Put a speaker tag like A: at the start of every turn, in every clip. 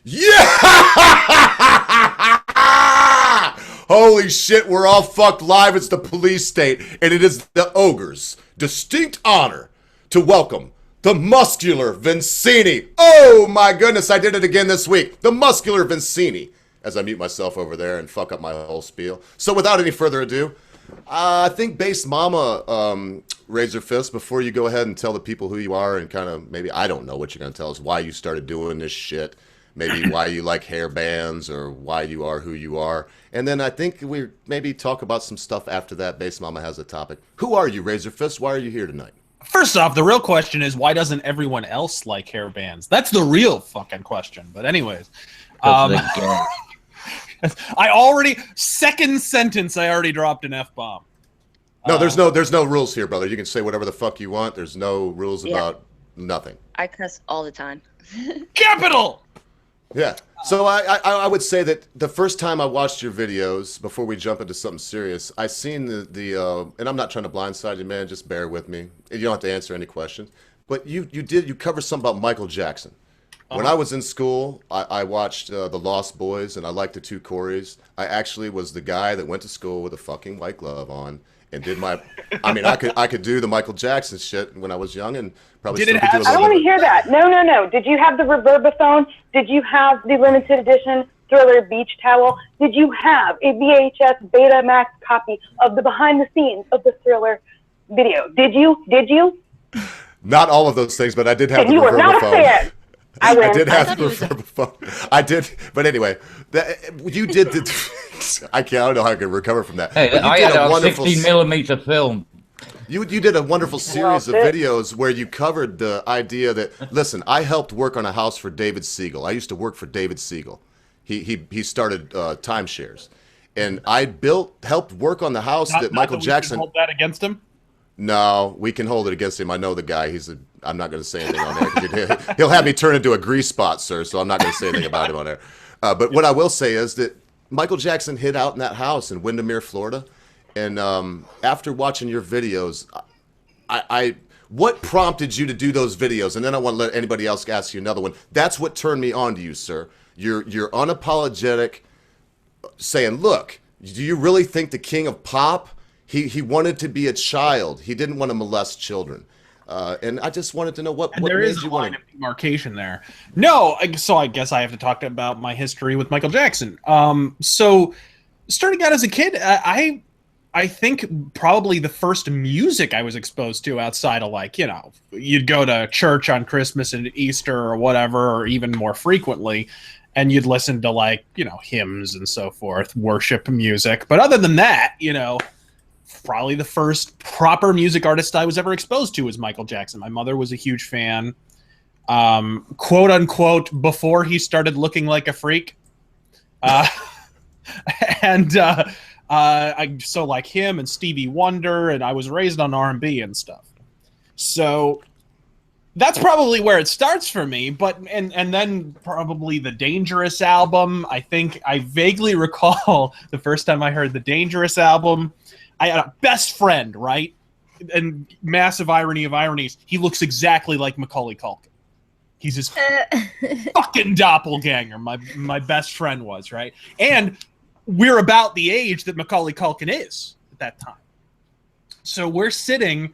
A: Yeah! Holy shit, we're all fucked live. It's the police state, and it is the ogre's distinct honor to welcome the muscular Vincini. Oh my goodness, I did it again this week. The muscular Vincini. As I mute myself over there and fuck up my whole spiel. So without any further ado, I think Base Mama raised her fist. Before you go ahead and tell the people who you are and kind of, maybe, I don't know what you're going to tell us, why you started doing this shit, maybe why you like hair bands or why you are who you are. And then I think we maybe talk about some stuff after that. Base Mama has a topic. Who are you, Razor Fist? Why are you here tonight?
B: First off, the real question is, why doesn't everyone else like hair bands? That's the real fucking question. But anyways. I already, second sentence, I already dropped an F-bomb.
A: No, there's no rules here, brother. You can say whatever the fuck you want. There's no rules about nothing.
C: I cuss all the time.
B: Capital!
A: Yeah. So I would say that the first time I watched your videos, before we jump into something serious, I seen the and I'm not trying to blindside you, man. Just bear with me. You don't have to answer any questions. But you covered something about Michael Jackson. When I was in school, I watched The Lost Boys, and I liked the two Coreys. I actually was the guy that went to school with a fucking white glove on and did my. I mean, I could do the Michael Jackson shit when I was young, and probably still could do a little
D: I don't want to hear that. No. Did you have the Reverbophone? Did you have the limited edition Thriller beach towel? Did you have a VHS Betamax copy of the behind the scenes of the Thriller video? Did you?
A: Not all of those things, but I did have the
D: You were not a fan.
A: I did have to refer before. I did, but anyway, you did the. I don't know how I can recover from that.
E: Hey, I had a 16mm film.
A: You did a wonderful series of videos where you covered the idea that, listen, I helped work on a house for David Siegel. I used to work for David Siegel. He started timeshares, and I helped work on the house that Michael Jackson.
B: Hold that against him.
A: No, we can hold it against him. I know the guy. I'm not going to say anything on there. He'll have me turn into a grease spot, sir, so I'm not going to say anything about him on there. But what I will say is that Michael Jackson hid out in that house in Windermere, Florida. And after watching your videos, what prompted you to do those videos? And then I want to let anybody else ask you another one. That's what turned me on to you, sir. You're unapologetic, saying, look, do you really think the king of pop, he wanted to be a child. He didn't want to molest children. And I just wanted to know what
B: there
A: made
B: is
A: you
B: a line
A: want
B: of demarcation there. No, so I guess I have to talk about my history with Michael Jackson. So starting out as a kid, I think probably the first music I was exposed to outside of, like, you know, you'd go to church on Christmas and Easter or whatever, or even more frequently, and you'd listen to, like, you know, hymns and so forth, worship music. But other than that, you know, probably the first proper music artist I was ever exposed to was Michael Jackson. My mother was a huge fan, quote unquote, before he started looking like a freak. So like him and Stevie Wonder, and I was raised on R&B and stuff. So that's probably where it starts for me. But and then probably the Dangerous album. I think I vaguely recall the first time I heard the Dangerous album. I had a best friend, right? And massive irony of ironies, he looks exactly like Macaulay Culkin. He's his fucking doppelganger. My best friend was, right? And we're about the age that Macaulay Culkin is at that time. So we're sitting,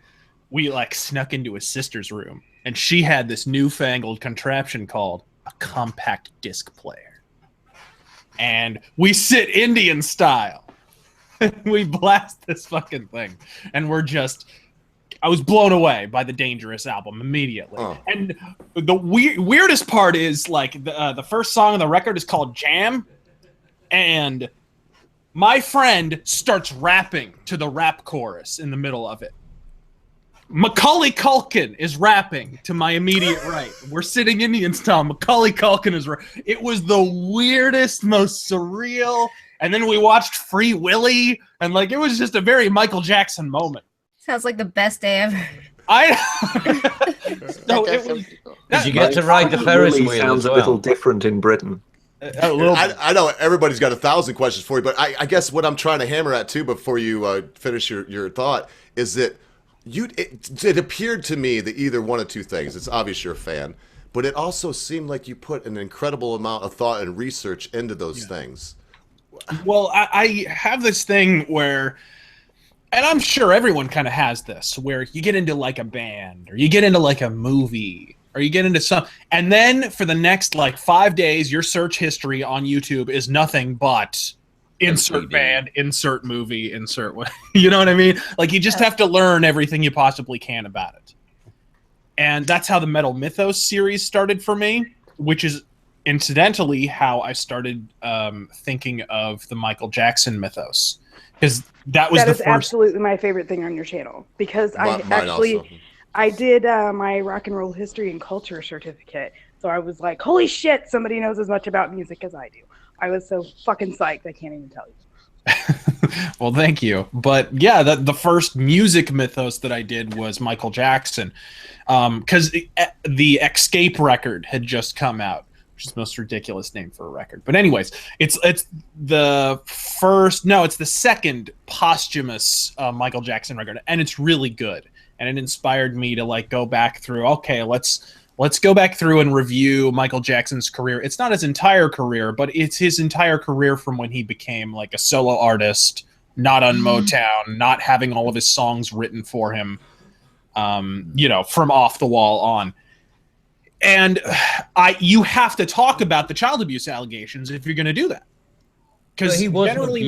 B: we like snuck into his sister's room, and she had this newfangled contraption called a compact disc player. And we sit Indian style. We blast this fucking thing, and I was blown away by the Dangerous album immediately. And the weirdest part is, like, the first song on the record is called Jam, and my friend starts rapping to the rap chorus in the middle of it. Macaulay Culkin is rapping to my immediate right. We're sitting Indian style. Macaulay Culkin is It was the weirdest, most surreal. And then we watched Free Willy, and like it was just a very Michael Jackson moment.
F: Sounds like the best day ever.
A: So
E: Did you get to ride the Ferris wheel?
G: Sounds a little different in Britain.
A: I know everybody's got 1,000 questions for you, but I guess what I'm trying to hammer at too before you finish your thought is that it appeared to me that either one of two things. It's obvious you're a fan, but it also seemed like you put an incredible amount of thought and research into those things.
B: Well, I have this thing where, and I'm sure everyone kind of has this, where you get into like a band or you get into like a movie or you get into some, and then for the next like 5 days, your search history on YouTube is nothing but insert band, insert movie, insert what, you know what I mean? Like you just have to learn everything you possibly can about it. And that's how the Metal Mythos series started for me, which is incidentally how I started thinking of the Michael Jackson mythos. Because that is
C: absolutely my favorite thing on your channel. Because I did my rock and roll history and culture certificate. So I was like, holy shit, somebody knows as much about music as I do. I was so fucking psyched, I can't even tell you.
B: Well, thank you. But yeah, the first music mythos that I did was Michael Jackson. Because the Escape record had just come out, which is the most ridiculous name for a record. But anyways, it's the second posthumous Michael Jackson record, and it's really good. And it inspired me to like go back through, okay, let's go back through and review Michael Jackson's career. It's not his entire career, but it's his entire career from when he became like a solo artist, not on Motown, not having all of his songs written for him, from Off the Wall on. And you have to talk about the child abuse allegations if you're going to do that. Because generally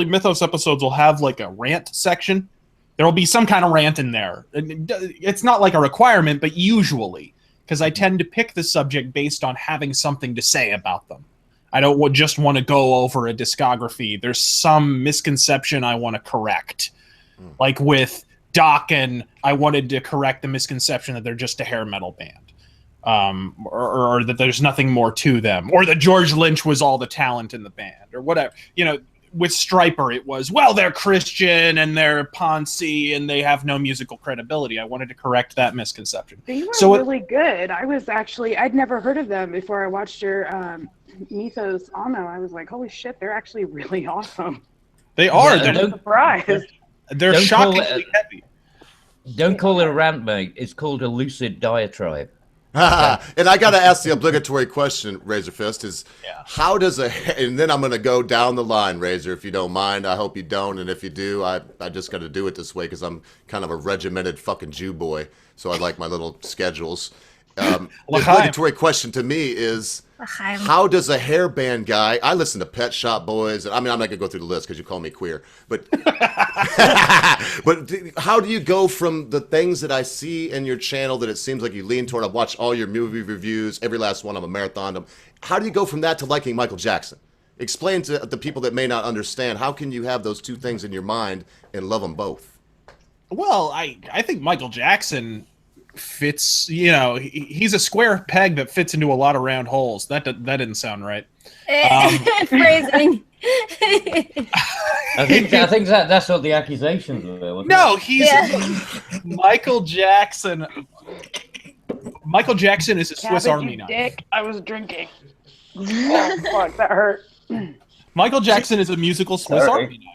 B: Mythos episodes will have like a rant section. There will be some kind of rant in there. It's not like a requirement, but usually, because I tend to pick the subject based on having something to say about them. I don't just want to go over a discography. There's some misconception I want to correct. Like with Dokken, I wanted to correct the misconception that they're just a hair metal band. Or that there's nothing more to them. Or that George Lynch was all the talent in the band. Or whatever. With Stryper, it was, well, they're Christian and they're Ponzi and they have no musical credibility. I wanted to correct that misconception.
C: They were really good. I'd never heard of them before I watched your Mythos on them. I was like, holy shit, they're actually really awesome.
B: They are.
C: Yeah, they're surprised.
B: They're shockingly heavy.
E: Don't call it a rant, mate. It's called a lucid diatribe.
A: And I got to ask the obligatory question, Razor Fist, how does and then I'm going to go down the line, Razor, if you don't mind. I hope you don't. And if you do, I just got to do it this way because I'm kind of a regimented fucking Jew boy. So I like my little schedules. The obligatory question to me is, how does a hairband guy, I listen to Pet Shop Boys, and I'm not going to go through the list because you call me queer, but but how do you go from the things that I see in your channel that it seems like you lean toward? I've watched all your movie reviews, every last one of them, marathoned them. How do you go from that to liking Michael Jackson? Explain to the people that may not understand, how can you have those two things in your mind and love them both?
B: Well, I think Michael Jackson fits, he's a square peg that fits into a lot of round holes. That didn't sound right.
F: Phrasing.
E: I think that's what the accusations were.
B: No, he's Michael Jackson. Michael Jackson is a Swiss Army knife.
C: Dick, I was drinking. Oh, fuck, that hurt.
B: Michael Jackson is a musical Swiss Army knife.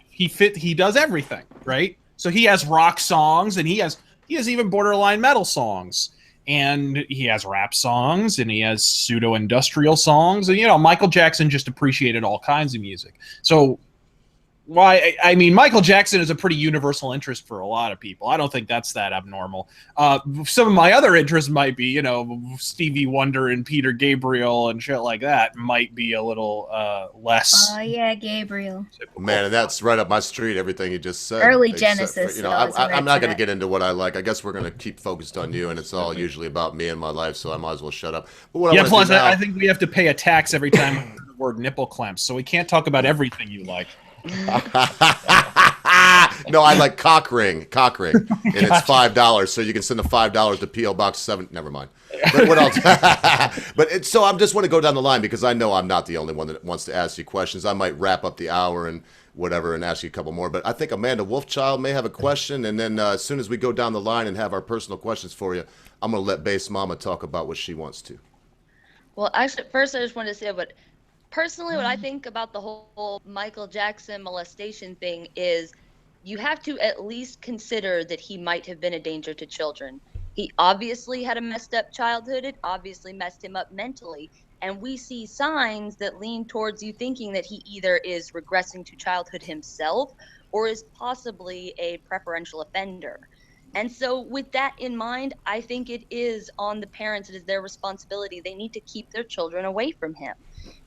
B: He does everything, right? So he has rock songs and he has even borderline metal songs, and he has rap songs, and he has pseudo-industrial songs, and Michael Jackson just appreciated all kinds of music. So Michael Jackson is a pretty universal interest for a lot of people. I don't think that's that abnormal. Some of my other interests might be, Stevie Wonder and Peter Gabriel and shit like that might be a little less.
F: Oh yeah, Gabriel.
A: Man, and that's right up my street. Everything you just said.
F: Early Genesis.
A: I'm not going to get into what I like. I guess we're going to keep focused on you, and it's all usually about me and my life. So I might as well shut up. But
B: plus, I think we have to pay a tax every time we use the word nipple clamps, so we can't talk about everything you like.
A: No, I like cock ring, and it's $5, so you can send the $5 to PO Box 7. Never mind. But what else? So I just want to go down the line because I know I'm not the only one that wants to ask you questions. I might wrap up the hour and whatever and ask you a couple more. But I think Amanda Wolfchild may have a question, and then as soon as we go down the line and have our personal questions for you, I'm going to let Bass Mama talk about what she wants to.
H: Well, actually, first I just wanted to say what I think about the whole Michael Jackson molestation thing is you have to at least consider that he might have been a danger to children. He obviously had a messed up childhood. It obviously messed him up mentally. And we see signs that lean towards you thinking that he either is regressing to childhood himself or is possibly a preferential offender. And so with that in mind, I think it is on the parents. It is their responsibility. They need to keep their children away from him.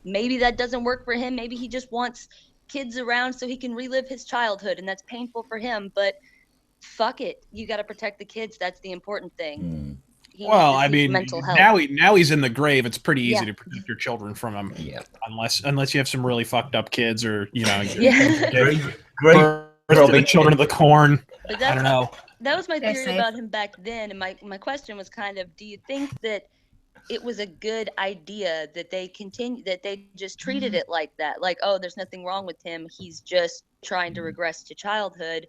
H: Maybe that doesn't work for him. Maybe he just wants kids around so he can relive his childhood, and that's painful for him. But fuck it, you got to protect the kids. That's the important thing.
B: Well, I mean,
H: mental health.
B: now he's in the grave. It's pretty easy to protect your children from him.
E: Yeah.
B: Unless you have some really fucked up kids, or
E: Great.
B: Children of the Corn.
H: But
B: I don't know.
H: That was my theory about him back then, and my question was kind of, do you think that it was a good idea that they just treated it like that? Like, oh, there's nothing wrong with him. He's just trying to regress to childhood.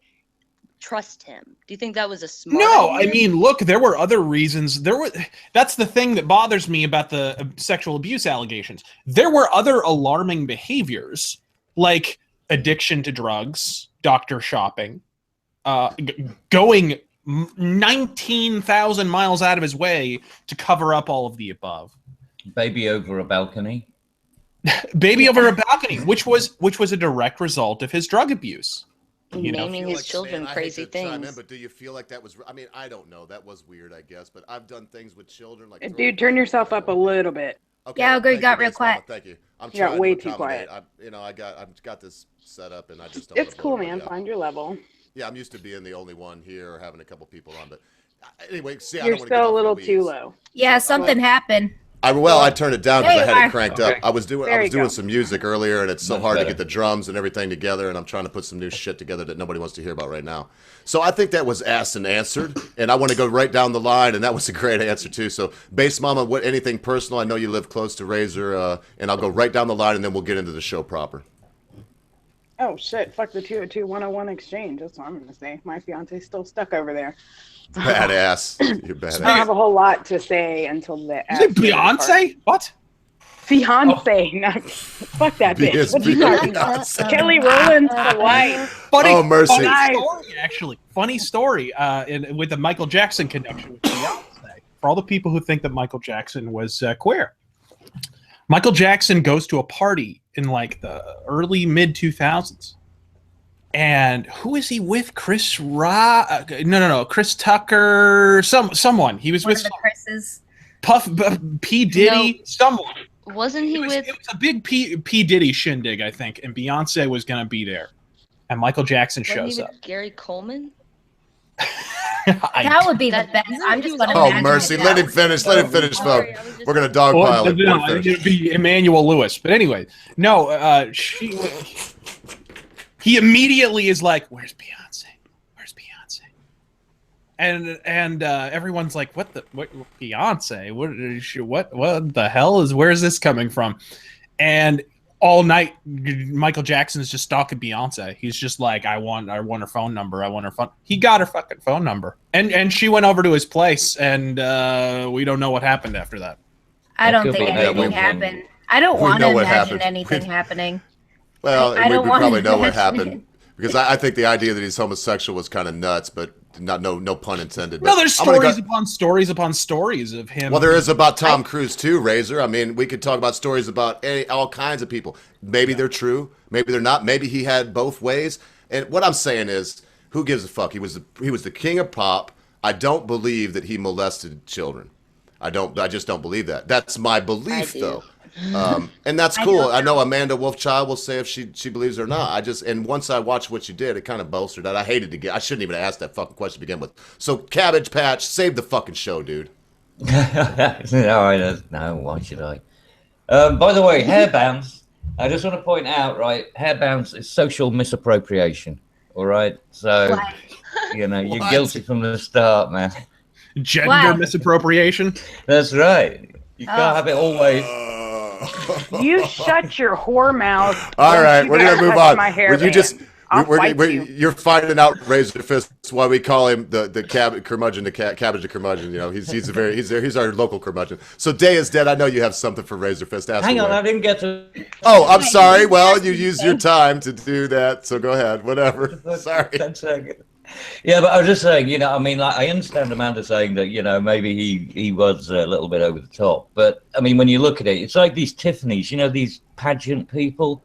H: Trust him. Do you think that was a smart idea?
B: I mean, look, there were other reasons. That's the thing that bothers me about the sexual abuse allegations. There were other alarming behaviors, like addiction to drugs, doctor shopping, going 19,000 miles out of his way to cover up all of the above.
E: Baby over a balcony.
B: Baby over a balcony, which was a direct result of his drug abuse.
H: Naming his children crazy things.
A: But do you feel like that was? I mean, I don't know. That was weird, I guess. But I've done things with children like.
C: Dude, turn yourself up a little bit.
A: Okay,
F: yeah, Ogre, you got real quiet.
A: Thank you. I'm
C: you got
A: trying
C: way
A: to
C: too quiet.
A: I've got this set up, and I just don't.
C: It's cool, man. Find your level.
A: Yeah, I'm used to being the only one here or having a couple people on, but anyway, see,
C: you're still a little too low.
F: Yeah, something happened.
A: I turned it down because I had it cranked up.
C: Okay.
A: I was doing some music earlier, and it's so hard to get the drums and everything together, and I'm trying to put some new shit together that nobody wants to hear about right now. So I think that was asked and answered, and I want to go right down the line, and that was a great answer too. So, Base Mama, anything personal? I know you live close to Razor, and I'll go right down the line, and then we'll get into the show proper.
C: Oh shit! Fuck the 202-101 exchange. That's what I'm gonna say. My fiance's still stuck over there.
A: Badass. You're badass.
C: I don't have a whole lot to say until the.
B: Is it Beyonce? What?
C: Fiance. No, fuck that bitch. What are you talking about? Kelly Rowland's wife.
B: Funny story. With the Michael Jackson connection with Beyonce. For all the people who think that Michael Jackson was queer, Michael Jackson goes to a party in like the early mid 2000s. And who is he with? Chris Tucker. Someone. He was
F: One
B: with
F: of the Chris's.
B: P. Diddy.
H: No.
B: Someone.
H: Wasn't he with?
B: It was a big P. Diddy shindig, I think, and Beyonce was going to be there. And Michael Jackson shows up.
H: Gary Coleman?
F: That would be the best. I'm just going to.
A: Oh, mercy. Let him finish, folks. We're going to dogpile it.
B: No, it'd be Emmanuel Lewis. But anyway, no, he immediately is like, where's Beyonce? Where's Beyonce? And everyone's like, what Beyonce? What the hell where's this coming from? And all night, Michael Jackson is just stalking Beyonce. He's just like, I want her phone number. I want her phone. He got her fucking phone number. And she went over to his place, and we don't know what happened after that.
F: I don't think anything happened. I don't want to imagine anything happening.
A: Well, we probably know what happened. Because I think the idea that he's homosexual was kind of nuts, but no pun intended. But
B: no, there's stories upon stories upon stories of him.
A: Well, there is about Tom Cruise too, Razor. I mean, we could talk about stories about all kinds of people. Maybe they're true, maybe they're not. Maybe he had both ways. And what I'm saying is, who gives a fuck? He was the king of pop. I don't believe that he molested children. I just don't believe that. That's my belief, though. And that's cool. I know Amanda Wolfchild will say if she believes it or not. And once I watched what you did, it kind of bolstered that. I shouldn't even ask that fucking question to begin with. So Cabbage Patch, save the fucking show, dude.
E: No, why should I? By the way, hair bands. I just want to point out, right? Hair bands is social misappropriation. All right, so you're guilty from the start, man.
B: Gender misappropriation.
E: That's right. You can't have it always.
C: You shut your whore mouth.
A: All right, we're gonna move on. You're finding out Razor Fist why we call him the curmudgeon, cabbage the curmudgeon. You know, he's our local curmudgeon. So Day is dead. I know you have something for Razor Fist.
E: Hang on, I didn't get to.
A: Oh, I'm sorry. Well, you used your time to do that, so go ahead. Whatever. Sorry.
E: 10 seconds. Yeah, but I was just saying, you know, I mean, like, I understand Amanda saying that, you know, maybe he was a little bit over the top. But, I mean, when you look at it, it's like these Tiffany's, you know, these pageant people.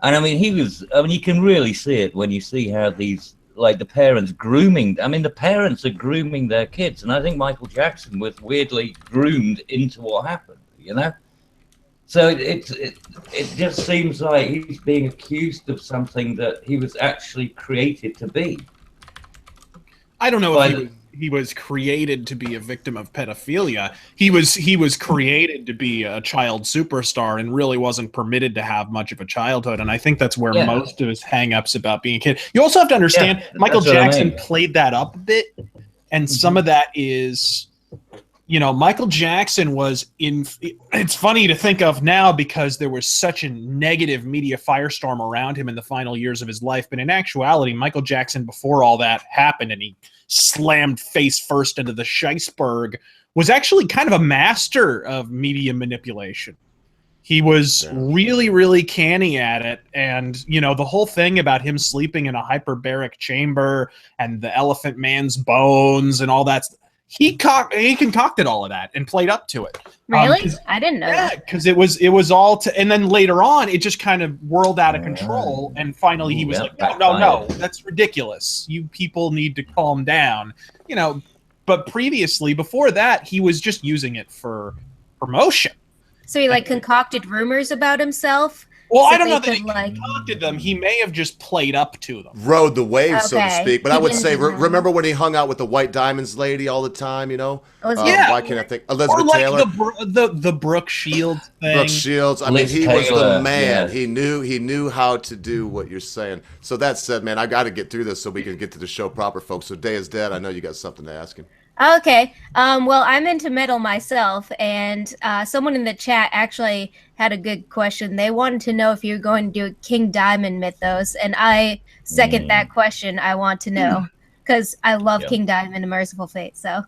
E: And, I mean, you can really see it when you see how these, like, the parents grooming. I mean, the parents are grooming their kids. And I think Michael Jackson was weirdly groomed into what happened, you know? So it just seems like he's being accused of something that he was actually created to be.
B: I don't know if he was created to be a victim of pedophilia. He was created to be a child superstar and really wasn't permitted to have much of a childhood. And I think that's where most of his hang-ups about being a kid. You also have to understand Michael Jackson played that up a bit, and some of that is, you know, Michael Jackson was in. It's funny to think of now because there was such a negative media firestorm around him in the final years of his life. But in actuality, Michael Jackson, before all that happened and he slammed face first into the Scheissberg, was actually kind of a master of media manipulation. He was really, really canny at it. And, you know, the whole thing about him sleeping in a hyperbaric chamber and the Elephant Man's bones and all that, he concocted all of that and played up to it.
F: Really? I didn't know that.
B: Yeah, because it was all and then later on, it just kind of whirled out of control. And finally, he was like, no, that's ridiculous. You people need to calm down. You know, but previously, before that, he was just using it for promotion.
F: So he, like, concocted rumors about himself?
B: Well, I don't know that he concocted them. He may have just played up to them.
A: Rode the wave, so to speak. But I would say, remember when he hung out with the White Diamonds lady all the time, you know? Why can't I think? Elizabeth Taylor?
B: The Brooke Shields thing.
A: Brooke Shields. I mean, he was the man. Yeah. He knew how to do what you're saying. So that said, man, I got to get through this so we can get to the show proper, folks. So Day is Dead, I know you got something to ask him.
F: Okay. Well, I'm into metal myself, and someone in the chat actually had a good question. They wanted to know if you're going to do a King Diamond mythos, and I second that question. I want to know because I love King Diamond and Merciful Fate. So,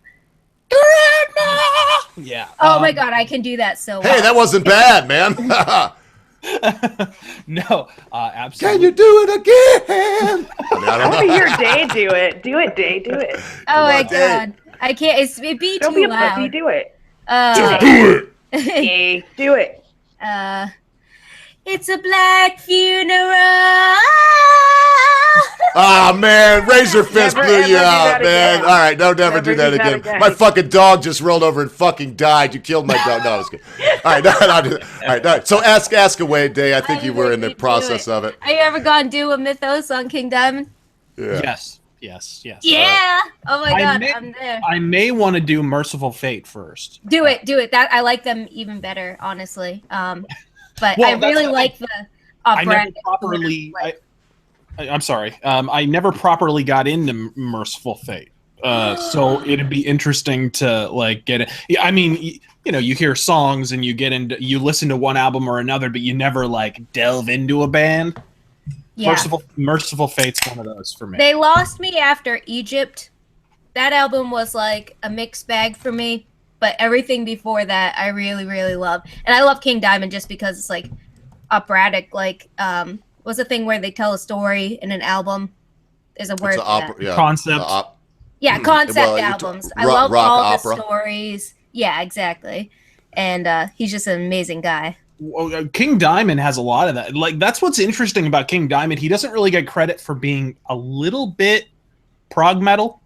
B: yeah.
F: Oh my God, I can do that so well.
A: Hey, that wasn't bad, man.
B: No, absolutely.
A: Can you do it again?
C: I want to hear Day do it. Do it, Day. Do it.
F: Oh my God. I can't. It'd be
C: Don't
F: too
C: be a
F: loud.
C: pussy. Do it.
A: Just do it.
C: Yay, do it.
F: It's a black funeral.
A: Ah, man, Razor Fist blew you out, man. All right, never do that again. My fucking dog just rolled over and fucking died. You killed my dog. No, I was kidding. All right, all right. So ask away, Day. I think you were in the process of it.
F: Are you ever gonna do a mythos on King Diamond?
A: Yeah.
B: Yes.
F: Yeah. Oh my God, I'm there.
B: I may want to do Merciful Fate first.
F: Do it. That I like them even better, honestly. But I really like the operatic.
B: I'm sorry. I never properly got into Merciful Fate. So it'd be interesting to like get it. I mean, you know, you hear songs and you listen to one album or another, but you never like delve into a band. Yeah. Merciful Fate's one of those for me.
F: They lost me after Egypt. That album was like a mixed bag for me, but everything before that I really, really love. And I love King Diamond just because it's like operatic, like what's the thing where they tell a story in an album? There's a word for that.
B: Concept.
F: Concept albums. I love all opera. The stories. Yeah, exactly. And he's just an amazing guy.
B: Well, King Diamond has a lot of that. Like, that's what's interesting about King Diamond. He doesn't really get credit for being a little bit prog metal.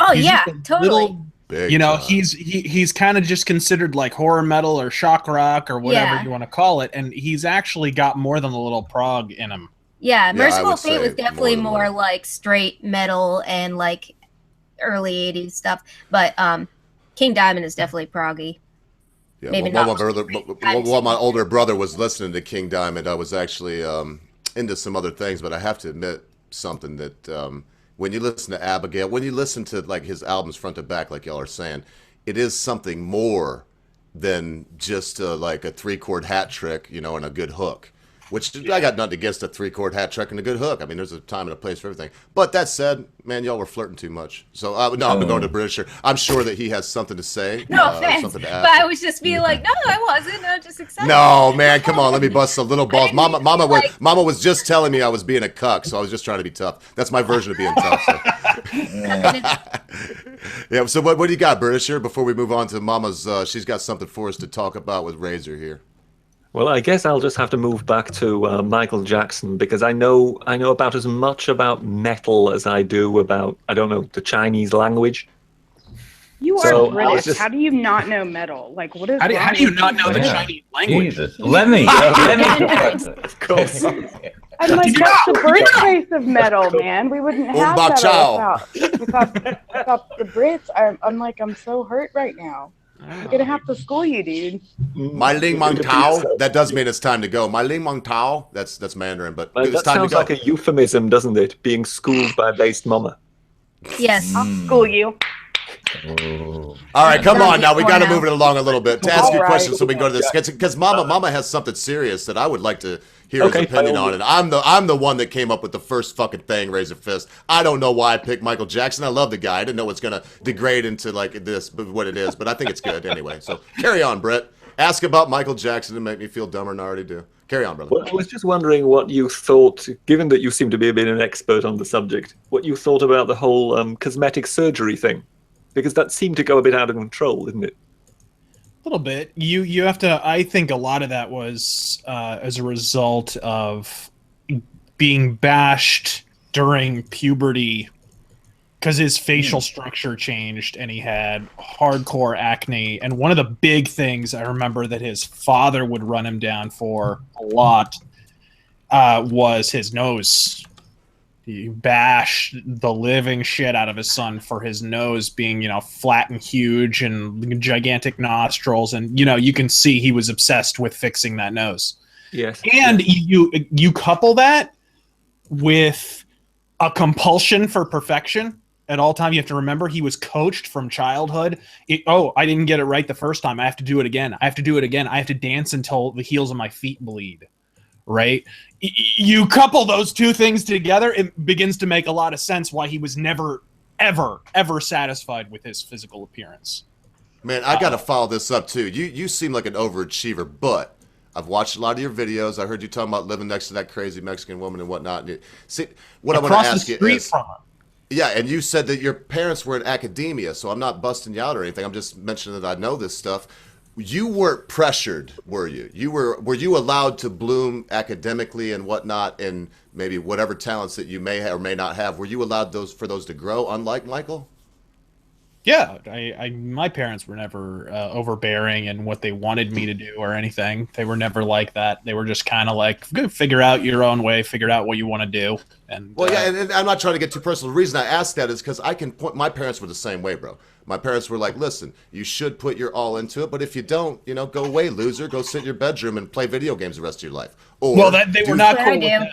F: Oh, yeah, totally.
B: You know, he's kind of just considered like horror metal or shock rock or whatever you want to call it, and he's actually got more than a little prog in him.
F: Yeah, Merciful Fate was definitely more like straight metal and like early 80s stuff, but King Diamond is definitely proggy.
A: Yeah, while my older brother was listening to King Diamond, I was actually into some other things, but I have to admit something that when you listen to Abigail, when you listen to like his albums front to back, like y'all are saying, it is something more than just like a 3-chord hat trick, you know, and a good hook. Which I got nothing against a 3-chord hat trick and a good hook. I mean, there's a time and a place for everything. But that said, man, y'all were flirting too much. So no, I'm going to Britisher. I'm sure that he has something to say.
F: No offense,
A: something to ask.
F: but I was just being like, no, I wasn't. I was just excited.
A: No, man, come on, let me bust some little balls. Mama was just telling me I was being a cuck, so I was just trying to be tough. That's my version of being tough. So. Yeah. So what do you got, Britisher? Before we move on to Mama's, she's got something for us to talk about with Razor here.
G: Well, I guess I'll just have to move back to Michael Jackson, because I know about as much about metal as I do about, I don't know, the Chinese language.
C: You are British. How do you not know metal? Like, what is?
B: How do you not know the Chinese language?
E: Jesus. Let me.
G: Of course.
C: I'm like, that's the birthplace of metal, man. We wouldn't have metal without the Brits. I'm like, I'm so hurt right now. I'm gonna have to school you, dude.
A: My Ling Mang Tao. That does mean it's time to go. My Ling Mang Tao. That's Mandarin, but it's
G: that
A: time
G: sounds
A: to go.
G: like a euphemism, doesn't it? Being schooled by a based mama.
F: Yes.
C: I'll school you.
A: All right, come on now. We got to move it along a little bit to ask you
C: Right.
A: questions so we can go to this. Because Mama has something serious that I would like to hear his opinion on. And I'm the one that came up with the first fucking thing, Razor Fist. I don't know why I picked Michael Jackson. I love the guy. I didn't know it's going to degrade into like this, but what it is. But I think it's good anyway. So carry on, Brett. Ask about Michael Jackson and make me feel dumber than I already do. Carry on, brother.
G: Well, I was just wondering what you thought, given that you seem to be a bit an expert on the subject, what you thought about the whole cosmetic surgery thing. Because that seemed to go a bit out of control, didn't it?
B: A little bit. You have to. I think a lot of that was as a result of being bashed during puberty, because his facial structure changed and he had hardcore acne. And one of the big things I remember that his father would run him down for a lot was his nose. He bashed the living shit out of his son for his nose being, flat and huge and gigantic nostrils. And, you can see he was obsessed with fixing that nose.
G: Yes.
B: And you couple that with a compulsion for perfection at all time. You have to remember he was coached from childhood. I didn't get it right the first time. I have to do it again. I have to do it again. I have to dance until the heels of my feet bleed. Right? You couple those two things together, it begins to make a lot of sense why he was never, ever, ever satisfied with his physical appearance.
A: Man, I got to follow this up too. You seem like an overachiever, but I've watched a lot of your videos. I heard you talking about living next to that crazy Mexican woman and whatnot. And what I want to ask you is, yeah, and you said that your parents were in academia, so I'm not busting you out or anything. I'm just mentioning that I know this stuff. You weren't pressured, were you? Were you allowed to bloom academically and whatnot, and maybe whatever talents that you may have or may not have? Were you allowed for those to grow? Unlike Michael.
B: Yeah, my parents were never overbearing in what they wanted me to do or anything. They were never like that. They were just kind of like, figure out your own way, figure out what you want to do. And
A: and I'm not trying to get too personal. The reason I asked that is because I can point. My parents were the same way, bro. My parents were like, listen, you should put your all into it, but if you don't, go away, loser. Go sit in your bedroom and play video games the rest of your life. Or
B: they were not cool with that.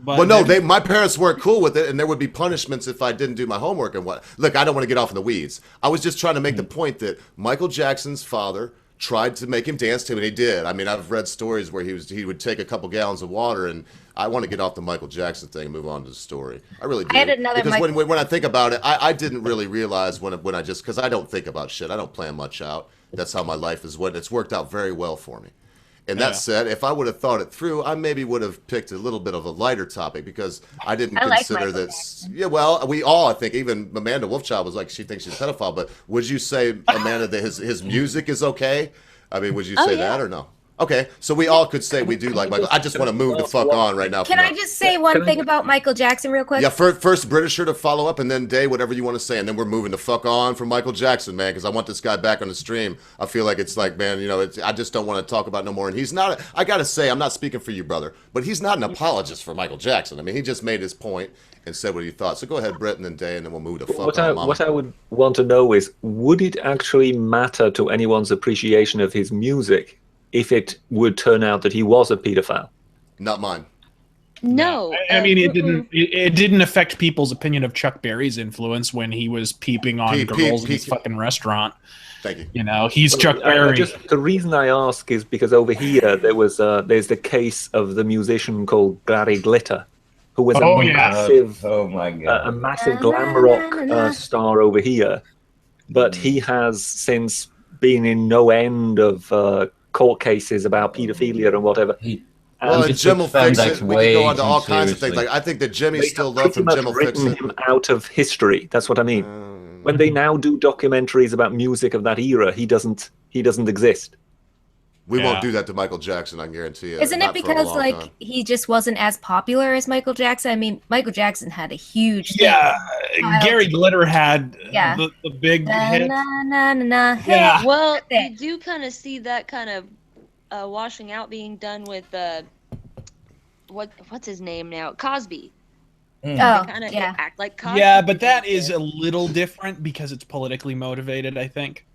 A: But no, my parents weren't cool with it, and there would be punishments if I didn't do my homework and what. Look, I don't want to get off in the weeds. I was just trying to make the point that Michael Jackson's father tried to make him dance to him, and he did. I mean, I've read stories where he would take a couple gallons of water, and I want to get off the Michael Jackson thing and move on to the story. I really do.
F: I had another
A: because when I think about it, I didn't really realize when I just, because I don't think about shit. I don't plan much out. That's how my life is. It's worked out very well for me. And that said, if I would have thought it through, I maybe would have picked a little bit of a lighter topic because I didn't consider that. Yeah, well, we all, I think, even Amanda Wolfchild was like, she thinks she's a pedophile. But would you say, Amanda, that his music is okay? I mean, would you say that or no? Okay, so we all could say we do like Michael. I just want to move the fuck on right now.
F: Can I just say one thing about Michael Jackson real quick?
A: Yeah, first Britisher to follow up, and then Day, whatever you want to say, and then we're moving the fuck on from Michael Jackson, man, because I want this guy back on the stream. I feel like it's like, man, I just don't want to talk about no more. And he's not, I got to say, I'm not speaking for you, brother, but he's not an apologist for Michael Jackson. I mean, he just made his point and said what he thought. So go ahead, Brett, and then Day, and then we'll move the fuck on.
G: What I would want to know is, would it actually matter to anyone's appreciation of his music if it would turn out that he was a pedophile?
A: Not mine.
H: No.
B: I mean, it didn't affect people's opinion of Chuck Berry's influence when he was peeping on girls in his fucking restaurant.
A: Thank you.
B: You know, he's Chuck Berry.
G: The reason I ask is because over here there's the case of the musician called Gary Glitter, who was a massive glam rock star over here, but he has since been in no end of court cases about paedophilia and whatever.
A: Well, and Jim will fix it. We can go on to all kinds of things. Like I think that Jimmy's still loved from Jim will fix it.
G: Him out of history. That's what I mean. When they now do documentaries about music of that era, he doesn't exist.
A: We won't do that to Michael Jackson, I guarantee you.
F: Isn't it because like he just wasn't as popular as Michael Jackson? I mean, Michael Jackson had a huge
B: Gary Glitter had the big hit.
F: Yeah.
H: Well, you do kind of see that kind of washing out being done with what's his name now? Cosby. Act like Cosby.
B: Yeah, but that is a little different because it's politically motivated, I think.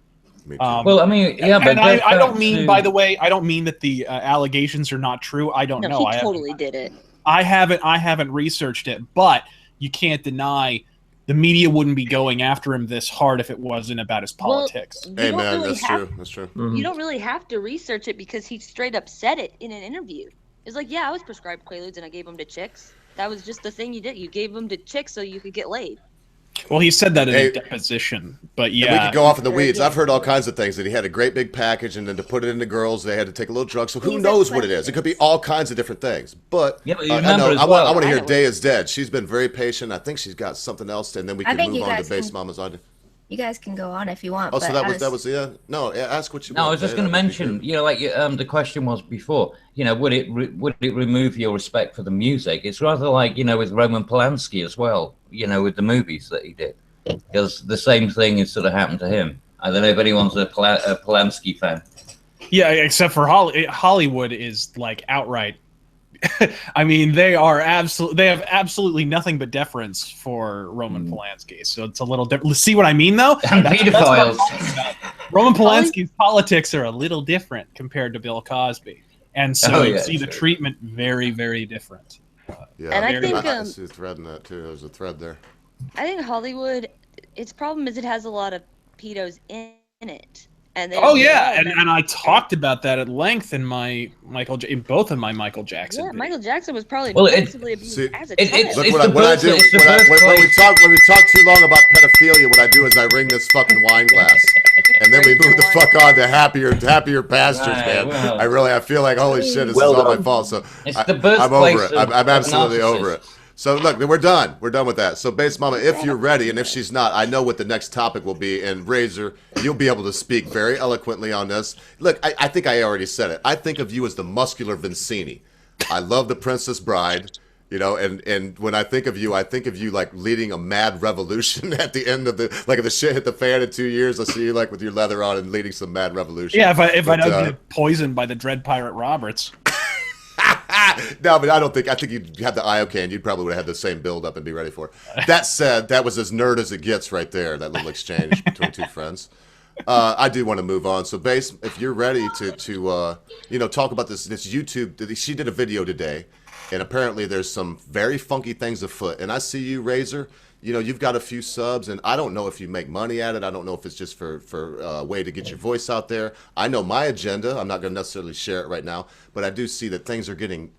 E: Well, I mean, but
B: I don't mean, by the way, I don't mean that the allegations are not true. I don't know.
H: He totally did it.
B: I haven't researched it, but you can't deny the media wouldn't be going after him this hard if it wasn't about his politics.
A: Hey, man, that's true. That's true.
H: You don't really have to research it because he straight up said it in an interview. It's like, yeah, I was prescribed Quaaludes and I gave them to chicks. That was just the thing you did. You gave them to chicks so you could get laid.
B: Well, he said that in a deposition, but yeah.
A: And we could go off in the weeds. I've heard all kinds of things, that he had a great big package, and then to put it into girls, they had to take a little drug. So who knows what it is? It could be all kinds of different things. But I want to hear Day is Dead. She's been very patient. I think she's got something else, and then we can move on to Base Mama's audio.
F: You guys can go on if you want.
A: Oh, so that was no. Ask what you.
E: No,
A: want.
E: I was just going to mention. You know, like the question was before. You know, would it remove your respect for the music? It's rather like with Roman Polanski as well. You know, with the movies that he did, because the same thing has sort of happened to him. I don't know if anyone's a Polanski fan.
B: Yeah, except for Hollywood is like outright. I mean, they have absolutely nothing but deference for Roman Polanski. So it's a little different. See what I mean, though?
E: Pedophiles.
B: Roman Polanski's politics are a little different compared to Bill Cosby, and so you see the treatment very, very different.
H: And I think
A: I see a thread in that too. There's a thread there.
H: I think Hollywood, its problem is it has a lot of pedos in it. And
B: and I talked about that at length in my both of my Michael Jackson.
H: Yeah, Michael Jackson was probably
B: abusively
H: abused as a
A: child.
H: child.
A: Look, when we talk too long about pedophilia, what I do is I ring this fucking wine glass, and then we move the fuck on to happier pastures, man. Well, I feel like holy shit, this is all my fault. So I'm over it. I'm absolutely over it. So look, we're done. We're done with that. So Base Mama, if you're ready, and if she's not, I know what the next topic will be. And Razor, you'll be able to speak very eloquently on this. Look, I think I already said it. I think of you as the muscular Vincini. I love The Princess Bride, and when I think of you like leading a mad revolution at the end of if the shit hit the fan in 2 years, I see you like with your leather on and leading some mad revolution.
B: Yeah, if I don't get poisoned by the Dread Pirate Roberts.
A: No, but I think you'd have the Iocan. You'd probably would have had the same build up and be ready for it. That said, that was as nerd as it gets right there, that little exchange between two friends. I do want to move on. So, Base, if you're ready to talk about this YouTube, she did a video today, and apparently there's some very funky things afoot. And I see you, Razor. You've got a few subs, and I don't know if you make money at it. I don't know if it's just for a way to get your voice out there. I know my agenda. I'm not going to necessarily share it right now, but I do see that things are getting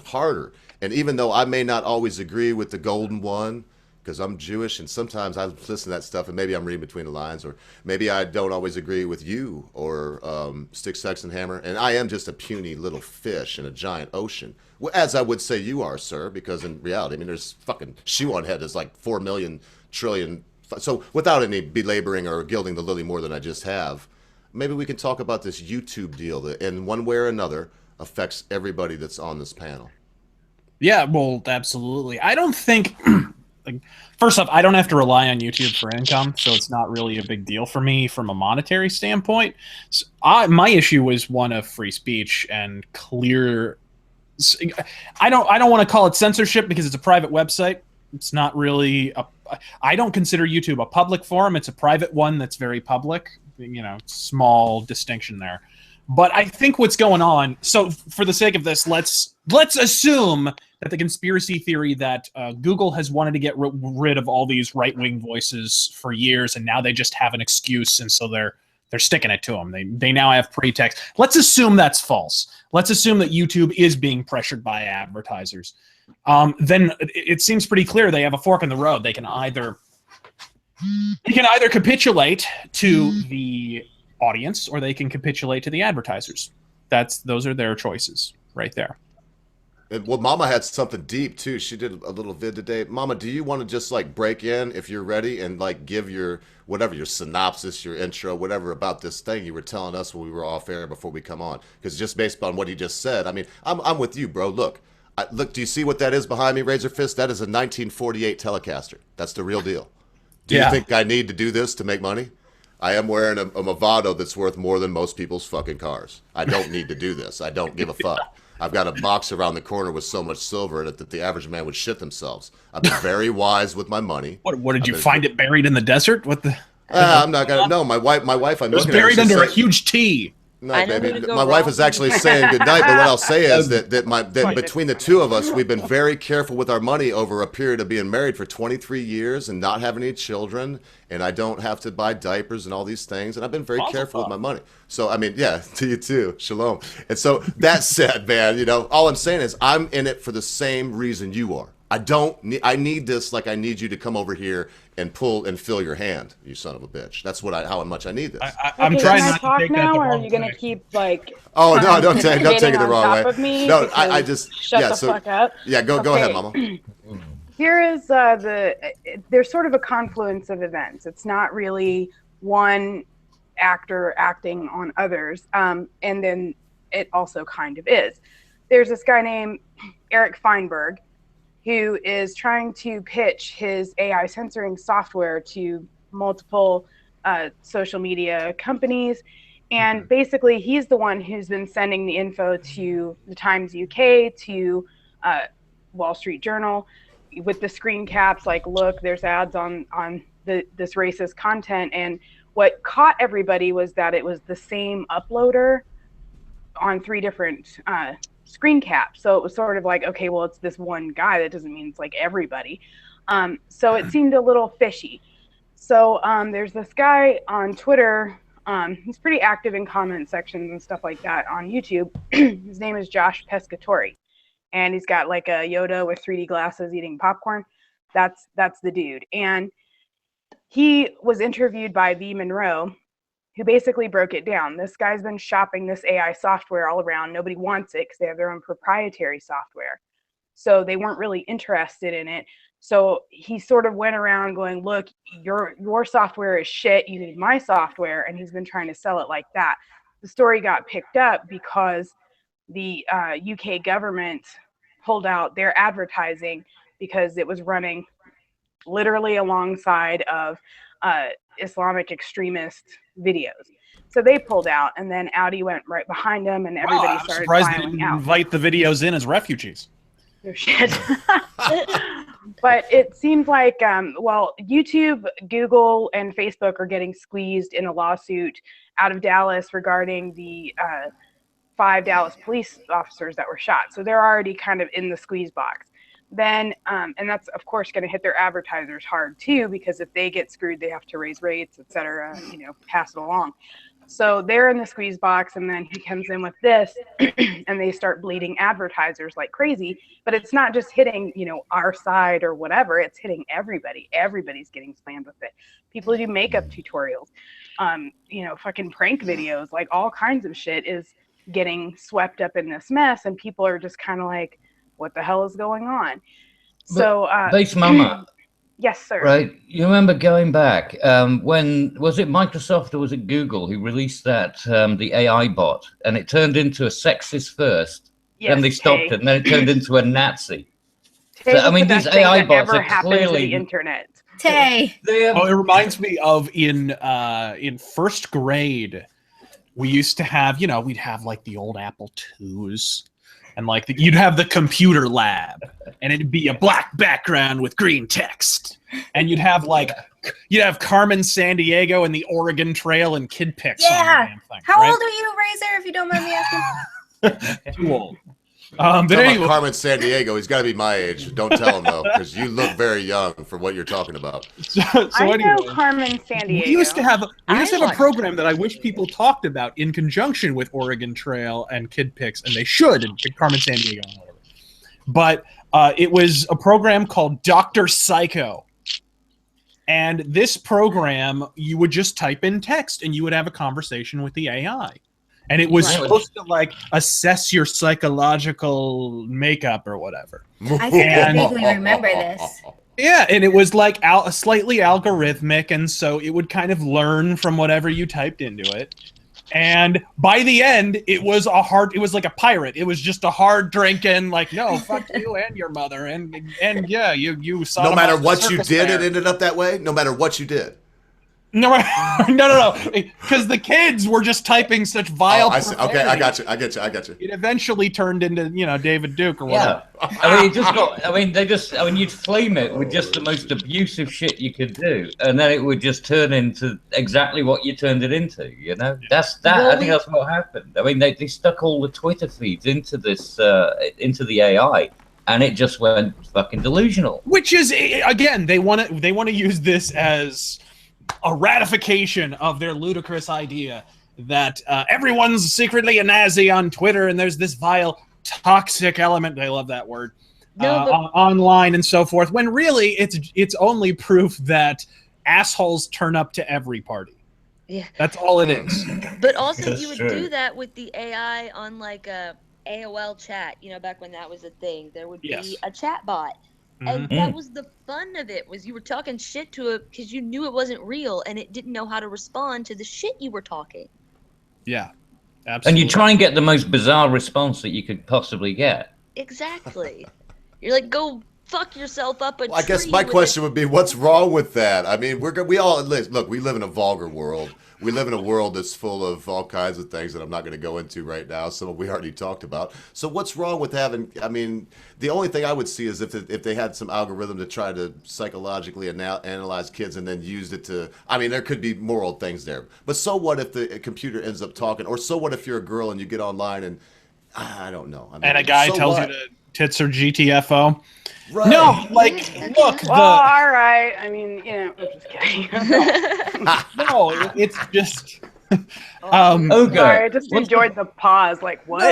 A: harder. And even though I may not always agree with the golden one, because I'm Jewish, and sometimes I listen to that stuff, and maybe I'm reading between the lines, or maybe I don't always agree with you or Stick, Sex, and Hammer, and I am just a puny little fish in a giant ocean. As I would say you are, sir, because in reality, I mean, there's fucking shoe on head is like 4 million trillion. So without any belaboring or gilding the lily more than I just have, maybe we can talk about this YouTube deal that in one way or another affects everybody that's on this panel.
B: Yeah, well, absolutely. I don't think, first off, I don't have to rely on YouTube for income, so it's not really a big deal for me from a monetary standpoint. So my issue was one of free speech and clear. I don't want to call it censorship because it's a private website. It's not really I don't consider YouTube a public forum. It's a private one that's very public. Small distinction there. But I think what's going on. So for the sake of this, let's assume that the conspiracy theory that Google has wanted to get rid of all these right-wing voices for years, and now they just have an excuse, and so they're They're sticking it to them. They now have pretext. Let's assume that's false. Let's assume that YouTube is being pressured by advertisers. Then it seems pretty clear they have a fork in the road. They can either capitulate to the audience, or they can capitulate to the advertisers. Those are their choices right there.
A: Well, Mama had something deep too. She did a little vid today. Mama, do you want to just like break in if you're ready and like give your whatever, your synopsis, your intro, whatever about this thing you were telling us when we were off air before we come on? Because just based on what he just said, I mean, I'm with you, bro. Look, do you see what that is behind me, Razor Fist? That is a 1948 Telecaster. That's the real deal. Do you think I need to do this to make money? I am wearing a Movado that's worth more than most people's fucking cars. I don't need to do this. I don't give a fuck. I've got a box around the corner with so much silver in it that the average man would shit themselves. I've been very wise with my money.
B: What did you find it buried in the desert? What the?
A: I'm not gonna. No, my wife. It was
B: buried under a huge T.
A: No, baby. My wife is actually saying good night. But what I'll say is that between the two of us, we've been very careful with our money over a period of being married for 23 years and not having any children, and I don't have to buy diapers and all these things, and I've been very careful with my money. So I mean, yeah, to you too, shalom. And so that said, man, you know, all I'm saying is I'm in it for the same reason you are. I need this like I need you to come over here and pull and fill your hand, you son of a bitch. That's how much I need this.
C: I'm trying not to take now, that or are you gonna keep like?
A: Oh no, don't take it the wrong way. No, I just
C: shut the fuck up.
A: Yeah, go ahead, Mama.
C: Here is there's sort of a confluence of events. It's not really one actor acting on others, and then it also kind of is. There's this guy named Eric Feinberg, who is trying to pitch his AI censoring software to multiple social media companies. And basically, he's the one who's been sending the info to the Times UK, to Wall Street Journal, with the screen caps, like, look, there's ads on this racist content. And what caught everybody was that it was the same uploader on 3 different screen cap. So it was sort of like, okay, well, it's this one guy. That doesn't mean it's like everybody. So it seemed a little fishy. So there's this guy on Twitter. He's pretty active in comment sections and stuff like that on YouTube. His name is Josh Pescatori, and he's got like a Yoda with 3D glasses eating popcorn. That's the dude. And he was interviewed by V. Monroe, who basically broke it down. This guy's been shopping this AI software all around. Nobody wants it because they have their own proprietary software. So they weren't really interested in it. So he sort of went around going, look, your software is shit. You need my software. And he's been trying to sell it like that. The story got picked up because the UK government pulled out their advertising because it was running literally alongside of Islamic extremist videos. So they pulled out, and then Audi went right behind them, and everybody started filing out. I'm surprised they didn't
B: invite the videos in as refugees.
C: No shit. But it seems like, well, YouTube, Google, and Facebook are getting squeezed in a lawsuit out of Dallas regarding the 5 Dallas police officers that were shot. So they're already kind of in the squeeze box. Then, and that's of course going to hit their advertisers hard too, because if they get screwed, they have to raise rates, etc. You know, pass it along. So they're in the squeeze box, and then he comes in with this, and they start bleeding advertisers like crazy. But it's not just hitting, you know, our side or whatever. It's hitting everybody. Everybody's getting slammed with it. People who do makeup tutorials, you know, fucking prank videos, like all kinds of shit is getting swept up in this mess, and people are just kind of like, what the hell is going on? So
E: Base Mama.
C: Yes, sir.
E: Right. You remember going back, when was it Microsoft or was it Google who released that the AI bot, and it turned into a sexist first,
C: yes,
E: then they stopped it, and then it turned into a Nazi.
C: So, I mean, these AI bots are clearly the internet.
F: Tay.
B: Oh, it reminds me of in first grade, we used to have, you know, we'd have like the old Apple IIs. And like you'd have the computer lab, and it'd be a black background with green text, and you'd have Carmen Sandiego and the Oregon Trail and Kid Pics.
F: Yeah.
B: On the damn thing,
F: How old are you, Razor? If you don't mind me asking.
B: Too old. But anyway,
A: Carmen Sandiego, he's got to be my age. Don't tell him though, because you look very young for what you're talking about.
C: I know Carmen Sandiego.
B: We used to have a program that I wish people talked about in conjunction with Oregon Trail and Kid Picks, and they should, and Carmen Sandiego and whatever. But it was a program called Dr. Psycho. And this program, you would just type in text and you would have a conversation with the AI. And it was supposed to like assess your psychological makeup or whatever.
F: I vaguely remember this.
B: Yeah, and it was like slightly algorithmic, and so it would kind of learn from whatever you typed into it. And by the end, it was like a pirate. It was just a hard drinking, like, no, fuck you and your mother, and yeah, you saw.
A: No matter what you did, it ended up that way. No matter what you did.
B: No, because the kids were just typing such vile.
A: I see. Okay, I got you.
B: It eventually turned into David Duke or whatever.
E: Yeah. You'd flame it with just the most abusive shit you could do, and then it would just turn into exactly what you turned it into. That's that. I think that's what happened. I mean, they stuck all the Twitter feeds into this into the AI. And it just went fucking delusional.
B: Which is, again, they want to use this as a ratification of their ludicrous idea that everyone's secretly a Nazi on Twitter, and there's this vile, toxic element. I love that word. Online and so forth. When really, it's only proof that assholes turn up to every party.
H: Yeah,
B: that's all it is.
H: But also, you would do that with the AI on like a AOL chat. Back when that was a thing, there would be a chat bot. And that was the fun of it, was you were talking shit to it because you knew it wasn't real and it didn't know how to respond to the shit you were talking.
B: Yeah, absolutely.
E: And you try and get the most bizarre response that you could possibly get.
H: Exactly. You're like, go fuck yourself up a tree.
A: I guess my question would be, what's wrong with that? I mean, we all look. We live in a vulgar world. We live in a world that's full of all kinds of things that I'm not going to go into right now. Some of we already talked about. So what's wrong with having? I mean, the only thing I would see is if they had some algorithm to try to psychologically analyze kids and then used it to. I mean, there could be moral things there. But so what if the computer ends up talking? Or so what if you're a girl and you get online and I don't know. I mean,
B: and a guy tells you to tits or GTFO.
A: Right.
B: No, like, look.
C: Well, all right. I mean, I'm just kidding.
B: No, it's just.
C: Sorry, I just enjoyed the pause. Like, what?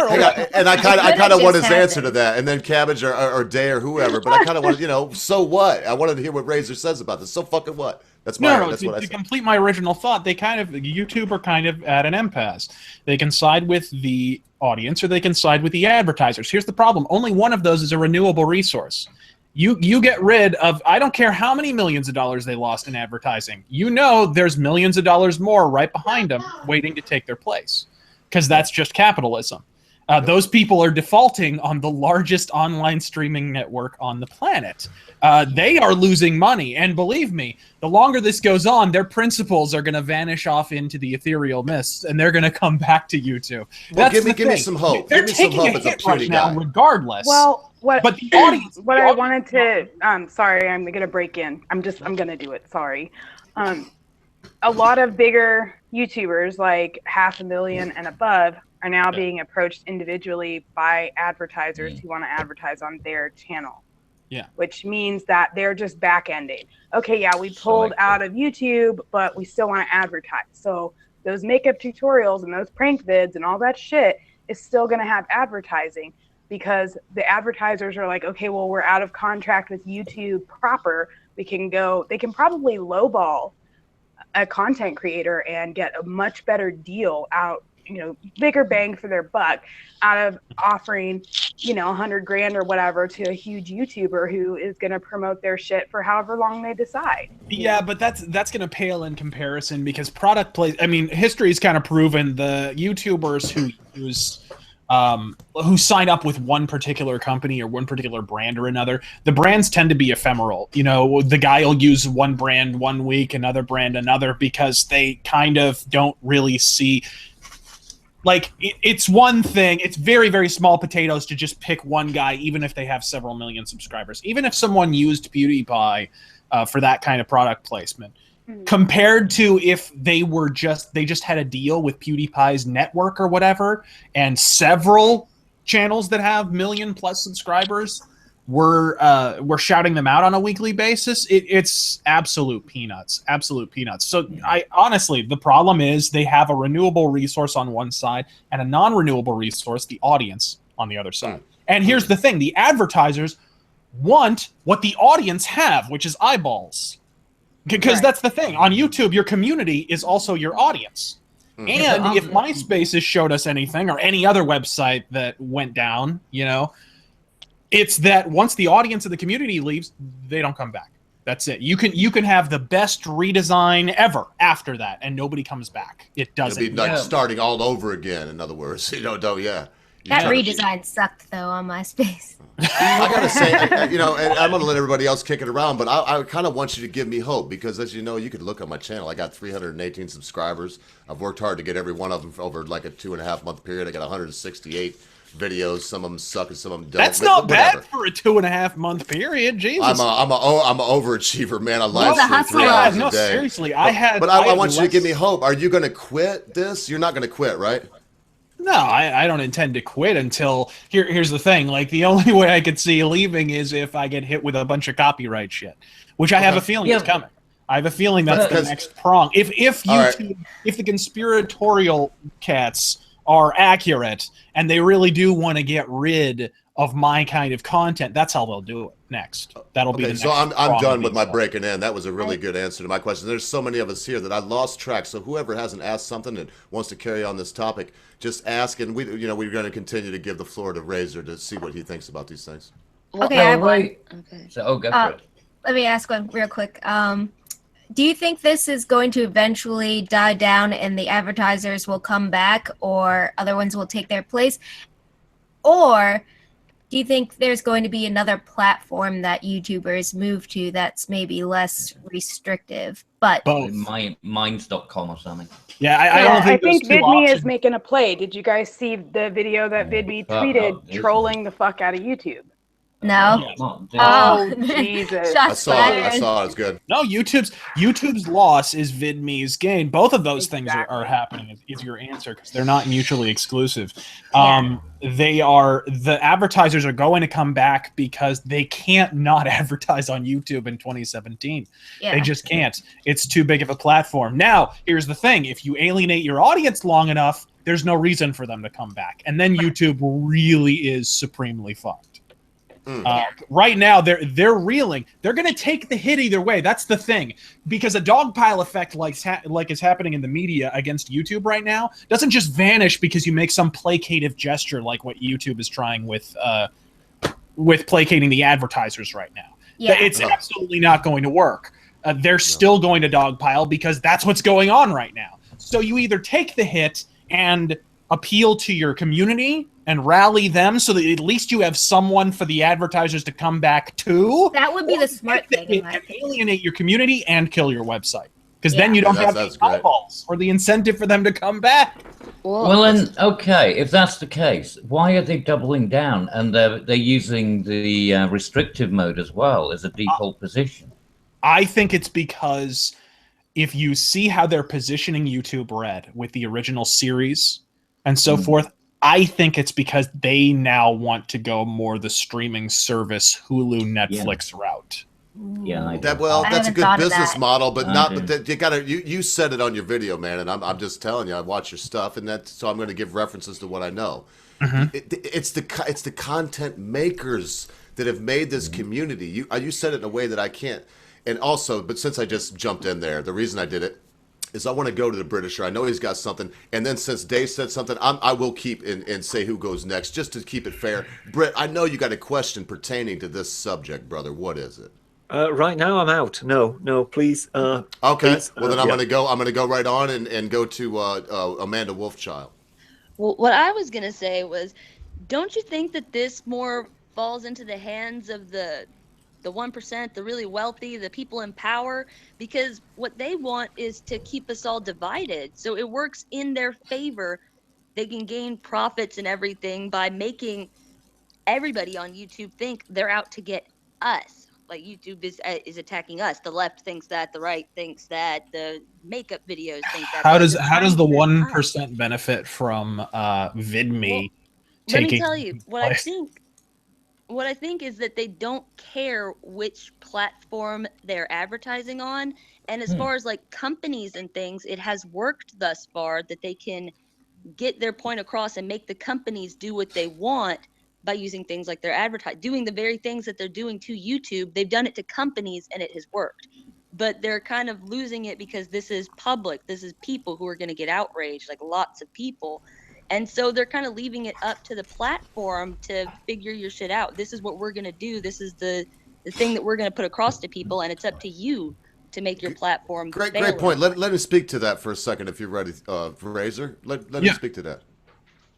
A: And I kind of want his answer to that, and then Cabbage or Day or whoever. But I kind of want, so what? I wanted to hear what Razor says about this. So fucking what? That's my. That's what I said.
B: To complete my original thought, YouTube are kind of at an impasse. They can side with the audience or they can side with the advertisers. Here's the problem: only one of those is a renewable resource. You get rid of, I don't care how many millions of dollars they lost in advertising. There's millions of dollars more right behind them waiting to take their place, because that's just capitalism. Those people are defaulting on the largest online streaming network on the planet. They are losing money, and believe me, the longer this goes on, their principles are going to vanish off into the ethereal mists, and they're going to come back to YouTube.
A: Well, give me some hope.
B: They're
A: give me some
B: taking
A: hope
B: a hit right now, regardless.
C: Well,
B: but the audience.
C: I wanted to. Sorry, I'm going to break in. I'm going to do it. Sorry. A lot of bigger YouTubers, like 500,000 and above, are now being approached individually by advertisers who want to advertise on their channel.
B: Yeah.
C: Which means that they're just back-ending. Okay, yeah, we pulled out of YouTube, but we still want to advertise. So those makeup tutorials and those prank vids and all that shit is still going to have advertising, because the advertisers are like, okay, well, we're out of contract with YouTube proper. They can probably lowball a content creator and get a much better deal out, bigger bang for their buck out of offering, $100,000 or whatever to a huge YouTuber who is going to promote their shit for however long they decide.
B: Yeah, but that's going to pale in comparison, because product plays. I mean, history's kind of proven the YouTubers who sign up with one particular company or one particular brand or another, the brands tend to be ephemeral. The guy will use one brand one week, another brand another, because they kind of don't really see. Like, it's one thing. It's very, very small potatoes to just pick one guy, even if they have several million subscribers. Even if someone used PewDiePie for that kind of product placement, compared to if they just had a deal with PewDiePie's network or whatever, and several channels that have million-plus subscribers, we're shouting them out on a weekly basis. It's absolute peanuts. So I honestly, the problem is they have a renewable resource on one side and a non-renewable resource, the audience, on the other side. And here's the thing: the advertisers want what the audience have, which is eyeballs. Because that's the thing. On YouTube, your community is also your audience. And if MySpace has showed us anything, or any other website that went down, it's that once the audience of the community leaves, they don't come back. That's it. You can have the best redesign ever after that, and nobody comes back. It doesn't.
A: It'll be like starting all over again. In other words,
F: That redesign sucked though on MySpace.
A: I gotta say, and I'm gonna let everybody else kick it around, but I kind of want you to give me hope, because as you know, you could look on my channel. I got 318 subscribers. I've worked hard to get every one of them over like a 2.5 month period. I got 168 videos. Some of them suck and some of them don't.
B: That's not bad for a 2.5 month period. Jesus,
A: I'm an overachiever, man. I live stream 3 hours a day.
B: Seriously,
A: I want you to give me hope. Are you gonna quit this? You're not gonna quit, right?
B: No, I don't intend to quit until here's the thing. Like, the only way I could see leaving is if I get hit with a bunch of copyright shit, which I have a feeling is coming. I have a feeling that's the next prong. If YouTube, if the conspiratorial cats are accurate and they really do want to get rid of my kind of content, that's how they'll do it next. That'll be the next.
A: So I'm done with my breaking in. That was a really good answer to my question. There's so many of us here that I lost track. So whoever hasn't asked something and wants to carry on this topic, just ask, and we're going to continue to give the floor to Razor to see what he thinks about these things.
F: Okay, I have one.
E: Okay. So go for it.
F: Let me ask one real quick. Do you think this is going to eventually die down and the advertisers will come back, or other ones will take their place? Or do you think there's going to be another platform that YouTubers move to that's maybe less restrictive? But
B: both.
E: Minds.com or something.
B: Yeah, I
C: think VidMe is making a play. Did you guys see the video that VidMe tweeted trolling the fuck out of YouTube?
F: No.
C: Oh, Jesus.
A: I saw it. It's good.
B: No, YouTube's loss is VidMe's gain. Both of those things are happening, is your answer, because they're not mutually exclusive. The advertisers are going to come back because they can't not advertise on YouTube in 2017. Yeah. They just can't. It's too big of a platform. Now, here's the thing. If you alienate your audience long enough, there's no reason for them to come back. And then YouTube really is supremely fucked. Right now, they're reeling. They're going to take the hit either way. That's the thing, because a dogpile effect like is happening in the media against YouTube right now doesn't just vanish because you make some placative gesture like what YouTube is trying with placating the advertisers right now. Yeah. It's absolutely not going to work. They're still going to dogpile because that's what's going on right now. So you either take the hit and appeal to your community and rally them so that at least you have someone for the advertisers to come back to.
F: That would be the smart thing.
B: And alienate your community and kill your website. Because then you don't have the eyeballs or the incentive for them to come back.
E: Well, then, okay, if that's the case, why are they doubling down and they're using the restrictive mode as well as a default position?
B: I think it's because if you see how they're positioning YouTube Red with the original series and so forth, I think it's because they now want to go more the streaming service Hulu, Netflix route.
E: Yeah,
A: that's a good business model, but you gotta you said it on your video, man, and I'm just telling you, I watch your stuff, and so I'm going to give references to what I know. It's the content makers that have made this community. You said it in a way that I can't, and also, but since I just jumped in there, the reason I did it is I want to go to TheBritisher. I know he's got something. And then since Dave said something, I will keep and say who goes next, just to keep it fair. Britt, I know you got a question pertaining to this subject, brother. What is it?
G: Right now I'm out. No, please.
A: Okay.
G: Please,
A: well, then I'm going to go right on and go to Amanda Wolfchild.
H: Well, what I was going to say was, don't you think that this more falls into the hands of the 1%, the really wealthy, the people in power, because what they want is to keep us all divided. So it works in their favor. They can gain profits and everything by making everybody on YouTube think they're out to get us. Like, YouTube is attacking us. The left thinks that, the right thinks that, the makeup videos think that.
B: How does the 1% benefit from VidMe
H: Let me tell you what I think. What I think is that they don't care which platform they're advertising on. And as far as like companies and things, it has worked thus far that they can get their point across and make the companies do what they want by using things like their doing the very things that they're doing to YouTube. They've done it to companies and it has worked. But they're kind of losing it because this is public. This is people who are going to get outraged, like lots of people. And so they're kind of leaving it up to the platform to figure your shit out. This is what we're going to do. This is the thing that we're going to put across to people. And it's up to you to make your platform
A: Great point. Let me speak to that for a second if you're ready, Razor. Let me speak to that.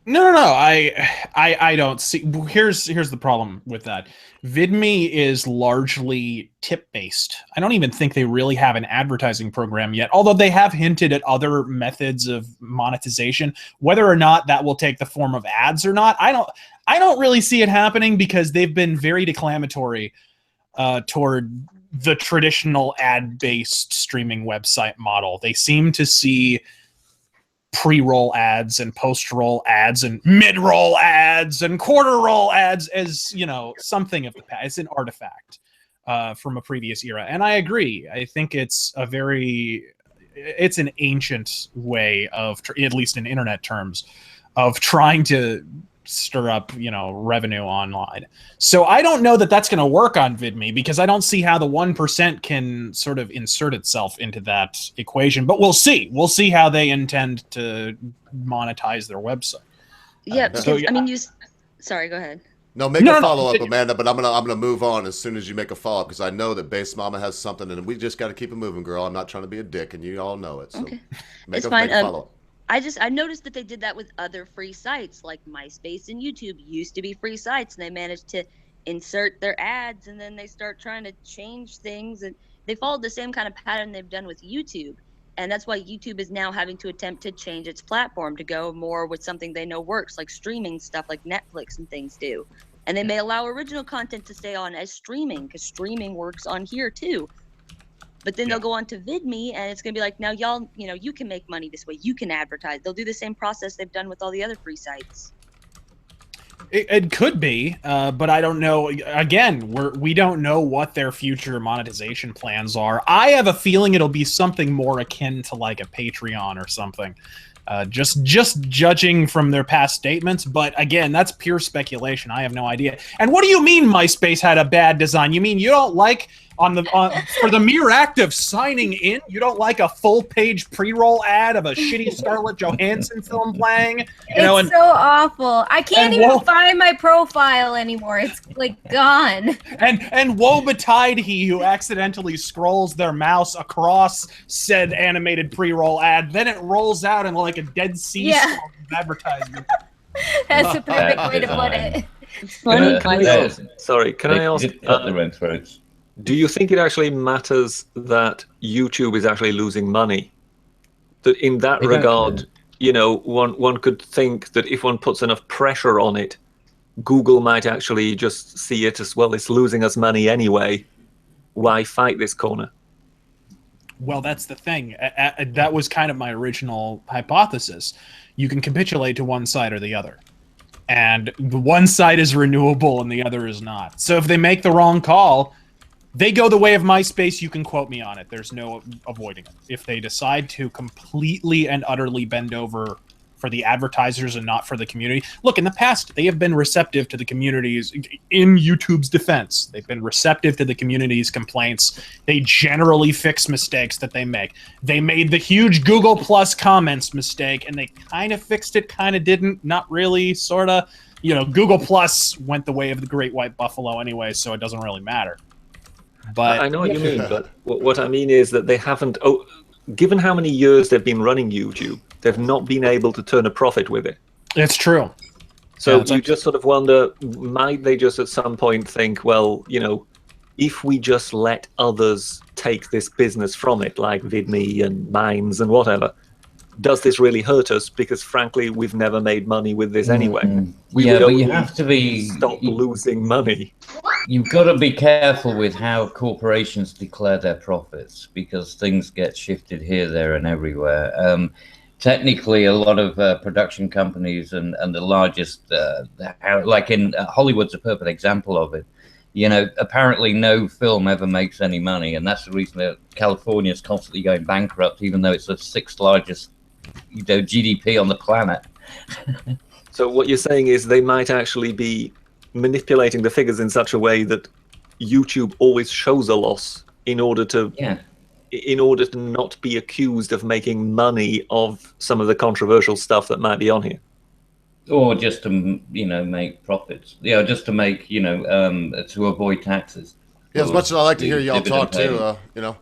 B: No. I don't see. Here's the problem with that. VidMe is largely tip-based. I don't even think they really have an advertising program yet, although they have hinted at other methods of monetization. Whether or not that will take the form of ads or not, I don't really see it happening because they've been very declamatory toward the traditional ad-based streaming website model. They seem to see pre-roll ads and post-roll ads and mid-roll ads and quarter-roll ads as, something of the past. It's an artifact from a previous era. And I agree. I think it's an ancient way of, at least in internet terms, of trying to stir up, revenue online. So I don't know that that's going to work on VidMe because I don't see how the 1% can sort of insert itself into that equation. But we'll see. We'll see how they intend to monetize their website.
H: Yeah, because, sorry, go ahead.
A: No, make a follow-up, Amanda, but I'm gonna move on as soon as you make a follow-up because I know that Base Mama has something, and we just got to keep it moving, girl. I'm not trying to be a dick, and you all know it. So
H: okay.
A: Make a follow-up.
H: I noticed that they did that with other free sites like MySpace and YouTube used to be free sites, and they managed to insert their ads, and then they start trying to change things, and they followed the same kind of pattern they've done with YouTube. And that's why YouTube is now having to attempt to change its platform to go more with something they know works, like streaming stuff like Netflix and things do. And they may allow original content to stay on as streaming because streaming works on here too. But then they'll go on to VidMe, and it's going to be like, now y'all, you can make money this way. You can advertise. They'll do the same process they've done with all the other free sites.
B: It could be, but I don't know. Again, we don't know what their future monetization plans are. I have a feeling it'll be something more akin to like a Patreon or something. Just judging from their past statements, but again, that's pure speculation. I have no idea. And what do you mean MySpace had a bad design? You mean you don't like for the mere act of signing in, you don't like a full-page pre-roll ad of a shitty Scarlett Johansson film playing?
F: It's so awful. I can't even find my profile anymore. It's like gone.
B: And woe betide he who accidentally scrolls their mouse across said animated pre-roll ad. Then it rolls out in like a Dead Sea storm of advertisement.
F: That's a perfect way to put it.
H: It's funny.
G: Can I ask? Do you think it actually matters that YouTube is actually losing money? That in that regard, one could think that if one puts enough pressure on it, Google might actually just see it as, well, it's losing us money anyway. Why fight this corner?
B: Well, that's the thing. That was kind of my original hypothesis. You can capitulate to one side or the other. And the one side is renewable and the other is not. So if they make the wrong call, they go the way of MySpace, you can quote me on it. There's no avoiding it. If they decide to completely and utterly bend over for the advertisers and not for the community. Look, in the past, they have been receptive to the community's, in YouTube's defense. They've been receptive to the community's complaints. They generally fix mistakes that they make. They made the huge Google Plus comments mistake, and they kind of fixed it, kind of didn't, not really, sort of. Google Plus went the way of the great white buffalo anyway, so it doesn't really matter. But
G: I know what you mean, but what I mean is that they haven't, given how many years they've been running YouTube, they've not been able to turn a profit with it.
B: It's true.
G: So you just sort of wonder, might they just at some point think, well, if we just let others take this business from it, like VidMe and Minds and whatever, does this really hurt us? Because frankly, we've never made money with this anyway.
E: But you have to
G: stop losing money.
E: You've got to be careful with how corporations declare their profits because things get shifted here, there, and everywhere. technically a lot of production companies and the largest, like in Hollywood's a perfect example of it. You know, apparently no film ever makes any money, and that's the reason that California is constantly going bankrupt, even though it's the 6th largest, you know, GDP on the planet.
G: So what you're saying is they might actually be manipulating the figures in such a way that YouTube always shows a loss in order to not be accused of making money of some of the controversial stuff that might be on here.
E: Or just to, you know, make profits. Yeah, just to make, you know, to avoid taxes.
A: Yeah, as much as I like to hear y'all talk too, you know,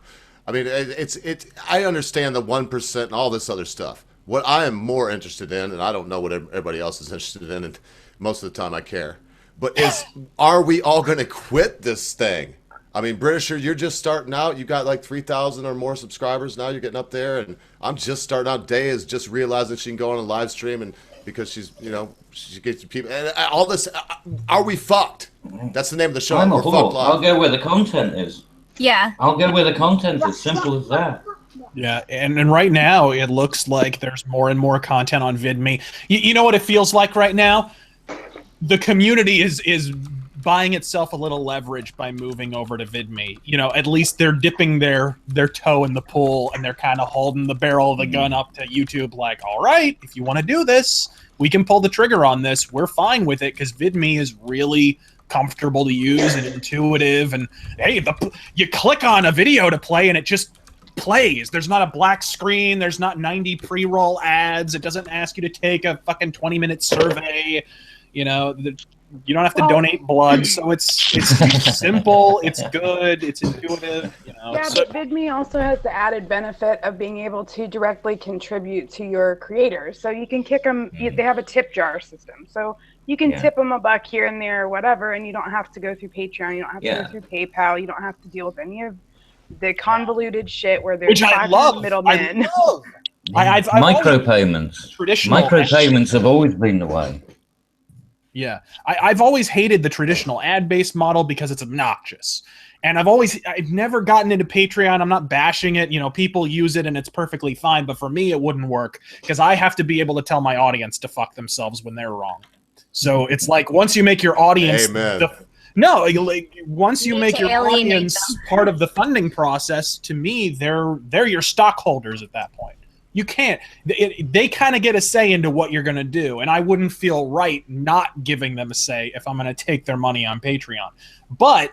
A: I mean, I understand the 1% and all this other stuff. What I am more interested in, and I don't know what everybody else is interested in, and most of the time I care, but are we all going to quit this thing? I mean, Britisher, you're just starting out. You got like 3,000 or more subscribers now. You're getting up there, and I'm just starting out. Day is just realizing she can go on a live stream, and because she's, you know, she gets people and all this. Are we fucked? That's the name of the show.
E: I'm a whore. I'll go where the content is.
F: Yeah.
E: I'll go where the content is. Simple as that.
B: Yeah, and right now it looks like there's more and more content on VidMe. You know what it feels like right now? The community is buying itself a little leverage by moving over to VidMe. You know, at least they're dipping their toe in the pool, and they're kind of holding the barrel of the gun up to YouTube like, all right, if you want to do this, we can pull the trigger on this. We're fine with it because VidMe is really comfortable to use and intuitive. And hey, you click on a video to play and it just plays. There's not a black screen. There's not 90 pre-roll ads. It doesn't ask you to take a fucking 20-minute survey. You know, you don't have to donate blood. So it's simple. It's good. It's intuitive. You know.
C: Yeah, but VidMe also has the added benefit of being able to directly contribute to your creators. So you can kick them. They have a tip jar system. So you can tip them $1 here and there or whatever, and you don't have to go through Patreon. You don't have to go through PayPal. You don't have to deal with any of the convoluted shit where there's middlemen.
E: I've micropayments. Micropayments have always been the way.
B: Yeah, I've always hated the traditional ad-based model because it's obnoxious. And I've never gotten into Patreon. I'm not bashing it. You know, people use it and it's perfectly fine. But for me, it wouldn't work because I have to be able to tell my audience to fuck themselves when they're wrong. So it's like once you make your audience... once you make your audience part of the funding process, to me, they're your stockholders at that point. You can't. They kind of get a say into what you're going to do, and I wouldn't feel right not giving them a say if I'm going to take their money on Patreon. But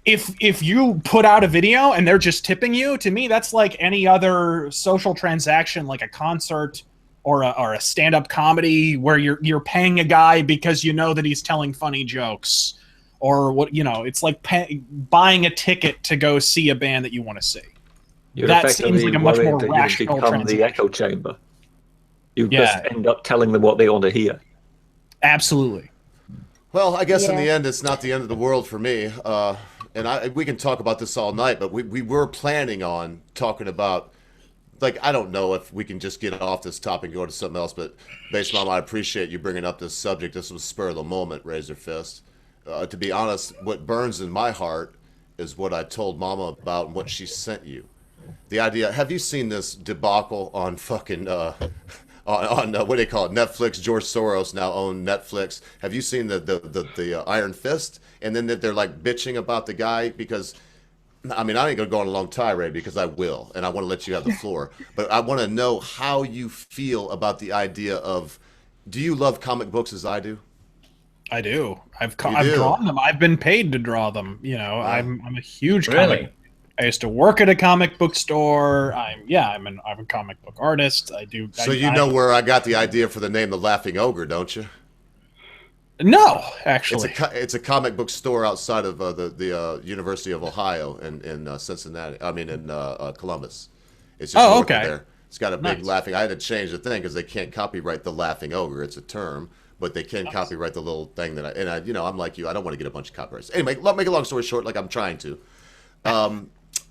B: if you put out a video and they're just tipping you, to me, that's like any other social transaction, like a concert or a stand-up comedy where you're paying a guy because you know that he's telling funny jokes, or what, you know, it's like buying a ticket to go see a band that you want to see.
G: That seems like a much more rational transaction. The echo chamber. You just end up telling them what they want to hear.
B: Absolutely.
A: Well, I guess in the end, it's not the end of the world for me. And we can talk about this all night, but we were planning on talking about, like, I don't know if we can just get off this topic and go to something else, but Base Mom, I appreciate you bringing up this subject. This was spur of the moment, Razor Fist. To be honest, what burns in my heart is what I told Mama about and what she sent you. The idea, have you seen this debacle on fucking, on what do they call it, Netflix? George Soros now owns Netflix. Have you seen the Iron Fist? And then that they're like bitching about the guy because, I mean, I ain't gonna go on a long tirade because I will, and I want to let you have the floor. But I want to know how you feel about the idea of, do you love comic books as I do?
B: I do. I've drawn them. I've been paid to draw them. You know, I'm a huge comic. I used to work at a comic book store. I'm a comic book artist. I do.
A: So you know where I got the idea for the name, the Laughing Ogre, don't you?
B: No, actually,
A: it's a comic book store outside of the University of Ohio in Cincinnati. I mean in Columbus. It's just there. It's got a big laughing. I had to change the thing because they can't copyright the Laughing Ogre. It's a term, but they can copyright the little thing that I you know, I'm like you. I don't want to get a bunch of copyrights. Anyway, make a long story short, like I'm trying to.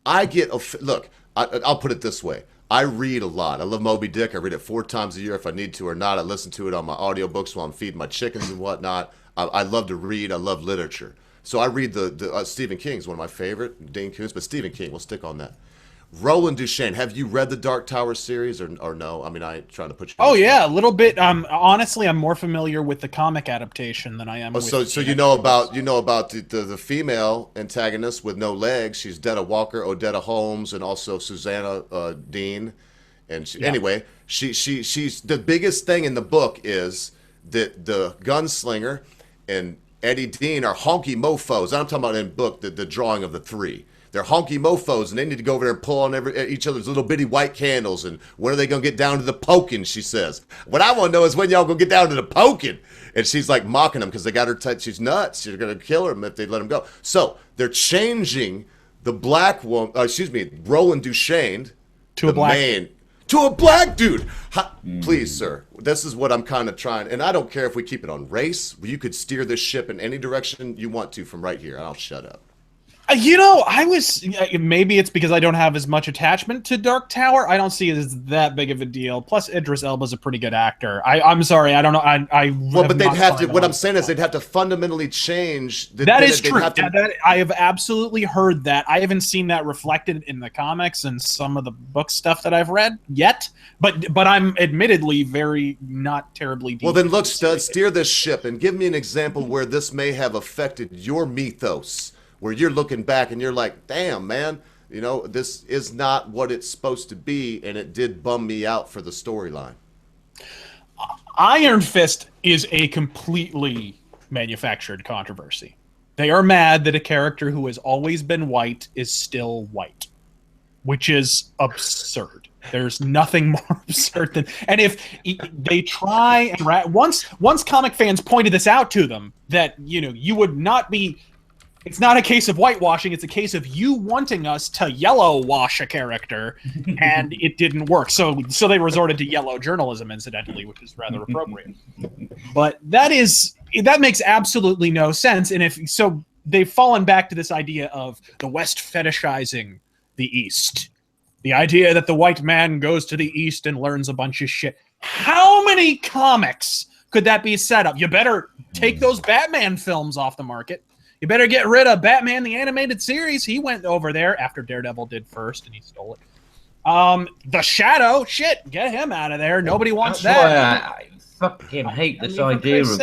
A: I get look. I'll put it this way. I read a lot. I love Moby Dick. I read it 4 times a year if I need to or not. I listen to it on my audiobooks while I'm feeding my chickens and whatnot. I love to read. I love literature. So I read the Stephen King is one of my favorite. Dean Koontz, but Stephen King. We'll stick on that. Roland Duchesne, have you read the Dark Tower series or no? I mean, I ain't trying to put you.
B: Oh yeah, a little bit. Honestly, I'm more familiar with the comic adaptation than I am.
A: So you know about the female antagonist with no legs. She's Detta Walker, Odetta Holmes, and also Susanna Dean. And anyway, she's the biggest thing in the book is that the gunslinger and Eddie Dean are honky mofos. I'm talking about in the book the drawing of the three. They're honky mofos, and they need to go over there and pull on each other's little bitty white candles. And when are they going to get down to the poking, she says. What I want to know is when y'all going to get down to the poking. And she's like mocking them because they got her tight. She's nuts. She's going to kill her if they let him go. So they're changing the black woman, Roland Duchesne,
B: to a black man.
A: To a black dude. Please, sir. This is what I'm kind of trying. And I don't care if we keep it on race. You could steer this ship in any direction you want to from right here. And I'll shut up.
B: You know, maybe it's because I don't have as much attachment to Dark Tower. I don't see it as that big of a deal. Plus, Idris Elba's a pretty good actor. I'm sorry, I don't know.
A: But they'd have to. What I'm saying is they'd have to fundamentally change.
B: That is true. I have absolutely heard that. I haven't seen that reflected in the comics and some of the book stuff that I've read yet. But I'm admittedly very not terribly deep.
A: Well, then look, Stud, steer this ship and give me an example where this may have affected your mythos. Where you're looking back and you're like, damn, man, this is not what it's supposed to be, and it did bum me out for the storyline.
B: Iron Fist is a completely manufactured controversy. They are mad that a character who has always been white is still white, which is absurd. There's nothing more absurd than... And if they try and... Once comic fans pointed this out to them, that, you would not be... It's not a case of whitewashing, it's a case of you wanting us to yellow wash a character, and it didn't work. So they resorted to yellow journalism, incidentally, which is rather appropriate. But that makes absolutely no sense. And so they've fallen back to this idea of the West fetishizing the East. The idea that the white man goes to the East and learns a bunch of shit. How many comics could that be set up? You better take those Batman films off the market. You better get rid of Batman the Animated Series. He went over there after Daredevil did first, and he stole it. The Shadow, shit, get him out of there. Nobody wants that.
E: I fucking hate this idea of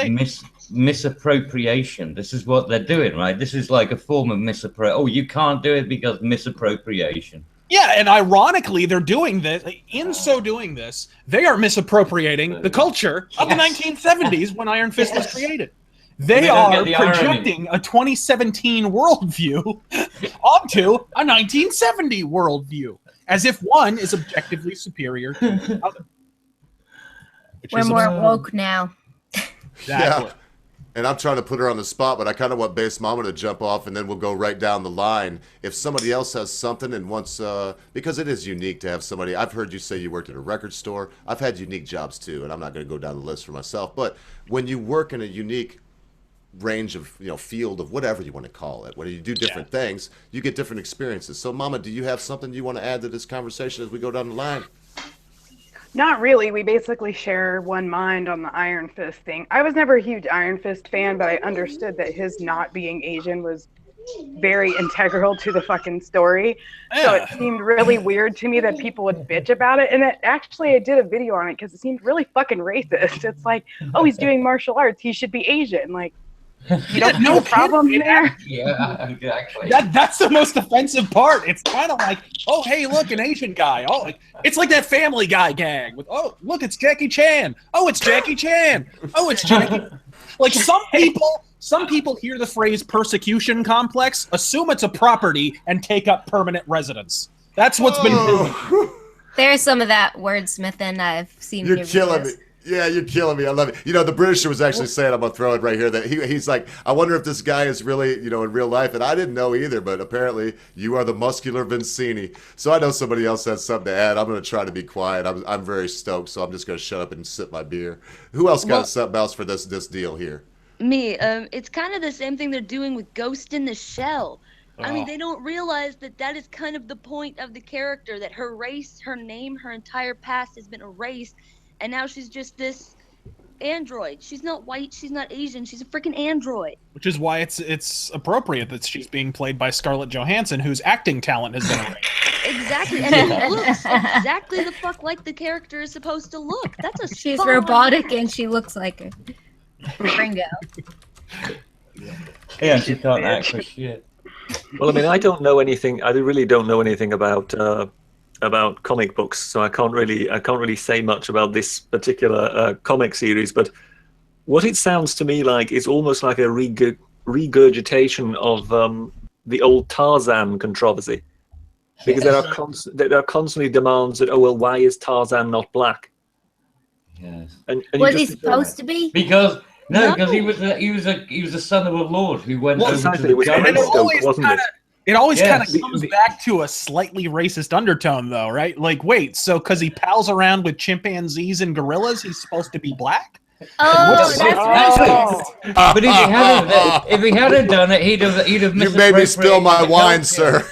E: misappropriation. This is what they're doing, right? This is like a form of misappropriation. Oh, you can't do it because misappropriation.
B: Yeah, and ironically, they're doing this. In so doing this, they are misappropriating the culture of the 1970s when Iron Fist was created. They are projecting a 2017 worldview onto a 1970 worldview, as if one is objectively superior to the other.
F: We're more woke now.
B: Exactly.
A: Yeah. And I'm trying to put her on the spot, but I kind of want Base Mama to jump off, and then we'll go right down the line. If somebody else has something and wants, because it is unique to have somebody. I've heard you say you worked at a record store. I've had unique jobs too, and I'm not going to go down the list for myself. But when you work in a unique range of field of whatever you want to call it, when you do different things, you get different experiences. So Mama, do you have something you want to add to this conversation as we go down the line?
C: Not really. We basically share one mind on the Iron Fist thing. I was never a huge Iron Fist fan, but I understood that his not being Asian was very integral to the fucking story. So it seemed really weird to me that people would bitch about it. And I did a video on it because it seemed really fucking racist. It's like, oh, he's doing martial arts, he should be Asian. Like, you don't no problem there.
E: Yeah, exactly.
B: That's the most offensive part. It's kind of like, oh, hey, look, an Asian guy. Oh, it's like that Family Guy gag with, oh, look, it's Jackie Chan. Oh, it's Jackie Chan. Oh, it's Jackie. Like some people hear the phrase persecution complex, assume it's a property, and take up permanent residence. That's what's been doing.
F: There's some of that wordsmithing I've seen.
A: You're killing me. Yeah, you're killing me. I love it. The Britisher was actually saying, I'm going to throw it right here, that he's like, I wonder if this guy is really, in real life. And I didn't know either, but apparently you are the muscular Vincini. So I know somebody else has something to add. I'm going to try to be quiet. I'm very stoked, so I'm just going to shut up and sip my beer. Who else got something else for this deal here?
H: Me. It's kind of the same thing they're doing with Ghost in the Shell. I mean, they don't realize that is kind of the point of the character, that her race, her name, her entire past has been erased. And now she's just this android. She's not white. She's not Asian. She's a freaking android.
B: Which is why it's appropriate that she's being played by Scarlett Johansson, whose acting talent has been erased.
H: Exactly, and it looks exactly the fuck like the character is supposed to look. That's a
F: She's
H: spot
F: robotic and she looks like her. Ringo.
E: Yeah, she can't act for shit.
G: Well, I mean, I don't know anything. I really don't know anything about comic books, so I can't really say much about this particular comic series. But what it sounds to me like is almost like a regurgitation of the old Tarzan controversy, because there are constantly demands that, oh well, why is Tarzan not black?
E: Yes.
G: And
F: was he supposed to be?
E: Because he was a son of a lord who went over to the
G: government.
B: It always kind of comes back to a slightly racist undertone, though, right? Like, wait, so because he pals around with chimpanzees and gorillas, he's supposed to be black?
F: Oh, that's racist.
E: But if he hadn't done it, he'd have
A: You made me spill my wine, sir.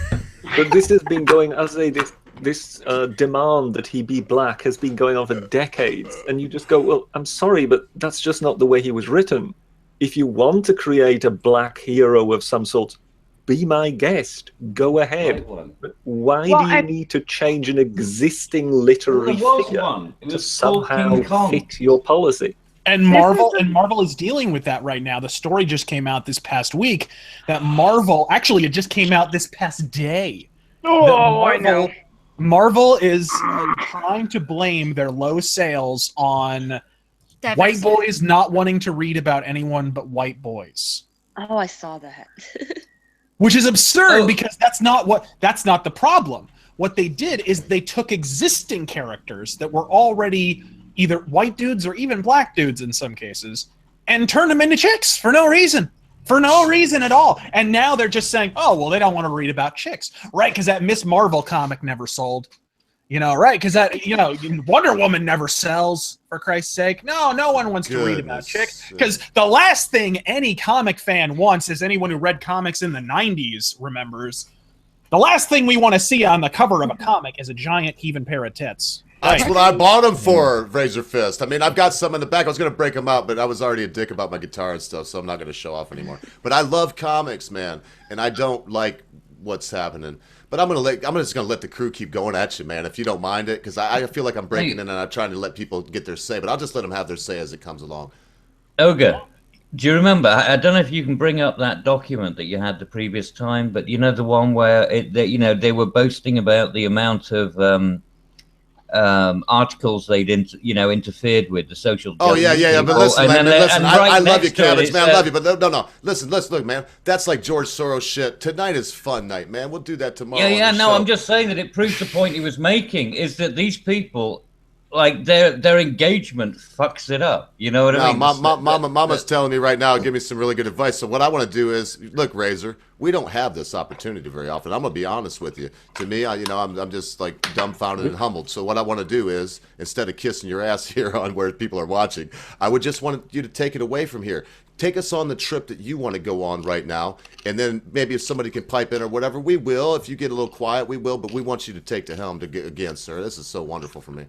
G: But this has been going, as I say, this demand that he be black has been going on for decades, and you just go, well, I'm sorry, but that's just not the way he was written. If you want to create a black hero of some sort, be my guest. Go ahead. But why do you need to change an existing literary figure to somehow fit your policy?
B: And Marvel is dealing with that right now. The story just came out this past week that Marvel, it just came out this past day.
C: Oh, I know.
B: Marvel is trying to blame their low sales on white boys not wanting to read about anyone but white boys.
H: Oh, I saw that.
B: Which is absurd because that's not the problem. What they did is they took existing characters that were already either white dudes or even black dudes in some cases and turned them into chicks for no reason. For no reason at all. And now they're just saying, oh, well, they don't want to read about chicks. Right, because that Miss Marvel comic never sold. Right, because Wonder Woman never sells, for Christ's sake. No one wants to read about chicks. Because the last thing any comic fan wants, as anyone who read comics in the 90s remembers, the last thing we want to see on the cover of a comic is a giant heaving pair of tits.
A: That's what I bought them for, Razor Fist. I mean, I've got some in the back. I was going to break them out, but I was already a dick about my guitar and stuff, so I'm not going to show off anymore. But I love comics, man, and I don't like what's happening. But I'm just gonna let the crew keep going at you, man, if you don't mind it, because I feel like I'm breaking in and I'm trying to let people get their say, but I'll just let them have their say as it comes along.
E: Ogre, do you remember? I don't know if you can bring up that document that you had the previous time, but the one where they were boasting about the amount of articles they'd interfered with the social justice.
A: Oh yeah, but listen, man, I love you, Cabbage, man, I love you, but no, listen, look, man, that's like George Soros shit. Tonight is fun night, man. We'll do that tomorrow.
E: Yeah, no, I'm just saying that it proves the point he was making is that these people, like their engagement fucks it up. You know what I mean?
A: Mama's telling me right now, give me some really good advice. So what I want to do is, look, Razor, we don't have this opportunity very often. I'm gonna be honest with you. To me, I'm just like dumbfounded and humbled. So what I want to do is, instead of kissing your ass here on where people are watching, I would just want you to take it away from here. Take us on the trip that you want to go on right now, and then maybe if somebody can pipe in or whatever, we will. If you get a little quiet, we will. But we want you to take the helm again, sir. This is so wonderful for me.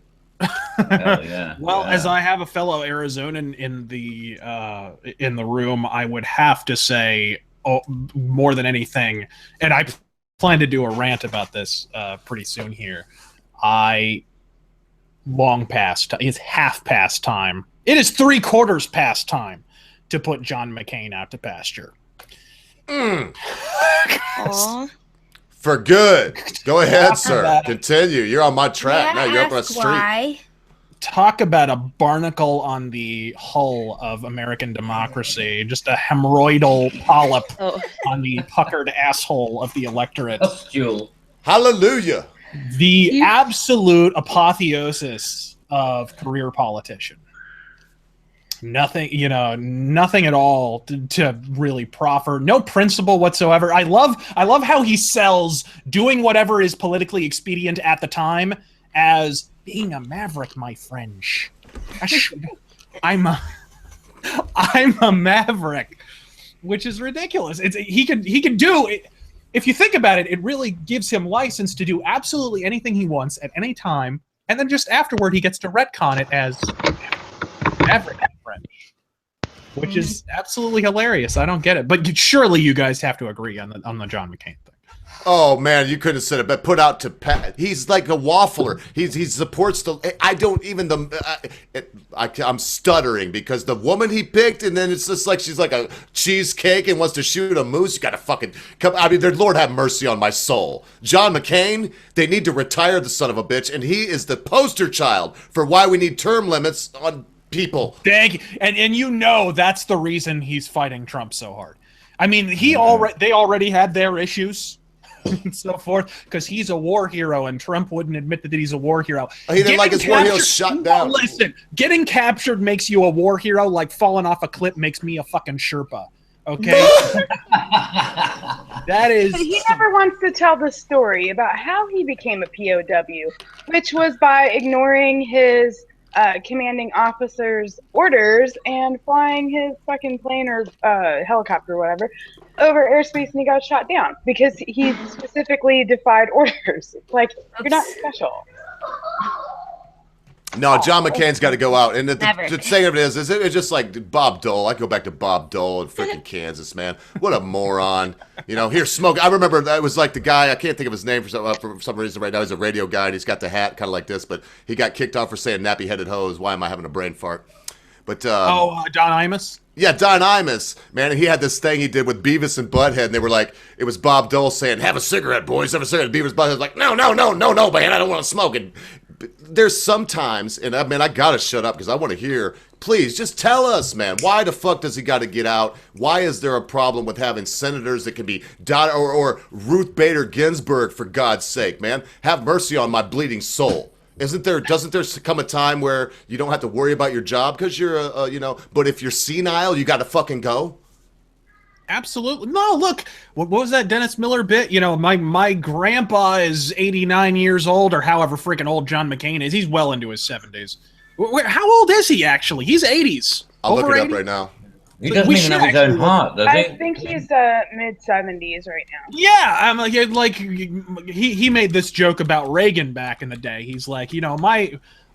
B: Well, as I have a fellow Arizonan in the room, I would have to say, more than anything, and I plan to do a rant about this pretty soon here. It's half past time. It is 3/4 past time to put John McCain out to pasture.
A: For good. Go ahead, sir. Continue. You're on my track. Now you're up on a street.
F: Why?
B: Talk about a barnacle on the hull of American democracy. Just a hemorrhoidal polyp on the puckered asshole of the electorate.
A: Hallelujah.
B: The absolute apotheosis of career politician. Nothing at all to really proffer. No principle whatsoever. I love how he sells doing whatever is politically expedient at the time as being a maverick, my friend. I'm a maverick, which is ridiculous. He can do it. If you think about it, it really gives him license to do absolutely anything he wants at any time, and then just afterward he gets to retcon it as maverick, my friend, which is absolutely hilarious. I don't get it, but surely you guys have to agree on the John McCain thing.
A: Oh man, you couldn't have said it, but put out to Pat. He's like a waffler. He supports the. I don't even I'm stuttering because the woman he picked, and then it's just like she's like a cheesecake and wants to shoot a moose. You gotta fucking come. I mean, Lord have mercy on my soul. John McCain. They need to retire the son of a bitch, and he is the poster child for why we need term limits on people.
B: Thank you. And you know that's the reason he's fighting Trump so hard. I mean, they already had their issues. And so forth, because he's a war hero, and Trump wouldn't admit that he's a war hero.
A: He didn't like his war hero shut down.
B: Listen, getting captured makes you a war hero, like falling off a cliff makes me a fucking Sherpa. Okay, that is.
C: But he never wants to tell the story about how he became a POW, which was by ignoring his commanding officer's orders and flying his fucking plane or helicopter or whatever over airspace, and he got shot down because he specifically defied orders. Like, you're not special.
A: No, John McCain's got to go out. And the thing of it is it's just like Bob Dole. I go back to Bob Dole in freaking Kansas, man. What a moron. You know, here, smoke. I remember that was like the guy, I can't think of his name for some reason right now. He's a radio guy, and he's got the hat kind of like this, but he got kicked off for saying nappy-headed hose. Why am I having a brain fart? But
B: Don Imus?
A: Yeah, Don Imus, man. And he had this thing he did with Beavis and Butthead, and they were like, it was Bob Dole saying, have a cigarette, boys, have a cigarette. Beavis and Butthead was like, no, man, I don't want to smoke. And there's sometimes, and I mean, I gotta shut up because I want to hear. Please, just tell us, man. Why the fuck does he got to get out? Why is there a problem with having senators that can be or Ruth Bader Ginsburg, for God's sake, man? Have mercy on my bleeding soul. Doesn't there come a time where you don't have to worry about your job because you're but if you're senile, you got to fucking go?
B: Absolutely. No, look, what was that Dennis Miller bit? You know, my grandpa is 89 years old, or however freaking old John McCain is. He's well into his 70s. How old is he, actually? He's 80s.
A: I'll look it up right now.
E: He doesn't even have his own heart, does he?
C: I think he's mid-70s right now.
B: Yeah, I'm like he made this joke about Reagan back in the day. He's like, you know,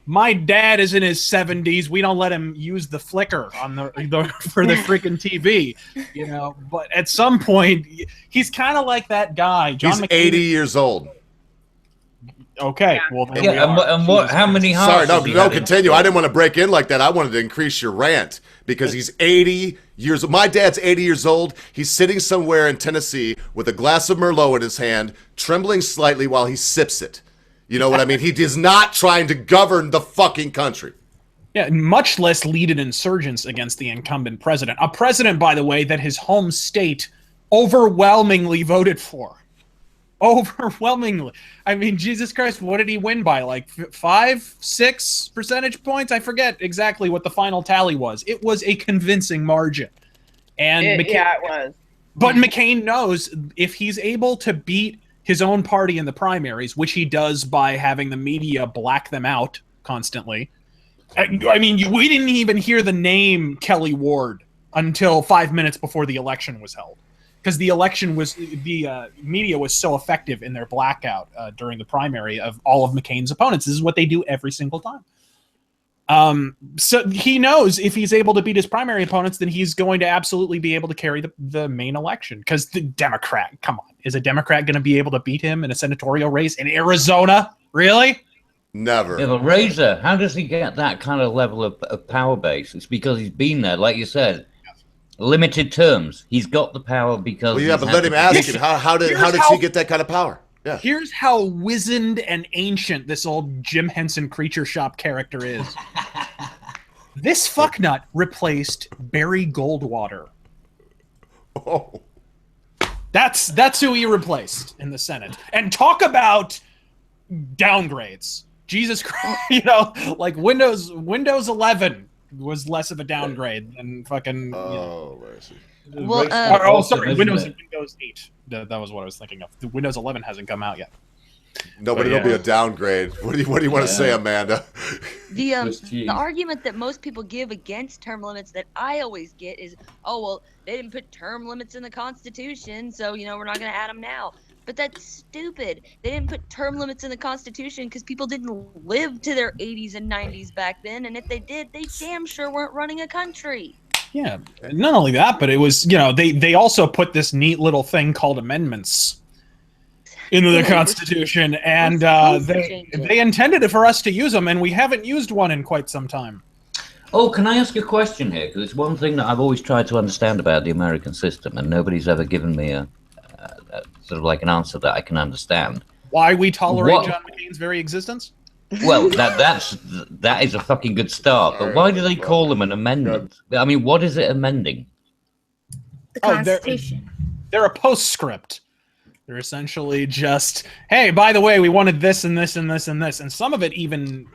B: my dad is in his 70s. We don't let him use the flicker on the for the freaking TV, you know. But at some point, he's kind of like that guy.
A: He's 80 years old.
B: Okay, well, then
E: and what? How many hearts?
A: Sorry, no, continue. I didn't want to break in like that. I wanted to increase your rant because he's 80 years old. My dad's 80 years old. He's sitting somewhere in Tennessee with a glass of Merlot in his hand, trembling slightly while he sips it. You know what I mean? He is not trying to govern the fucking country.
B: Yeah, much less lead an insurgents against the incumbent president. A president, by the way, that his home state overwhelmingly voted for. Overwhelmingly. I mean, Jesus Christ, what did he win by? Like 5-6 percentage points? I forget exactly what the final tally was. It was a convincing margin. And
C: it was.
B: But McCain knows if he's able to beat his own party in the primaries, which he does by having the media black them out constantly. I mean, we didn't even hear the name Kelly Ward until 5 minutes before the election was held. Because the media was so effective in their blackout during the primary of all of McCain's opponents. This is what they do every single time. So he knows if he's able to beat his primary opponents, then he's going to absolutely be able to carry the main election. Because the Democrat, come on, is a Democrat going to be able to beat him in a senatorial race in Arizona? Really?
A: Never.
E: Yeah, but Razor, how does he get that kind of level of power base? It's because he's been there, like you said. Limited terms. He's got the power because.
A: Well, yeah, but let him ask him. How did she get that kind of power? Yeah.
B: Here's how wizened and ancient this old Jim Henson Creature Shop character is. This fucknut replaced Barry Goldwater.
A: Oh.
B: That's who he replaced in the Senate. And talk about downgrades. Jesus Christ, you know, like Windows 11 was less of a downgrade than fucking.
H: Well,
B: sorry, Windows 8. That was what I was thinking of. The Windows 11 hasn't come out yet.
A: No, but it'll be a downgrade. What do you want to say, Amanda?
H: The argument that most people give against term limits that I always get is, oh well, they didn't put term limits in the Constitution, so we're not going to add them now. But that's stupid. They didn't put term limits in the Constitution because people didn't live to their 80s and 90s back then, and if they did, they damn sure weren't running a country.
B: Yeah, not only that, but it was, they also put this neat little thing called amendments into the Constitution, and they intended it for us to use them, and we haven't used one in quite some time.
E: Oh, can I ask a question here? Because it's one thing that I've always tried to understand about the American system, and nobody's ever given me a sort of like an answer that I can understand.
B: Why we tolerate John McCain's very existence?
E: Well, that is a fucking good start. But why do they call them an amendment? I mean, what is it amending?
F: The Constitution.
B: They're a postscript. They're essentially just, hey, by the way, we wanted this and this and this and this, and some of it even,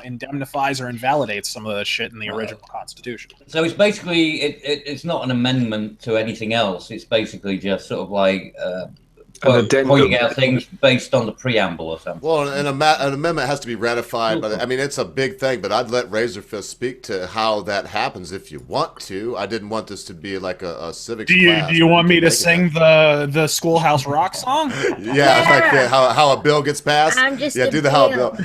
B: indemnifies or invalidates some of the shit in the original Constitution.
E: So it's basically it's not an amendment to anything else. It's basically just sort of like pointing out things based on the preamble or something.
A: Well, an amendment has to be ratified. But I mean, it's a big thing. But I'd let Razorfist speak to how that happens if you want to. I didn't want this to be like a civics class.
B: Do you want me to sing the Schoolhouse Rock song?
A: Yeah, like how a bill gets passed.
F: I'm just
A: do the how bill.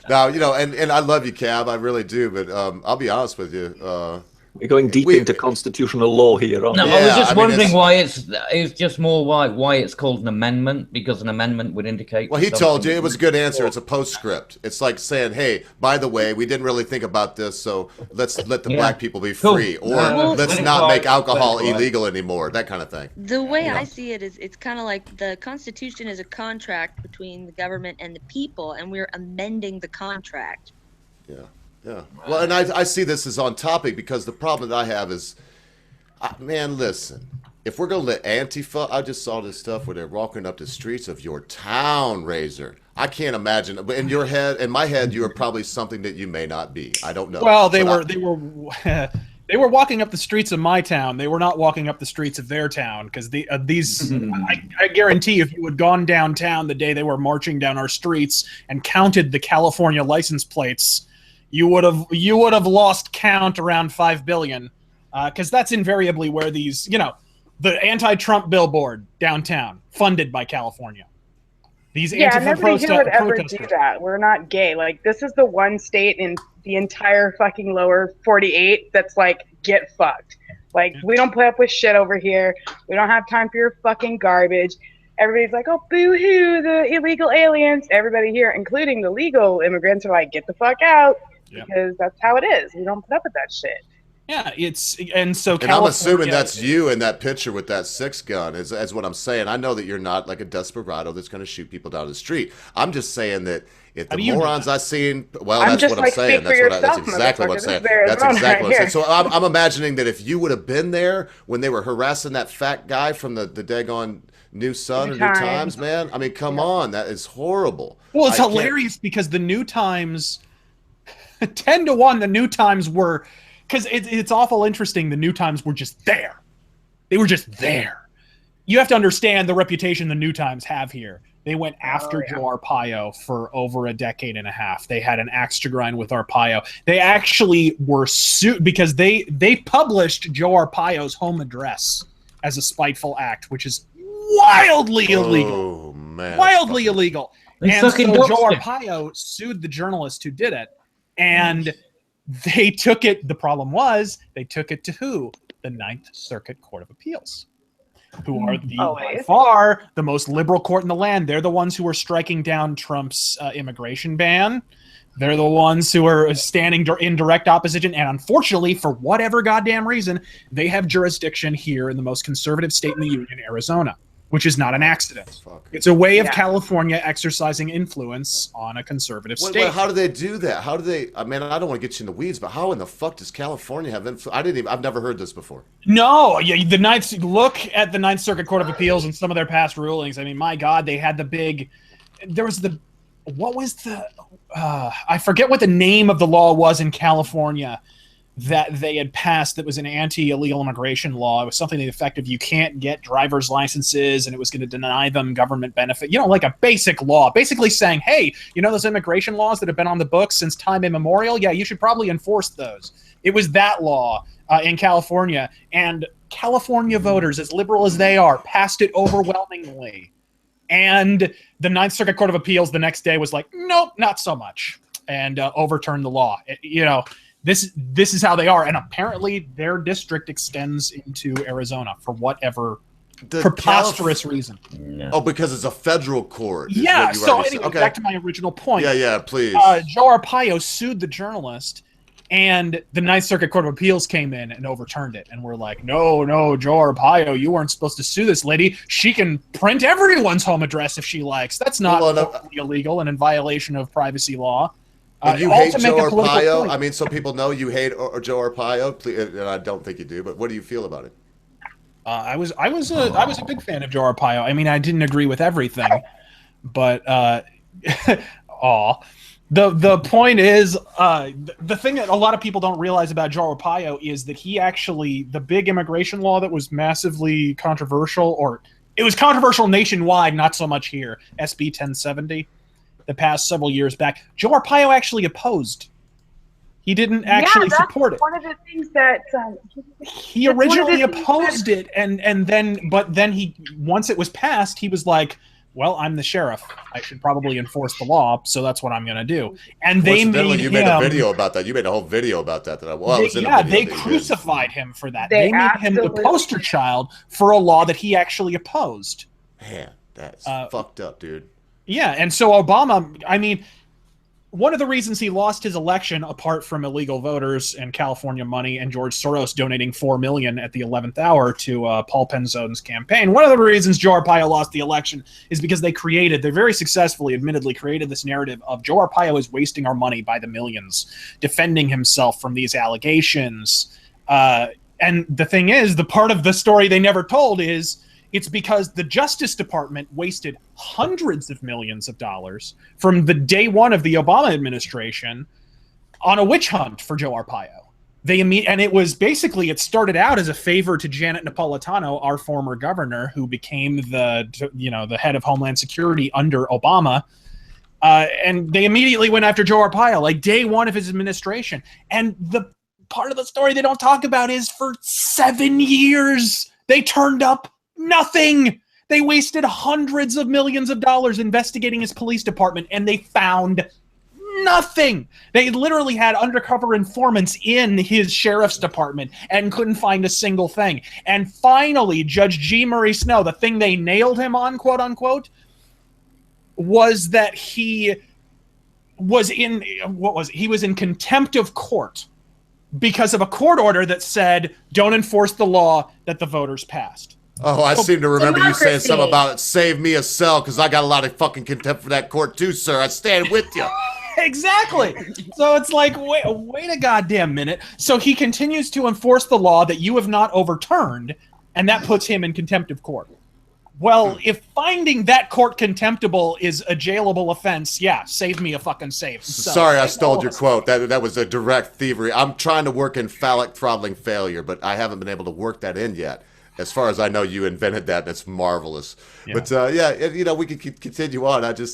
A: No, and I love you, Cab. I really do. But I'll be honest with you.
G: We're going deep into constitutional law here.
E: No, I was just wondering why it's just more why it's called an amendment, because an amendment would indicate.
A: Well, he told you it was a good answer. It's a postscript. It's like saying, "Hey, by the way, we didn't really think about this, so let's let the black people be free, or let's not make alcohol illegal anymore." That kind of thing.
H: The way I see it is, it's kind of like the Constitution is a contract between the government and the people, and we're amending the contract.
A: Yeah. Yeah. Well, and I see this as on topic because the problem that I have is, man, listen, if we're going to let Antifa, I just saw this stuff where they're walking up the streets of your town, Razor. I can't imagine. But in my head, you are probably something that you may not be. I don't know.
B: Well, they were walking up the streets of my town. They were not walking up the streets of their town because I guarantee if you had gone downtown the day they were marching down our streets and counted the California license plates, you would have lost count around 5 billion, because that's invariably where these, the anti-Trump billboard downtown, funded by California. These
C: nobody here would ever do that. We're not gay. Like, this is the one state in the entire fucking lower 48 that's like, get fucked. Like, we don't put up with shit over here. We don't have time for your fucking garbage. Everybody's like, oh, boo-hoo, the illegal aliens. Everybody here, including the legal immigrants, are like, get the fuck out. Because that's how it is. We don't put up with that shit.
B: Yeah,
A: and I'm assuming that's you in that picture with that 6-gun, is what I'm saying. I know that you're not like a desperado that's going to shoot people down the street. I'm just saying that if the morons I've seen, that's what I'm saying. That's exactly what I'm saying. That's exactly what I'm saying. So I'm imagining that if you would have been there when they were harassing that fat guy from the daggone New Sun or New Times, man. I mean, come on, that is horrible.
B: Well, it's hilarious because the New Times, 10-1, the New Times were, because it's awful interesting. The New Times were just there. They were just there. You have to understand the reputation the New Times have here. They went after Joe Arpaio for over a decade and a half. They had an axe to grind with Arpaio. They actually were sued because they published Joe Arpaio's home address as a spiteful act, which is wildly illegal.
A: Oh, man.
B: Wildly illegal. And so Joe Arpaio sued the journalist who did it. And they took it. The problem was they took it to who? The Ninth Circuit Court of Appeals, who are by far the most liberal court in the land. They're the ones who are striking down Trump's immigration ban. They're the ones who are standing in direct opposition. And unfortunately, for whatever goddamn reason, they have jurisdiction here in the most conservative state in the union, Arizona, which is not an accident. It's a way of California exercising influence on a conservative state.
A: Wait, how do they do that? How do they? I mean, I don't want to get you in the weeds, but how in the fuck does California have influence? I've never heard this before.
B: No, look at the Ninth Circuit Court of Appeals and some of their past rulings. I mean, my God, they had I forget what the name of the law was in California that they had passed that was an anti-illegal immigration law. It was something to the effect of you can't get driver's licenses and it was going to deny them government benefit. Like a basic law, basically saying, hey, those immigration laws that have been on the books since time immemorial? Yeah, you should probably enforce those. It was that law in California, and California voters, as liberal as they are, passed it overwhelmingly. And the Ninth Circuit Court of Appeals the next day was like, nope, not so much, and overturned the law. This is how they are, and apparently their district extends into Arizona for whatever preposterous reason.
E: No.
A: Oh, because it's a federal court.
B: Yeah. So anyway, back to my original point.
A: Yeah, please.
B: Joe Arpaio sued the journalist, and the Ninth Circuit Court of Appeals came in and overturned it. And we're like, no, Joe Arpaio, you weren't supposed to sue this lady. She can print everyone's home address if she likes. That's not illegal and in violation of privacy law.
A: And you hate Joe Arpaio? I mean, so people know you hate Joe Arpaio, and I don't think you do, but what do you feel about it?
B: I was a big fan of Joe Arpaio. I mean, I didn't agree with everything, but the point is, the thing that a lot of people don't realize about Joe Arpaio is that he actually, the big immigration law that was massively controversial, or it was controversial nationwide, not so much here, SB 1070, the past several years back, Joe Arpaio actually opposed. He didn't actually support it.
C: One of the things that
B: he originally opposed it, and then he, once it was passed, he was like, "Well, I'm the sheriff. I should probably enforce the law, so that's what I'm going to do." And they made
A: you made a video about that. You made a whole video about that.
B: They crucified him for that. They made him the poster child for a law that he actually opposed.
A: Man, that's fucked up, dude.
B: Yeah, and so Obama, I mean, one of the reasons he lost his election, apart from illegal voters and California money and George Soros donating $4 million at the 11th hour to Paul Penzone's campaign, one of the reasons Joe Arpaio lost the election is because they very successfully, admittedly, created this narrative of Joe Arpaio is wasting our money by the millions, defending himself from these allegations. And the thing is, the part of the story they never told is, it's because the Justice Department wasted hundreds of millions of dollars from the day one of the Obama administration on a witch hunt for Joe Arpaio. And it was basically, it started out as a favor to Janet Napolitano, our former governor, who became the head of Homeland Security under Obama. And they immediately went after Joe Arpaio, like day one of his administration. And the part of the story they don't talk about is for 7 years, they turned up nothing. They wasted hundreds of millions of dollars investigating his police department, and they found nothing. They literally had undercover informants in his sheriff's department and couldn't find a single thing. And finally, Judge G. Murray Snow, the thing they nailed him on, quote unquote, was that he was in contempt of court because of a court order that said, don't enforce the law that the voters passed.
A: Oh, I seem to remember you saying something about save me a cell because I got a lot of fucking contempt for that court too, sir. I stand with you.
B: Exactly. So it's like, wait a goddamn minute. So he continues to enforce the law that you have not overturned, and that puts him in contempt of court. Well, if finding that court contemptible is a jailable offense, yeah, save me a fucking save. So,
A: sorry, I stole your quote. That was a direct thievery. I'm trying to work in phallic throttling failure, but I haven't been able to work that in yet. As far as I know, you invented that, and it's marvelous. Yeah. But, we could continue on. I want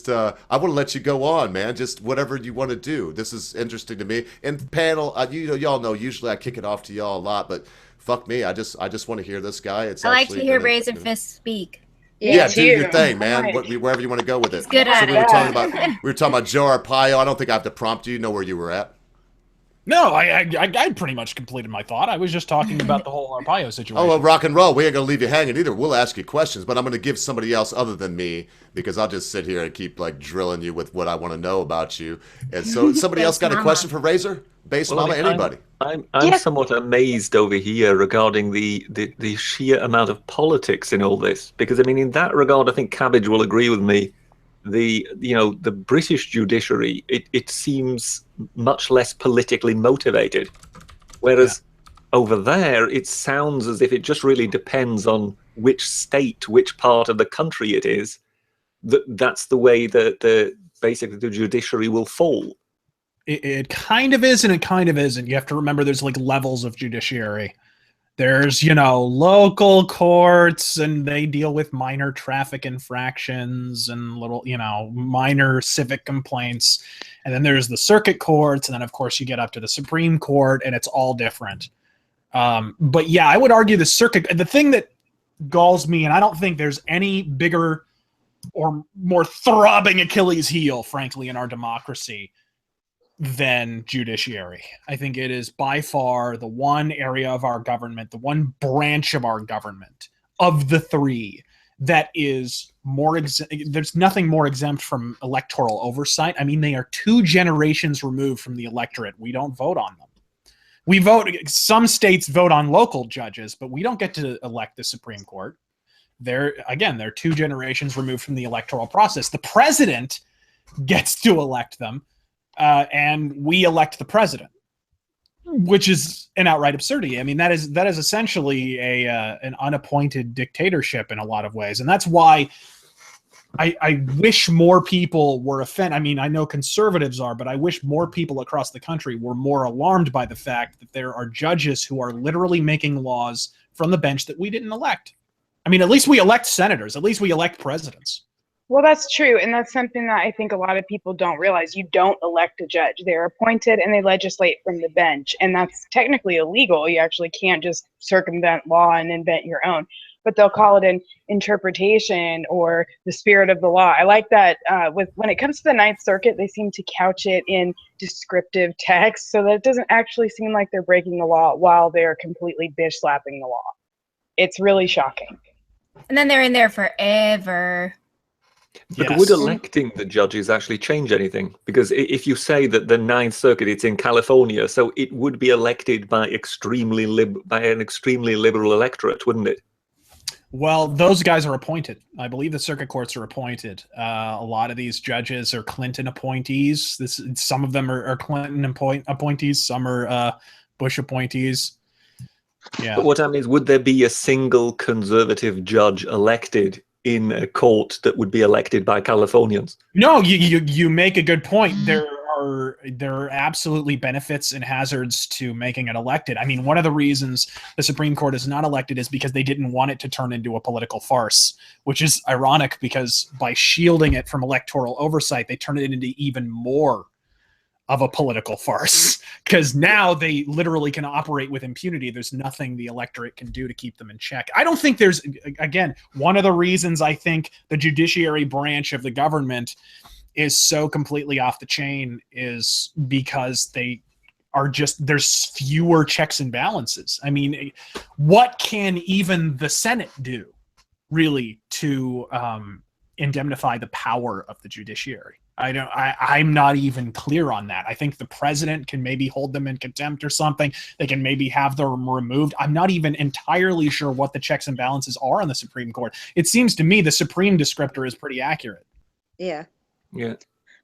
A: to let you go on, man. Just whatever you want to do. This is interesting to me. And panel, y'all know, usually I kick it off to y'all a lot, but fuck me. I just want to hear this guy.
F: I like to hear Razor Fist speak.
A: Yeah, do your thing, man. Right. Wherever you want to go with it.
F: Good at
A: it. We were talking about Joe Arpaio. I don't think I have to prompt you. You know where you were at.
B: No, I pretty much completed my thought. I was just talking about the whole Arpaio situation.
A: Oh, well, rock and roll. We ain't going to leave you hanging either. We'll ask you questions, but I'm going to give somebody else other than me because I'll just sit here and keep drilling you with what I want to know about you. And so somebody else got a question for Razor? Base Mama, anybody?
G: I'm somewhat amazed over here regarding the sheer amount of politics in all this. Because, I mean, in that regard, I think Cabbage will agree with me. The British judiciary, it seems much less politically motivated, whereas over there it sounds as if it just really depends on which state, which part of the country it is. That's the way that basically the judiciary will fall.
B: It kind of is and it kind of isn't. You have to remember there's levels of judiciary. There's, local courts, and they deal with minor traffic infractions and little, minor civic complaints. And then there's the circuit courts. And then, of course, you get up to the Supreme Court, and it's all different. But yeah, I would argue the thing that galls me, and I don't think there's any bigger or more throbbing Achilles heel, frankly, in our democracy than judiciary. I think it is by far the one area of our government, the one branch of our government, of the three that is more there's nothing more exempt from electoral oversight. I mean, they are 2 generations removed from the electorate. We don't vote on them. We vote, some states vote on local judges, but we don't get to elect the Supreme Court. They're 2 generations removed from the electoral process. The president gets to elect them, and we elect the president, which is an outright absurdity. I mean, that is essentially an unappointed dictatorship in a lot of ways, and that's why I wish more people were offended. I mean, I know conservatives are, but I wish more people across the country were more alarmed by the fact that there are judges who are literally making laws from the bench that we didn't elect. I mean, at least we elect senators. At least we elect presidents.
C: Well, that's true, and that's something that I think a lot of people don't realize. You don't elect a judge. They're appointed and they legislate from the bench, and that's technically illegal. You actually can't just circumvent law and invent your own. But they'll call it an interpretation or the spirit of the law. I like that when it comes to the Ninth Circuit, they seem to couch it in descriptive text so that it doesn't actually seem like they're breaking the law while they're completely bitch slapping the law. It's really shocking.
F: And then they're in there forever.
G: But would electing the judges actually change anything? Because if you say that the Ninth Circuit, it's in California, so it would be elected by an extremely liberal electorate, wouldn't it?
B: Well, those guys are appointed. I believe the circuit courts are appointed. A lot of these judges are Clinton appointees. Some of them are Clinton appointees. Some are Bush appointees. Yeah.
G: But what I mean is, would there be a single conservative judge elected in a court that would be elected by Californians?
B: No, you make a good point. There are absolutely benefits and hazards to making it elected. I mean, one of the reasons the Supreme Court is not elected is because they didn't want it to turn into a political farce, which is ironic because by shielding it from electoral oversight, they turn it into even more of a political farce, because now they literally can operate with impunity. There's nothing the electorate can do to keep them in check. I don't think there's, again, one of the reasons I think the judiciary branch of the government is so completely off the chain is because there's fewer checks and balances. I mean, what can even the Senate do really to indemnify the power of the judiciary? I'm not even clear on that. I think the president can maybe hold them in contempt or something. They can maybe have them removed. I'm not even entirely sure what the checks and balances are on the Supreme Court. It seems to me the Supreme descriptor is pretty accurate.
H: Yeah.
G: Yeah.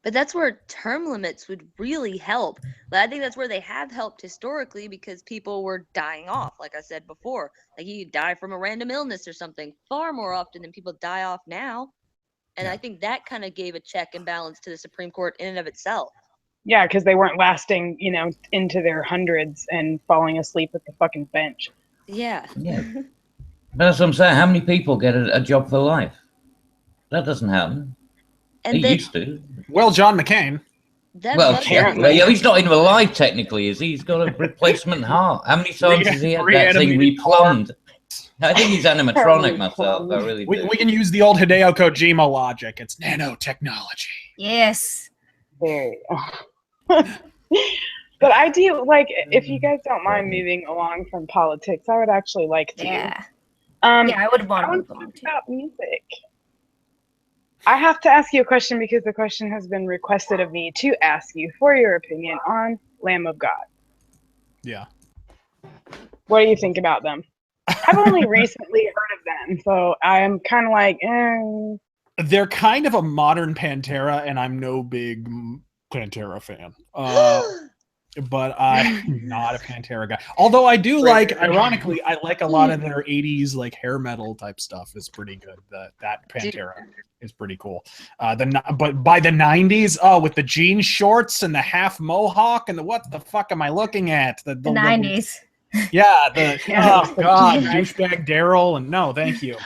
H: But that's where term limits would really help. But I think that's where they have helped historically because people were dying off, like I said before. Like you die from a random illness or something far more often than people die off now. And I think that kind of gave a check and balance to the Supreme Court in and of itself.
C: Yeah, because they weren't lasting, into their hundreds and falling asleep at the fucking bench.
H: Yeah.
E: Yeah. That's what I'm saying. How many people get a job for life? That doesn't happen.
H: And
E: he used to.
B: Well, John McCain.
E: He's not even alive technically, is he? He's got a replacement heart. How many times has he had that thing replumbed? I think he's animatronic myself. I really do.
B: We can use the old Hideo Kojima logic. It's nanotechnology.
F: Yes.
C: But I do if you guys don't mind moving along from politics, I would actually like to.
F: Yeah.
C: I
F: would want
C: to talk about music. I have to ask you a question because the question has been requested of me to ask you for your opinion on Lamb of God.
B: Yeah.
C: What do you think about them? I've only recently heard of them, so I'm kind of like,
B: They're kind of a modern Pantera, and I'm no big Pantera fan. But I'm not a Pantera guy. Although I do ironically, I like a lot of their 80s hair metal type stuff is pretty good. That Pantera is pretty cool. But by the 90s, with the jean shorts and the half mohawk and what the fuck am I looking at? The
F: 90s.
B: Yeah, oh god, douchebag Daryl, and no, thank you,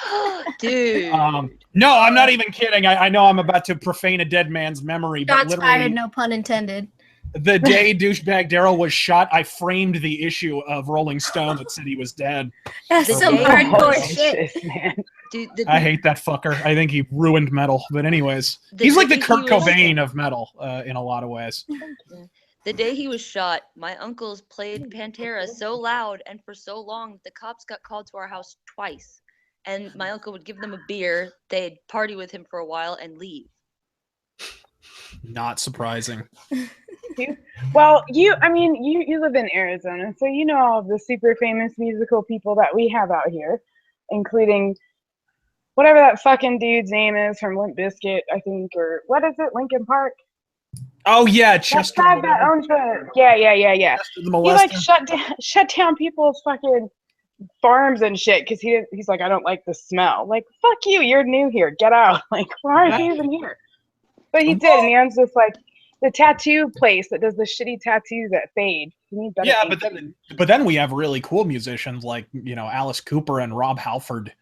H: dude.
B: No, I'm not even kidding. I know I'm about to profane a dead man's memory, but
F: Shots fired, no pun intended.
B: The day douchebag Daryl was shot, I framed the issue of Rolling Stone that said he was dead.
F: That's some hardcore shit,
C: man.
H: Dude,
B: I hate that fucker. I think he ruined metal. But anyways, he's like the Kurt Cobain of metal in a lot of ways.
H: The day he was shot, my uncles played Pantera so loud and for so long that the cops got called to our house twice. and my uncle would give them a beer. They'd party with him for a while and leave.
B: Not surprising.
C: Well, you live in Arizona, so you know all of the super famous musical people that we have out here, including whatever that fucking dude's name is from Limp Bizkit, I think, or what is it, Linkin Park?
B: Oh yeah, Chester.
C: That owns the, yeah. He like shut down people's fucking farms and shit because he's like, I don't like the smell. Like, fuck you, you're new here, get out. Like, why are you even here? But he did, and he owns this like the tattoo place that does the shitty tattoos that fade.
B: Yeah, but then we have really cool musicians like, you know, Alice Cooper and Rob Halford,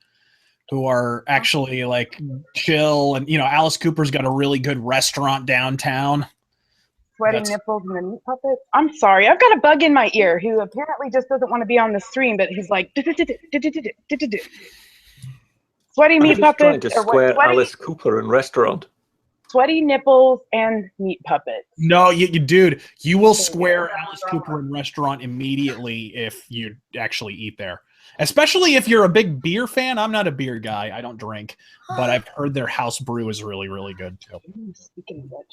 B: who are actually like chill, and you know, Alice Cooper's got a really good restaurant downtown.
C: Sweaty nipples and the meat puppets. I'm sorry, I've got a bug in my ear who apparently just doesn't want to be on the stream, but he's like sweaty meat puppets.
G: Trying to square Alice Cooper in restaurant.
C: Sweaty nipples and meat puppets.
B: No, dude, you will square Alice Cooper in restaurant immediately if you actually eat there. Especially if you're a big beer fan. I'm not a beer guy. I don't drink, but I've heard their house brew is really, really good too.
C: Speaking of which,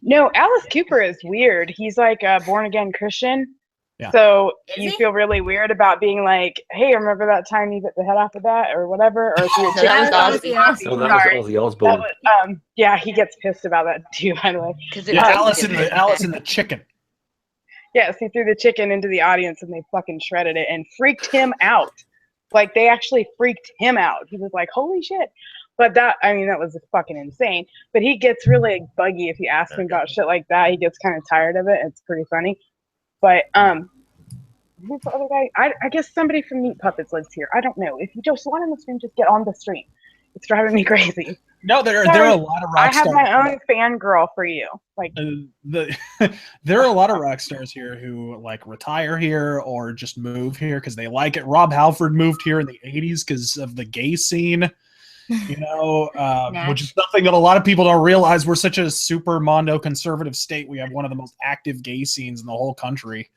C: no, Alice Cooper is weird. He's like a born-again Christian. Yeah. So you feel really weird about being like, hey, remember that time you bit the head off of that or whatever? Or if you're
H: that was
G: Ozzy Osbourne.
C: Yeah, he gets pissed about that too, by the way.
B: Alice in the chicken.
C: Yes, he threw the chicken into the audience and they fucking shredded it and freaked him out. Like, they actually freaked him out. He was like, holy shit. But that was fucking insane. But he gets really buggy if you ask him about shit like that. He gets kind of tired of it. It's pretty funny. But who's the other guy? I guess somebody from Meat Puppets lives here. I don't know. If you just want on the stream, just get on the stream. It's driving me crazy.
B: No, there are a lot of rock stars.
C: I have my own fangirl for you. Like
B: there are a lot of rock stars here who like retire here or just move here because they like it. Rob Halford moved here in the 80s because of the gay scene. You know, which is something that a lot of people don't realize. We're such a super mondo conservative state. We have one of the most active gay scenes in the whole country,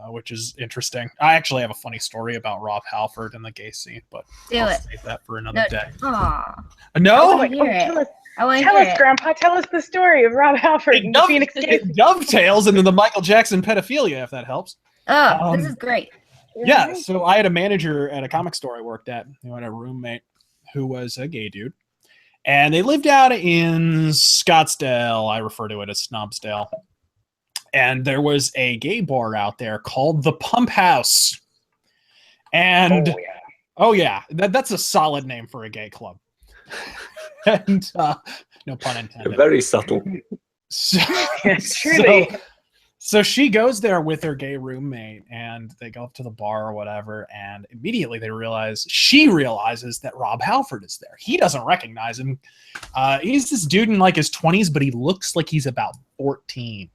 B: which is interesting. I actually have a funny story about Rob Halford and the gay scene, but I'll save that for another day. No?
C: Tell us, Grandpa. Tell us the story of Rob Halford.
B: It dovetails into the Michael Jackson pedophilia, if that helps.
F: Oh, this is great.
B: Yeah, so I had a manager at a comic store I worked at. Who had a roommate who was a gay dude. And they lived out in Scottsdale. I refer to it as Snobsdale. And there was a gay bar out there called the Pump House. And that's a solid name for a gay club. And no pun intended.
G: Very subtle.
B: So she goes there with her gay roommate and they go up to the bar or whatever, and immediately she realizes that Rob Halford is there. He doesn't recognize him. He's this dude in like his 20s, but he looks like he's about 14.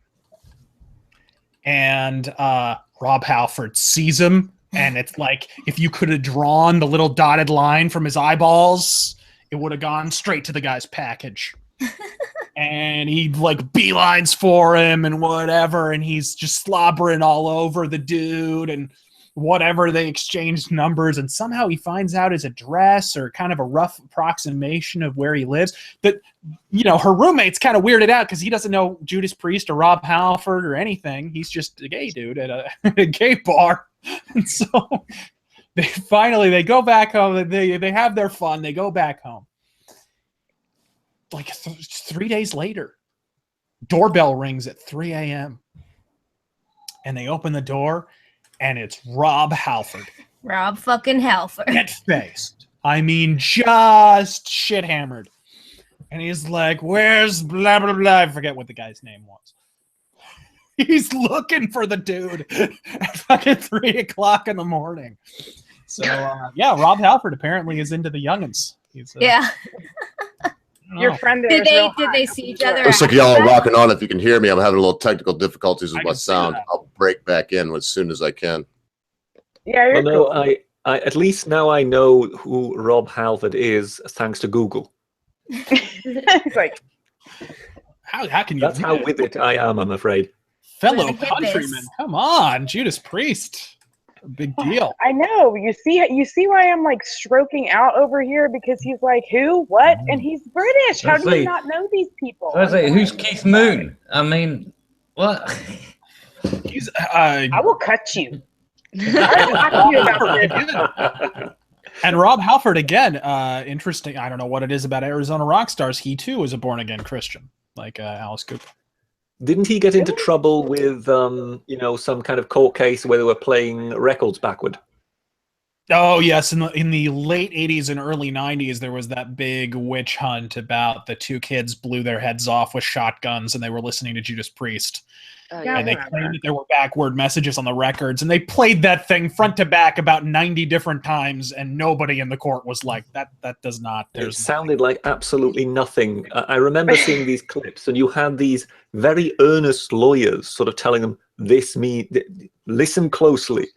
B: And Rob Halford sees him, and it's like if you could have drawn the little dotted line from his eyeballs, it would have gone straight to the guy's package. And he like beelines for him and whatever, and he's just slobbering all over the dude and whatever. They exchanged numbers, and somehow he finds out his address or kind of a rough approximation of where he lives. But you know, her roommate's kind of weirded out because he doesn't know Judas Priest or Rob Halford or anything. He's just a gay dude at a gay bar. And so they go back home. They have their fun. They go back home. Like 3 days later, doorbell rings at 3 a.m. And they open the door, and it's Rob Halford.
F: Rob fucking Halford.
B: Shit-faced. I mean, just shit-hammered. And he's like, where's blah, blah, blah. I forget what the guy's name was. He's looking for the dude at fucking 3 o'clock in the morning. So, Rob Halford apparently is into the youngins.
F: Yeah.
C: Your friend
F: did they see each other?
A: Looks like y'all are rocking on. If you can hear me, I'm having a little technical difficulties with my sound. I'll break back in as soon as I can.
C: Yeah, you're cool.
G: No, I at least now I know who Rob Halford is thanks to Google.
C: It's like,
B: how can you?
G: That's how with it I am. I'm afraid.
B: Fellow countrymen, come on, Judas Priest. Big deal.
C: I know. You see why I'm like stroking out over here, because he's like, who, what, and he's British. How do you not know these people?
E: I was like, who's Keith Moon? I mean, what?
B: He's.
C: I will cut you.
B: And Rob Halford again. Interesting. I don't know what it is about Arizona rock stars. He too is a born again Christian, like Alice Cooper.
G: Didn't he get into trouble with, some kind of court case where they were playing records backward?
B: Oh yes, in the late '80s and early '90s, there was that big witch hunt about the two kids blew their heads off with shotguns, and they were listening to Judas Priest. And they claimed that there were backward messages on the records, and they played that thing front to back about 90 different times, and nobody in the court was like, that does not.
G: It sounded like absolutely nothing. I remember seeing these clips, and you had these very earnest lawyers sort of telling them, listen closely.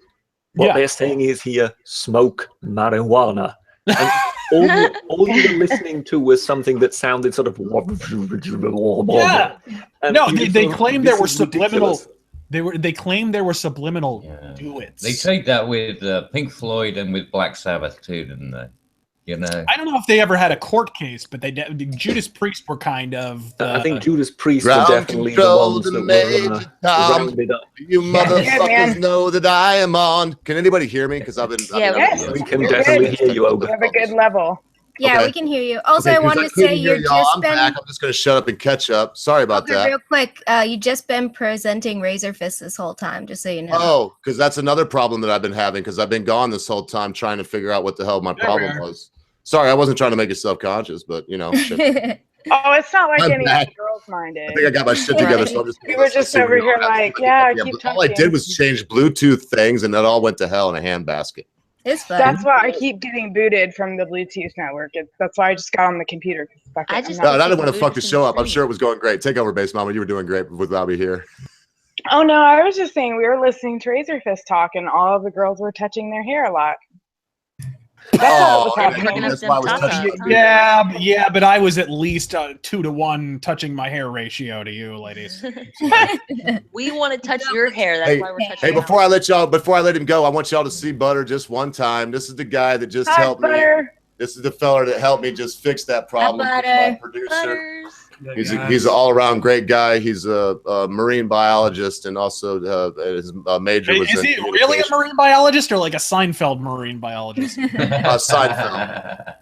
G: What they're saying is here, smoke marijuana. And all you were listening to was something that sounded sort of
B: they claimed there were subliminal. They claimed there were subliminal duets.
E: They tried that with Pink Floyd and with Black Sabbath too, didn't they? You know,
B: I don't know if they ever had a court case, but Judas Priest were kind of.
G: I think Judas Priest were definitely the ones that were rounded up.
A: You motherfuckers know that I am on. Can anybody hear me? Because I've been.
G: We can definitely hear you, Ogre.
C: You have a good level.
F: Yeah, we can hear you. Also, I wanted to say
A: I'm back. I'm just going to shut up and catch up. Sorry about that.
F: Real quick, you just been presenting Razor Fist this whole time, just so you know.
A: Oh, because that's another problem that I've been having, because I've been gone this whole time trying to figure out what the hell my problem was. Sorry, I wasn't trying to make you self-conscious, but shit.
C: Oh, it's not like any of the girls minded.
A: I think I got my shit together, so I'm just.
C: We were just over here like, keep talking.
A: All I did was change Bluetooth things, and that all went to hell in a handbasket.
F: It's fun.
C: That's why I keep getting booted from the Bluetooth network. That's why I just got on the computer.
A: I didn't want to fuck the show up. I'm sure it was going great. Take over, Base Mama. You were doing great without me here.
C: Oh no, I was just saying we were listening to Razor Fist talk, and all of the girls were touching their hair a lot.
A: That's why I was touching.
B: Yeah, but I was at least 2-to-1 touching my hair ratio to you, ladies.
H: We want to touch your hair. That's why we're touching.
A: Hey, before I let him go, I want y'all to see Butter just one time. This is the guy that just helped me. This is the fella that helped me just fix that problem. My producer. He's an all-around great guy. He's a marine biologist, and also his major was.
B: Is he really a marine biologist, or like a Seinfeld marine biologist?
A: Seinfeld.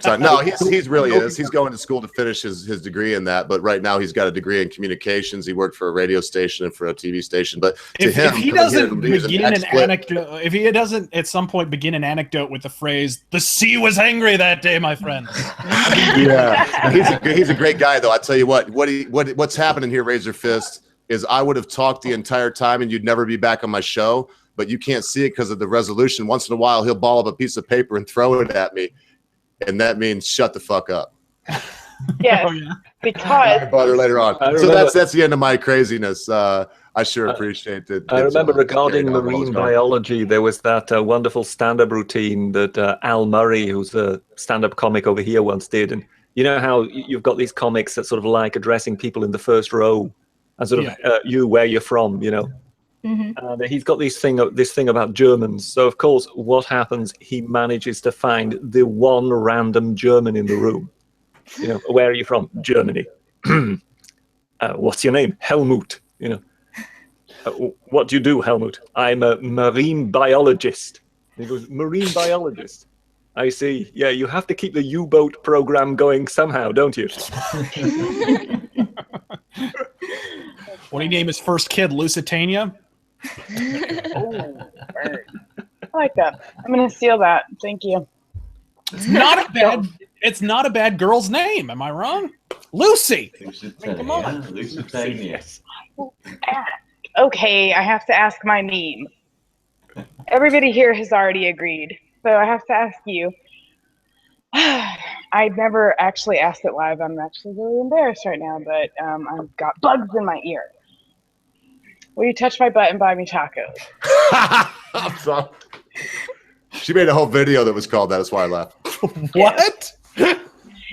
A: So, no, he really is. He's going to school to finish his degree in that, but right now he's got a degree in communications. He worked for a radio station and for a TV station. But if he doesn't
B: if he doesn't at some point begin an anecdote with the phrase "the sea was angry that day, my friend."
A: He's a great guy, though. I tell you what's happening here, Razor Fist, is I would have talked the entire time and you'd never be back on my show, but you can't see it because of the resolution. Once in a while, he'll ball up a piece of paper and throw it at me. And that means shut the fuck up.
C: Yes, because
A: Butter later on. So that's the end of my craziness. I sure appreciate it.
G: I remember regarding marine biology, there was that wonderful stand-up routine that Al Murray, who's a stand-up comic over here, once did. And you know how you've got these comics that sort of like addressing people in the first row and sort of where you're from, you know. Mm-hmm. He's got this thing about Germans. So of course, what happens? He manages to find the one random German in the room. You know, where are you from? Germany. What's your name? Helmut. You know, what do you do, Helmut? I'm a marine biologist. And he goes, marine biologist. I see. Yeah, you have to keep the U-boat program going somehow, don't you?
B: What do you name his first kid? Lusitania?
C: Oh, bird. I like that. I'm gonna steal that. Thank you.
B: It's not a bad girl's name. Am I wrong? Lucy. Come on.
E: Lusitania.
C: Okay, I have to ask my meme. Everybody here has already agreed, so I have to ask you. I've never actually asked it live. I'm actually really embarrassed right now, but I've got bugs in my ear. Will you touch my butt and buy me tacos?
A: I'm sorry. She made a whole video that was called that. That's why I laughed.
B: What?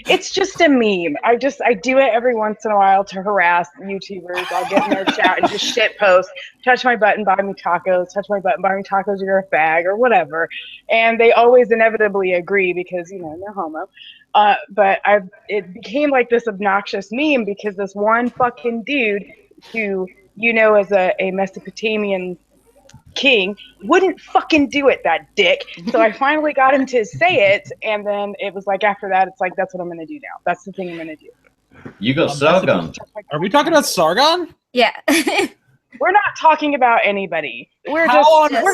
C: It's just a meme. I do it every once in a while to harass YouTubers. I'll get in their chat and just shit post, touch my button, buy me tacos, touch my button, buy me tacos, you're a fag, or whatever. And they always inevitably agree because, you know, they're homo. But it became like this obnoxious meme because this one fucking dude who, you know, is a Mesopotamian king wouldn't fucking do it, that dick. So I finally got him to say it, and then it was like after that, it's like that's what I'm gonna do now. That's the thing I'm gonna do.
E: You got Sargon.
B: Are we talking about Sargon?
F: Yeah.
C: We're not talking about anybody. We're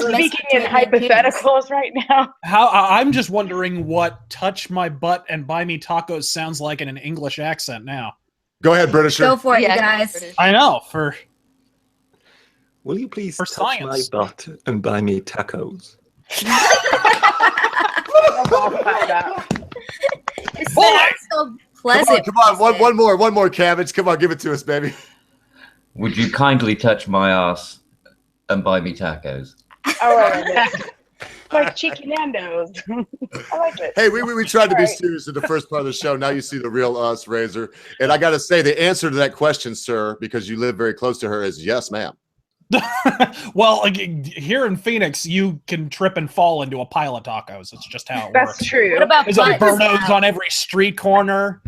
C: speaking in hypotheticals right now.
B: I'm just wondering what "touch my butt and buy me tacos" sounds like in an English accent now.
A: Go ahead, Britisher.
F: Go for it, you guys.
B: I know.
G: Will you please touch
B: science.
G: my butt and buy me tacos?
F: It's so pleasant.
A: Come on, one more, Cabbage. Come on, give it to us, baby.
E: Would you kindly touch my ass and buy me tacos?
C: Oh, like Cheeky Nando's. I like it.
A: Hey, we tried to be serious in the first part of the show. Now you see the real us, Razor. And I got to say, the answer to that question, sir, because you live very close to her, is yes, ma'am.
B: Well, here in Phoenix, you can trip and fall into a pile of tacos. It's just how it works.
C: That's true.
F: What about
B: There's Birdos on every street corner.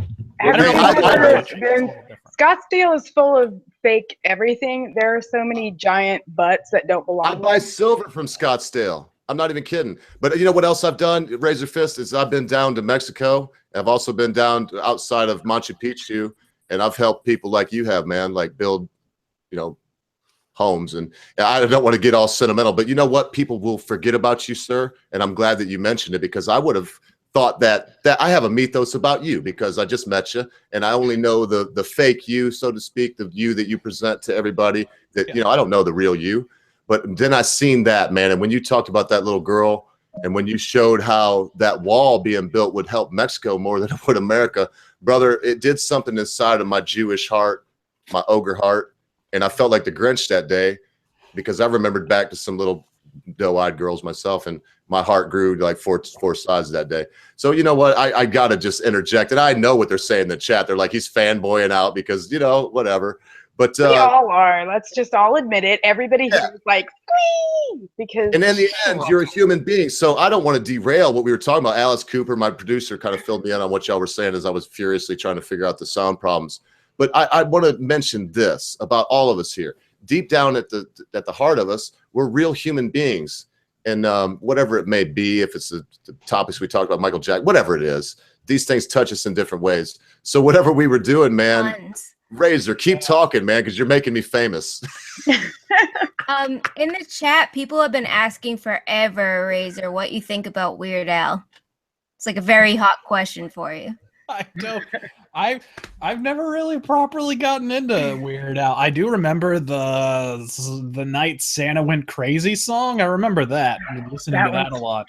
C: Scottsdale is full of fake everything. There are so many giant butts that don't belong.
A: I buy silver from Scottsdale. I'm not even kidding. But you know what else I've done, Razor Fist, is I've been down to Mexico. I've also been down outside of Machu Picchu, and I've helped people like you have, man, like build, you know, homes. And I don't want to get all sentimental, but you know what? People will forget about you, sir. And I'm glad that you mentioned it, because I would have thought that I have a mythos about you because I just met you and I only know the fake you, so to speak, the you that you present to everybody that, you know, I don't know the real you. But then I seen that, man. And when you talked about that little girl and when you showed how that wall being built would help Mexico more than it would America, brother, it did something inside of my Jewish heart, my ogre heart. And I felt like the Grinch that day because I remembered back to some little doe-eyed girls myself, and my heart grew like four sizes that day. So you know what? I got to just interject. And I know what they're saying in the chat. They're like, he's fanboying out because, you know, whatever. But
C: we all are. Let's just all admit it. Everybody here is like, wee! Because.
A: And in the end, you're a human being. So I don't want to derail what we were talking about. Alice Cooper, my producer, kind of filled me in on what y'all were saying as I was furiously trying to figure out the sound problems. But I want to mention this about all of us here. Deep down at the heart of us, we're real human beings. And whatever it may be, if it's the topics we talked about, Michael Jackson, whatever it is, these things touch us in different ways. So whatever we were doing, man, Razor, keep talking, man, because you're making me famous.
F: In the chat, people have been asking forever, Razor, what you think about Weird Al. It's like a very hot question for you.
B: I don't. I've never really properly gotten into Weird Al. I do remember the night Santa went crazy song. I remember that. I mean, listening to that a lot,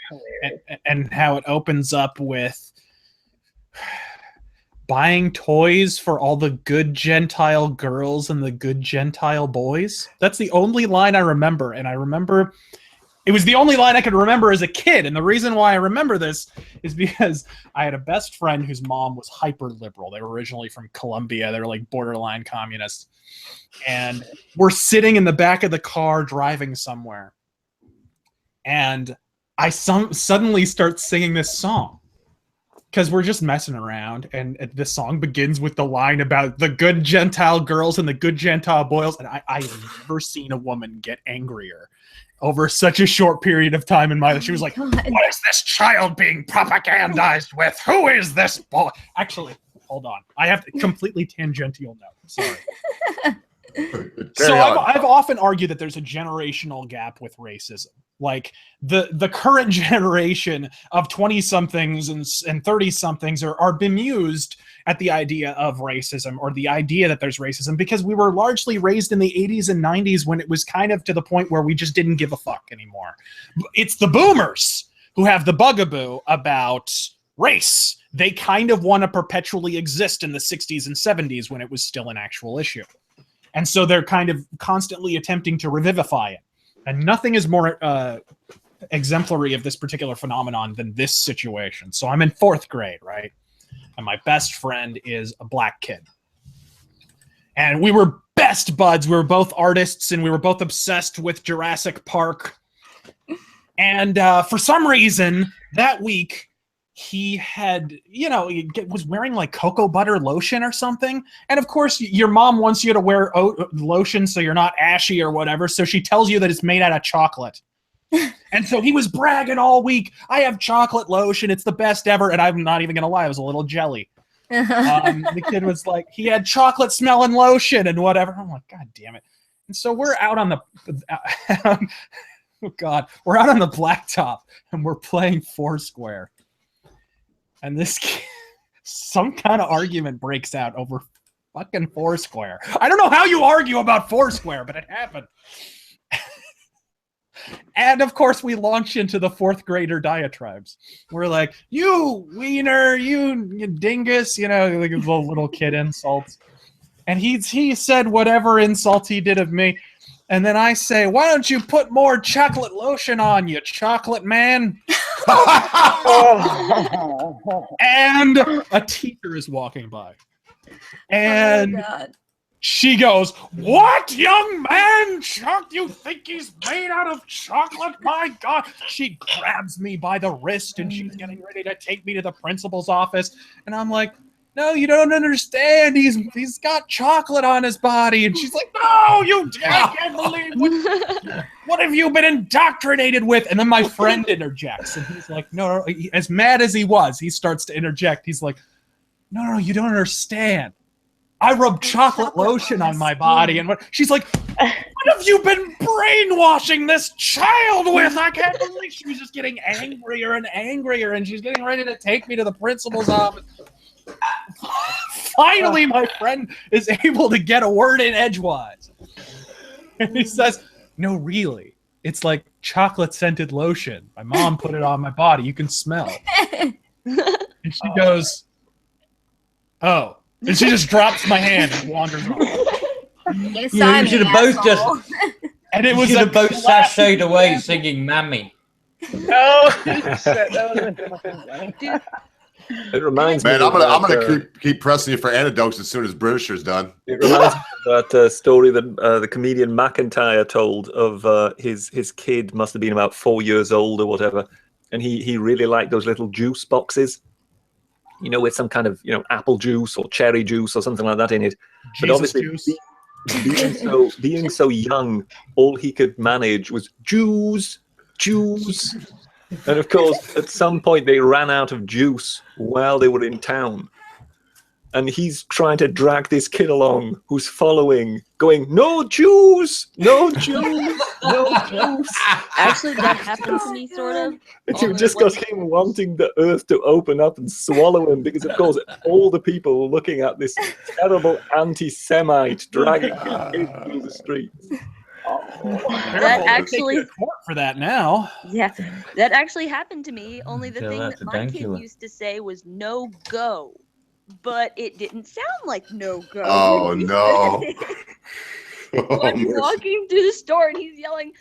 B: and how it opens up with buying toys for all the good Gentile girls and the good Gentile boys. That's the only line I remember, and I remember. It was the only line I could remember as a kid, and the reason why I remember this is because I had a best friend whose mom was hyper liberal. They were originally from Colombia. They were like borderline communists. And we're sitting in the back of the car driving somewhere. And I suddenly start singing this song because we're just messing around. And the song begins with the line about the good Gentile girls and the good Gentile boys. And I've never seen a woman get angrier over such a short period of time in my life. She was like, what is this child being propagandized with? Who is this boy? Actually, hold on. I have to completely tangential note. Sorry. So I've often argued that there's a generational gap with racism. Like the current generation of 20-somethings and 30-somethings are bemused at the idea of racism, or the idea that there's racism, because we were largely raised in the 80s and 90s when it was kind of to the point where we just didn't give a fuck anymore. It's the boomers who have the bugaboo about race. They kind of want to perpetually exist in the 60s and 70s when it was still an actual issue. And so they're kind of constantly attempting to revivify it. And nothing is more exemplary of this particular phenomenon than this situation. So I'm in 4th grade, right? and my best friend is a black kid. And we were best buds. We were both artists, and we were both obsessed with Jurassic Park. And for some reason, that week, he had, he was wearing like cocoa butter lotion or something. And of course, your mom wants you to wear lotion so you're not ashy or whatever. So she tells you that it's made out of chocolate. And so he was bragging all week, I have chocolate lotion. It's the best ever. And I'm not even going to lie. It was a little jelly. The kid was like, he had chocolate smelling lotion and whatever. I'm like, God damn it. And so we're out on the, oh God, we're out on the blacktop and we're playing Foursquare. And this kid, some kind of argument breaks out over fucking Foursquare. I don't know how you argue about Foursquare, but it happened. And of course, we launch into the fourth grader diatribes. We're like, you wiener, you dingus, like little kid insults. And he said whatever insult he did of me. And then I say, why don't you put more chocolate lotion on, you chocolate man? And a teacher is walking by. And she goes, what, young man? You think he's made out of chocolate? My God. She grabs me by the wrist and she's getting ready to take me to the principal's office. And I'm like, no, you don't understand. He's got chocolate on his body. And she's like, no, I can't believe what have you been indoctrinated with? And then my friend interjects. And he's like, no, as mad as he was, he starts to interject. He's like, no, you don't understand. I rubbed chocolate lotion on my body. And she's like, what have you been brainwashing this child with? I can't believe. She was just getting angrier and angrier. And she's getting ready to take me to the principal's office. Finally, my friend is able to get a word in edgewise. And he says, no, really. It's like chocolate-scented lotion. My mom put it on my body. You can smell. And she goes, oh. And she just drops my hand and wanders off.
E: You should have both just...
B: And it was
E: both sashayed away singing Mammy.
C: Oh, shit. That would have been funny. Dude.
G: It reminds me.
A: Man, I'm gonna keep pressing you for anecdotes as soon as Britisher's done.
G: It reminds me of that story that the comedian McIntyre told of his kid must have been about 4 years old or whatever, and he really liked those little juice boxes, with some kind of apple juice or cherry juice or something like that in it. But obviously, being so young, all he could manage was juice. And of course, at some point they ran out of juice while they were in town. And he's trying to drag this kid along who's following, going, no juice, no juice, no juice.
H: Actually, that happened to me, sort of.
G: And you just got him wanting the earth to open up and swallow him because, of course, all the people looking at this terrible anti-Semite dragging his kid through the streets.
H: That actually
B: court for that now.
H: Yeah, that actually happened to me. Only the thing that my kid used to say was "no go," but it didn't sound like "no go."
A: Oh no!
H: I'm walking through the store and he's yelling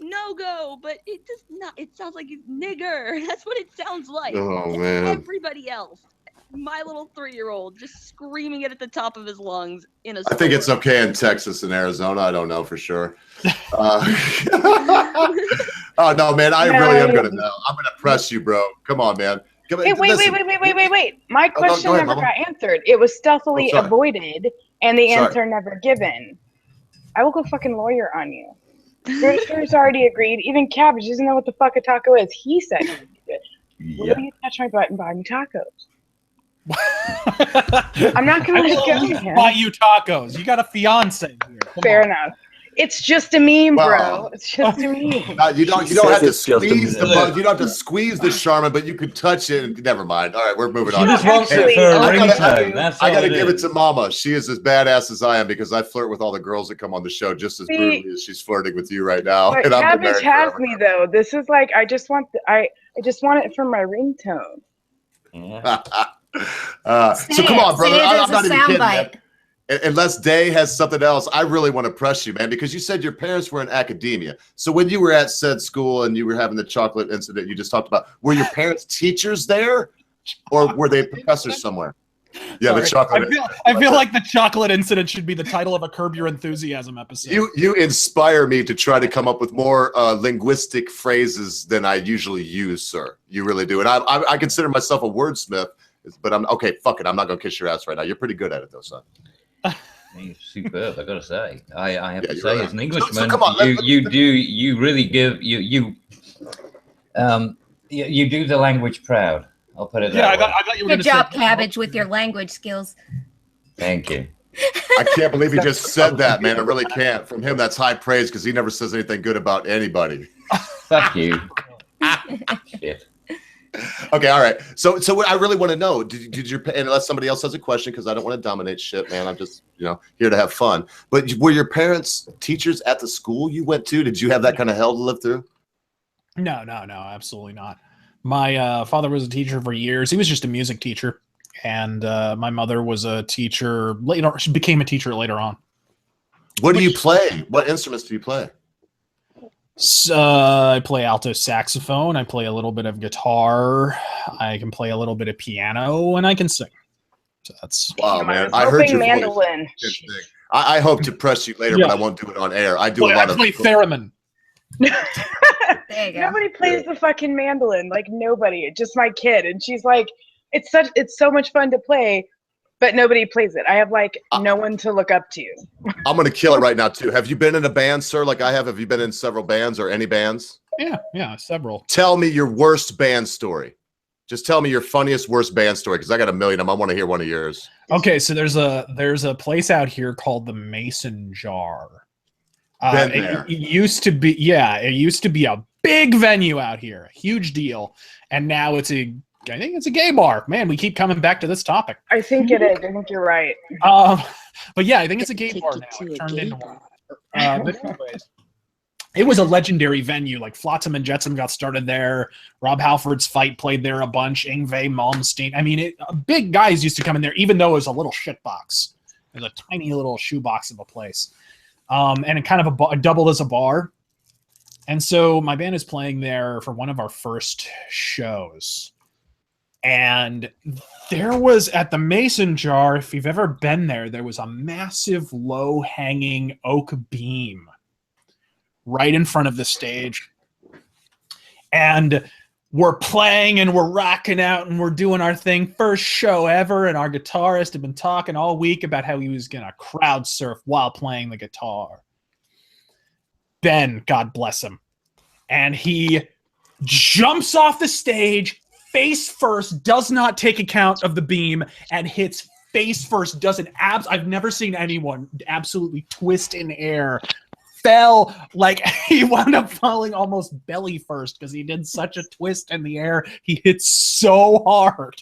H: "no go," but it does not. It sounds like he's nigger. That's what it sounds like.
A: Oh man!
H: Everybody else. My little 3-year-old just screaming it at the top of his lungs in a store.
A: I think it's okay in Texas and Arizona. I don't know for sure. Oh no, man! I really am gonna know. I'm gonna press you, bro. Come on, man. Come on,
C: Wait. My question never got answered. It was stealthily avoided, and the answer never given. I will go fucking lawyer on you. Britisher's already agreed. Even Cabbage doesn't know what the fuck a taco is. He said he would do it. Will you touch my butt and buy me tacos? I'm not gonna let go of him.
B: Buy you tacos. You got a fiance here.
C: Fair enough. It's just a meme, bro. It's just a meme.
A: You don't have to squeeze the bug. You don't have to squeeze the Charmin, but you could touch it. Never mind. All right, we're moving on.
E: She just wants it for a ringtone.
A: I gotta give it to Mama. She is as badass as I am because I flirt with all the girls that come on the show just as brutally as she's flirting with you right now.
C: But Cabbage has me though. This is like I just want it for my ringtone.
E: Yeah.
A: So come on, brother. I'm not even kidding, man. Unless Day has something else, I really want to press you, man, because you said your parents were in academia. So when you were at said school and you were having the chocolate incident you just talked about, were your parents teachers there, or were they professors somewhere? Yeah, the chocolate.
B: I feel like the chocolate incident should be the title of a Curb Your Enthusiasm episode.
A: You inspire me to try to come up with more linguistic phrases than I usually use, sir. You really do. And I consider myself a wordsmith, but I'm okay. Fuck it. I'm not gonna kiss your ass right now. You're pretty good at it, though, son.
E: He's superb. I gotta say. I have to say,
A: right.
E: as an Englishman,
A: so come on,
E: you really give you do the language proud. I'll put it that way.
B: I got you.
F: Good job, Cabbage, with your language skills.
E: Thank you.
A: I can't believe he just said that, man. I really can't. From him, that's high praise because he never says anything good about anybody.
E: Fuck you. Shit.
A: Okay, all right. So I really want to know, did your, unless somebody else has a question, because I don't want to dominate shit, man. I'm just, here to have fun. But were your parents teachers at the school you went to? Did you have that kind of hell to live through?
B: No, absolutely not. My father was a teacher for years. He was just a music teacher. And my mother was a teacher later. She became a teacher later on.
A: What do you play? What instruments do you play?
B: I play alto saxophone. I play a little bit of guitar. I can play a little bit of piano, and I can sing. So that's
A: man. I heard your
C: mandolin.
A: I hope to press you later, but I won't do it on air. I do a lot of.
B: I play theremin.
F: There you go.
C: Nobody plays the fucking mandolin. Like nobody. Just my kid, and she's like, it's so much fun to play. But nobody plays it. I have no one to look up to.
A: I'm gonna kill it right now too. Have you been in a band, sir? Like I have. Have you been in several bands or any bands?
B: Yeah, several.
A: Tell me your worst band story. Just tell me your funniest, worst band story, because I got a million of them. I want to hear one of yours.
B: Okay, so there's a place out here called the Mason Jar. It used to be a big venue out here, a huge deal, and now I think it's a gay bar. Man, we keep coming back to this topic.
C: I think it is. I think you're right.
B: But yeah, I think it's a gay bar now. It turned into one. But anyways, it was a legendary venue. Like Flotsam and Jetsam got started there. Rob Halford's Fight played there a bunch. Yngwie Malmsteen. I mean, big guys used to come in there, even though it was a little shit box. It was a tiny little shoebox of a place. And it kind of doubled as a bar. And so my band is playing there for one of our first shows. And there was, at the Mason Jar, if you've ever been there was a massive low-hanging oak beam right in front of the stage. And we're playing and we're rocking out and we're doing our thing. First show ever. And our guitarist had been talking all week about how he was going to crowd surf while playing the guitar. Ben, God bless him. And he jumps off the stage face first, does not take account of the beam, and hits face first. I've never seen anyone absolutely twist in air. Fell like he wound up falling almost belly first because he did such a twist in the air. He hit so hard.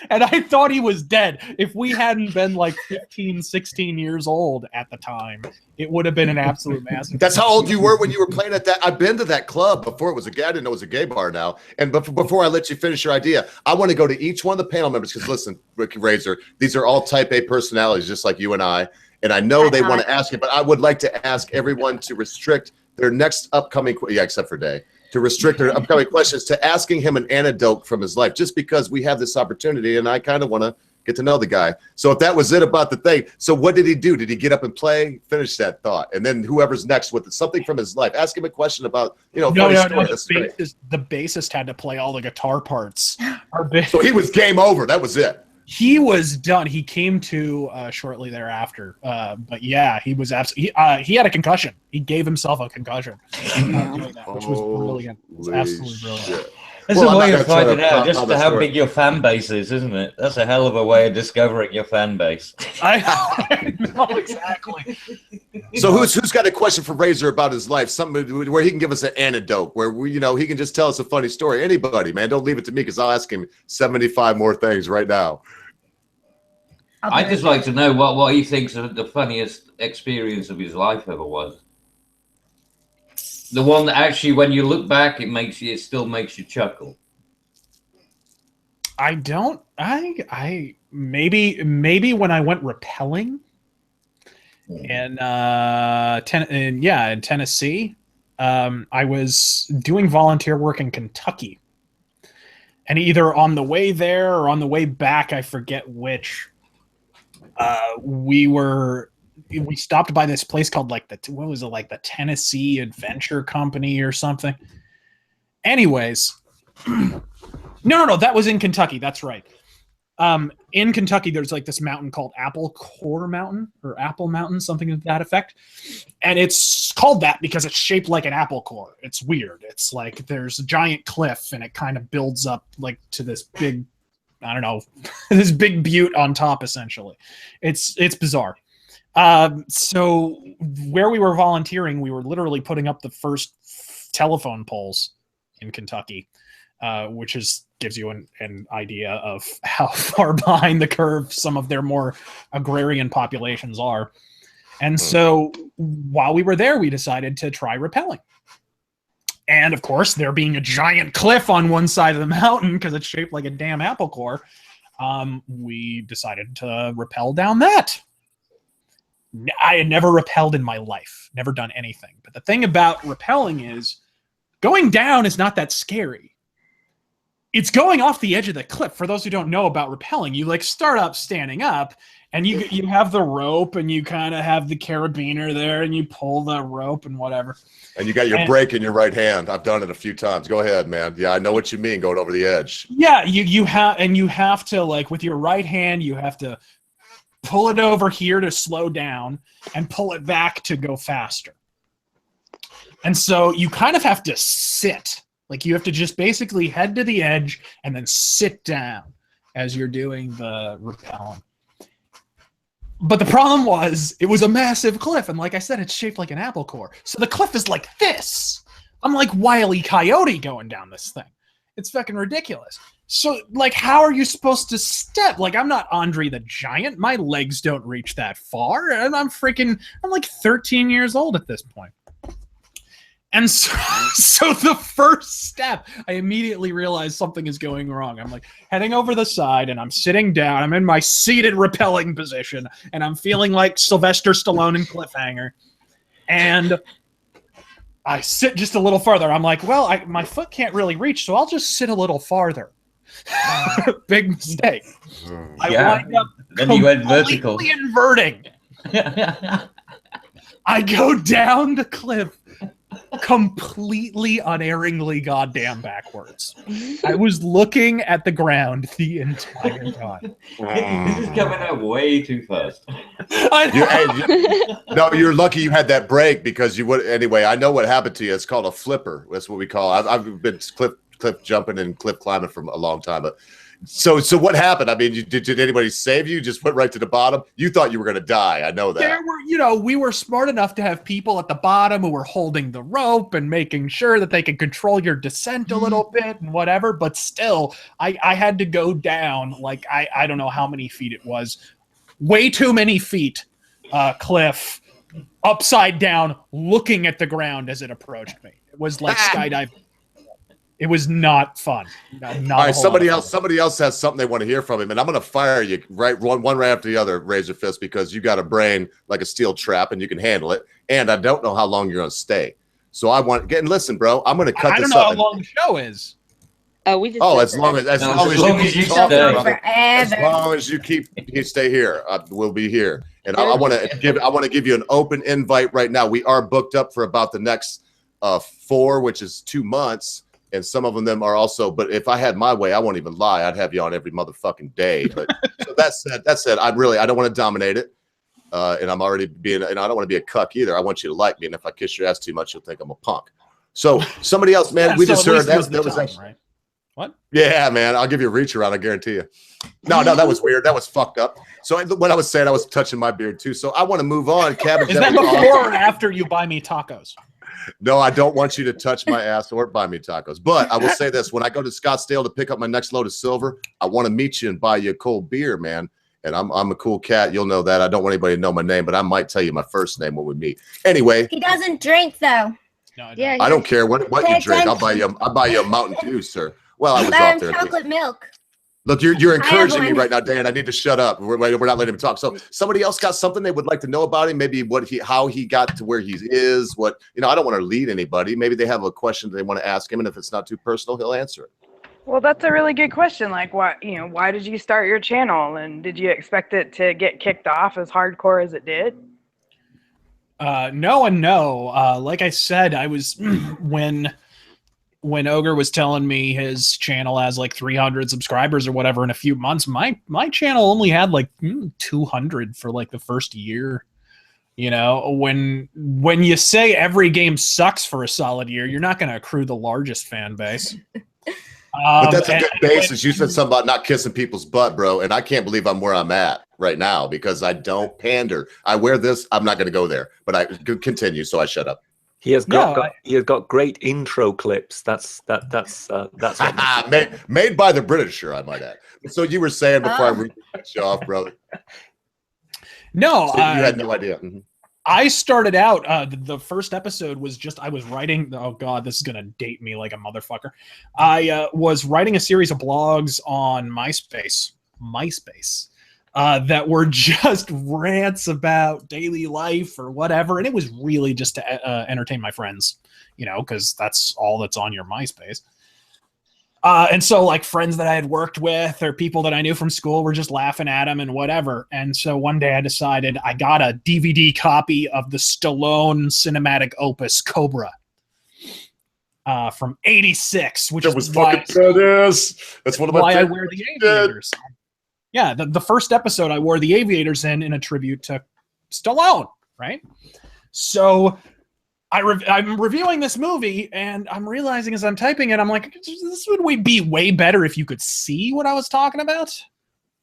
B: And I thought he was dead. If we hadn't been like 15, 16 years old at the time, it would have been an absolute massacre.
A: That's how old you were when you were playing at that. I've been to that club before it was a gay. I didn't know it was a gay bar now. And before I let you finish your idea, I want to go to each one of the panel members because listen, Ricky Razor, these are all type A personalities just like you and I. And I know they want to ask it, but I would like to ask everyone to restrict their next upcoming, except for Day, to restrict their upcoming questions to asking him an anecdote from his life, just because we have this opportunity and I kind of want to get to know the guy. So if that was it about the thing, so what did he do? Did he get up and play? Finish that thought. And then whoever's next with it, something from his life. Ask him a question about,
B: No. The bassist had to play all the guitar parts.
A: So he was game over. That was it.
B: He was done. He came to shortly thereafter. But yeah, he was absolutely. He had a concussion. He gave himself a concussion, which was brilliant. It was absolutely brilliant.
E: That's a way of finding out just how big your fan base is, isn't it? That's a hell of a way of discovering your fan base.
B: I know exactly.
A: So who's got a question for Razor about his life? Something where he can give us an anecdote, where he can just tell us a funny story. Anybody, man, don't leave it to me because I'll ask him 75 more things right now.
E: I'd just like to know what he thinks the funniest experience of his life ever was. The one that actually, when you look back, it still makes you chuckle.
B: I don't. Maybe when I went rappelling in Tennessee, I was doing volunteer work in Kentucky, And either on the way there or on the way back, I forget which, we stopped by this place called like the Tennessee Adventure Company or something. Anyways, no, that was in Kentucky. That's right. In Kentucky, there's like this mountain called Apple Core Mountain or Apple Mountain, something to that effect. And it's called that because it's shaped like an apple core. It's weird. It's like there's a giant cliff and it kind of builds up like to this big, I don't know, this big butte on top, essentially. It's bizarre. So where we were volunteering, we were literally putting up the first telephone poles in Kentucky, which gives you an idea of how far behind the curve some of their more agrarian populations are. And so while we were there, we decided to try rappelling. And of course, there being a giant cliff on one side of the mountain because it's shaped like a damn apple core, we decided to rappel down that. I had never rappelled in my life, never done anything. But the thing about rappelling is going down is not that scary. It's going off the edge of the cliff. For those who don't know about rappelling, you like start up standing up and you have the rope and you kind of have the carabiner there and you pull the rope and whatever.
A: And you got your brake in your right hand. I've done it a few times. Go ahead, man. Yeah, I know what you mean going over the edge.
B: Yeah, you have to, like, with your right hand, you have to pull it over here to slow down and pull it back to go faster. And so you kind of have to sit. Like, you have to just basically head to the edge and then sit down as you're doing the rappelling. But the problem was, it was a massive cliff. And like I said, it's shaped like an apple core. So the cliff is like this. I'm like Wile E. Coyote going down this thing. It's fucking ridiculous. So, like, how are you supposed to step? Like, I'm not Andre the Giant. My legs don't reach that far. And I'm like 13 years old at this point. And so the first step, I immediately realized something is going wrong. I'm like heading over the side and I'm sitting down. I'm in my seated rappelling position and I'm feeling like Sylvester Stallone in Cliffhanger. And I sit just a little farther. I'm like, well, my foot can't really reach, so I'll just sit a little farther. Big mistake.
E: I wind up then you went vertical.
B: Inverting. I go down the cliff completely unerringly goddamn backwards. I was looking at the ground the entire time.
E: This is coming out way too fast.
A: No, you're lucky you had that break because you would. Anyway, I know what happened to you. It's called a flipper. That's what we call it. I've been cliff jumping and cliff climbing for a long time. But so what happened? I mean, did anybody save you? Just went right to the bottom? You thought you were going to die. I know that.
B: There were, we were smart enough to have people at the bottom who were holding the rope and making sure that they could control your descent a little bit and whatever. But still, I had to go down, like, I don't know how many feet it was. Way too many feet, cliff, upside down, looking at the ground as it approached me. It was like skydiving. It was not fun. Not
A: all right, somebody else has something they want to hear from him, and I'm going to fire you one right after the other, Razor Fist, because you got a brain like a steel trap and you can handle it. And I don't know how long you're going to stay, so I want listen, bro. I'm going to cut this up.
B: I don't know how long the show is.
A: As long as you stay here, we'll be here. And I want to give you an open invite right now. We are booked up for about the next 4, which is 2 months. And some of them are also, but if I had my way, I won't even lie. I'd have you on every motherfucking day. But so that said, I don't want to dominate it. And I'm already and I don't want to be a cuck either. I want you to like me. And if I kiss your ass too much, you'll think I'm a punk. So somebody else, man, we just heard that was actually,
B: right? What?
A: Yeah, man, I'll give you a reach around. I guarantee you. No, that was weird. That was fucked up. So what I was saying, I was touching my beard too. So I want to move on. Cabbage.
B: Is that before or after you buy me tacos?
A: No, I don't want you to touch my ass or buy me tacos. But I will say this. When I go to Scottsdale to pick up my next load of silver, I want to meet you and buy you a cold beer, man. And I'm a cool cat. You'll know that. I don't want anybody to know my name, but I might tell you my first name when we meet. Anyway.
F: He doesn't drink, though.
B: No,
A: I don't care what you drink. I'll buy you a Mountain Dew, sir. Well, I was off there.
F: Chocolate milk.
A: Look, you're encouraging me right now, Dan. I need to shut up. We're not letting him talk. So somebody else got something they would like to know about him. Maybe how he got to where he is. I don't want to lead anybody. Maybe they have a question they want to ask him, and if it's not too personal, he'll answer it.
C: Well, that's a really good question. Like, why did you start your channel, and did you expect it to get kicked off as hardcore as it did?
B: No and no. Like I said, I was when Ogre was telling me his channel has like 300 subscribers or whatever in a few months, my channel only had like 200 for like the first year. You know, when you say every game sucks for a solid year, you're not going to accrue the largest fan base.
A: But that's a good basis. You said something about not kissing people's butt, bro, and I can't believe I'm where I'm at right now because I don't pander. I wear this. I'm not going to go there, but I continue, so I shut up.
G: He has got great intro clips. That's what
A: made by the Britisher, I might add. So you were saying before I read you off, brother.
B: No,
A: so you had no idea. Mm-hmm.
B: I started out, the first episode was just, I was writing, oh God, this is going to date me like a motherfucker. I was writing a series of blogs on MySpace, that were just rants about daily life or whatever. And it was really just to entertain my friends, you know, because that's all that's on your MySpace. And so like friends that I had worked with or people that I knew from school were just laughing at him and whatever. And so one day I decided I got a DVD copy of the Stallone cinematic opus Cobra from '86, which
A: was fucking badass. That's one of my
B: why I wear the aviators. Yeah, the first episode I wore the aviators in a tribute to Stallone, right? So I'm reviewing this movie, and I'm realizing as I'm typing it, I'm like, this would be way better if you could see what I was talking about.